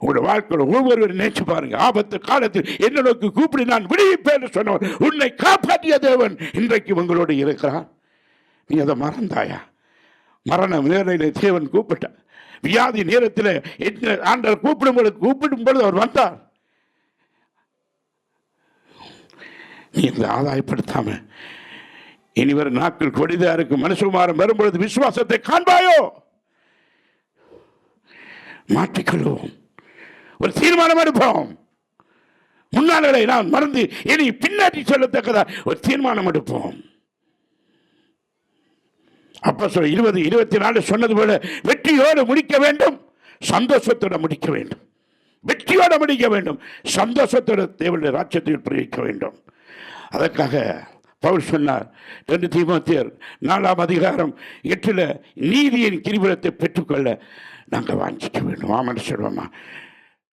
உங்களுடைய வாழ்க்கையில் ஒவ்வொருவரும் நினைச்சு பாருங்க. ஆபத்து காலத்தில் என்ன நோக்கி கூப்பிடி நான் விடுவிப்பேன் சொன்னவன், உன்னை காப்பாற்றிய தேவன் இன்றைக்கு உங்களோடு இருக்கிறான். நீ அதை மறந்தாயா? மரண நேரில் தேவன் கூப்பிட்ட, வியாதி நேரத்தில் ஆண்டவர் கூப்பிடும் பொழுது அவர் வந்தார். நீ இந்த ஆதாயப்படுத்தாம இனி வரும் நாட்கள் கொடிதா இருக்கு. மனுஷகுமாரன் வரும்பொழுது விசுவாசத்தை காண்பாயோ? மாற்றிக்கொள்வோம், ஒரு தீர்மானம் எடுப்போம். முன்னாளர்களை நான் மறந்து இனி பின்னாடி சொல்லத்தக்கதா ஒரு தீர்மானம் எடுப்போம். அப்போஸ்தலர் 20:24 சொன்னது போல வெற்றியோடு முடிக்க வேண்டும், சந்தோஷத்தோடு முடிக்க வேண்டும். வெற்றியோடு முடிக்க வேண்டும், சந்தோஷத்தோடு தேவனுடைய ராஜ்யத்தில் பிரவேசிக்க வேண்டும். அதற்காக பவுல் சொன்னார் 2 தீமோத்தேயர் 4:8 நீதியின் கிரீடத்தை பெற்றுக்கொள்ள நாங்கள் வாஞ்சிக்க வேண்டும். ஆமாம் சொல்வோமா?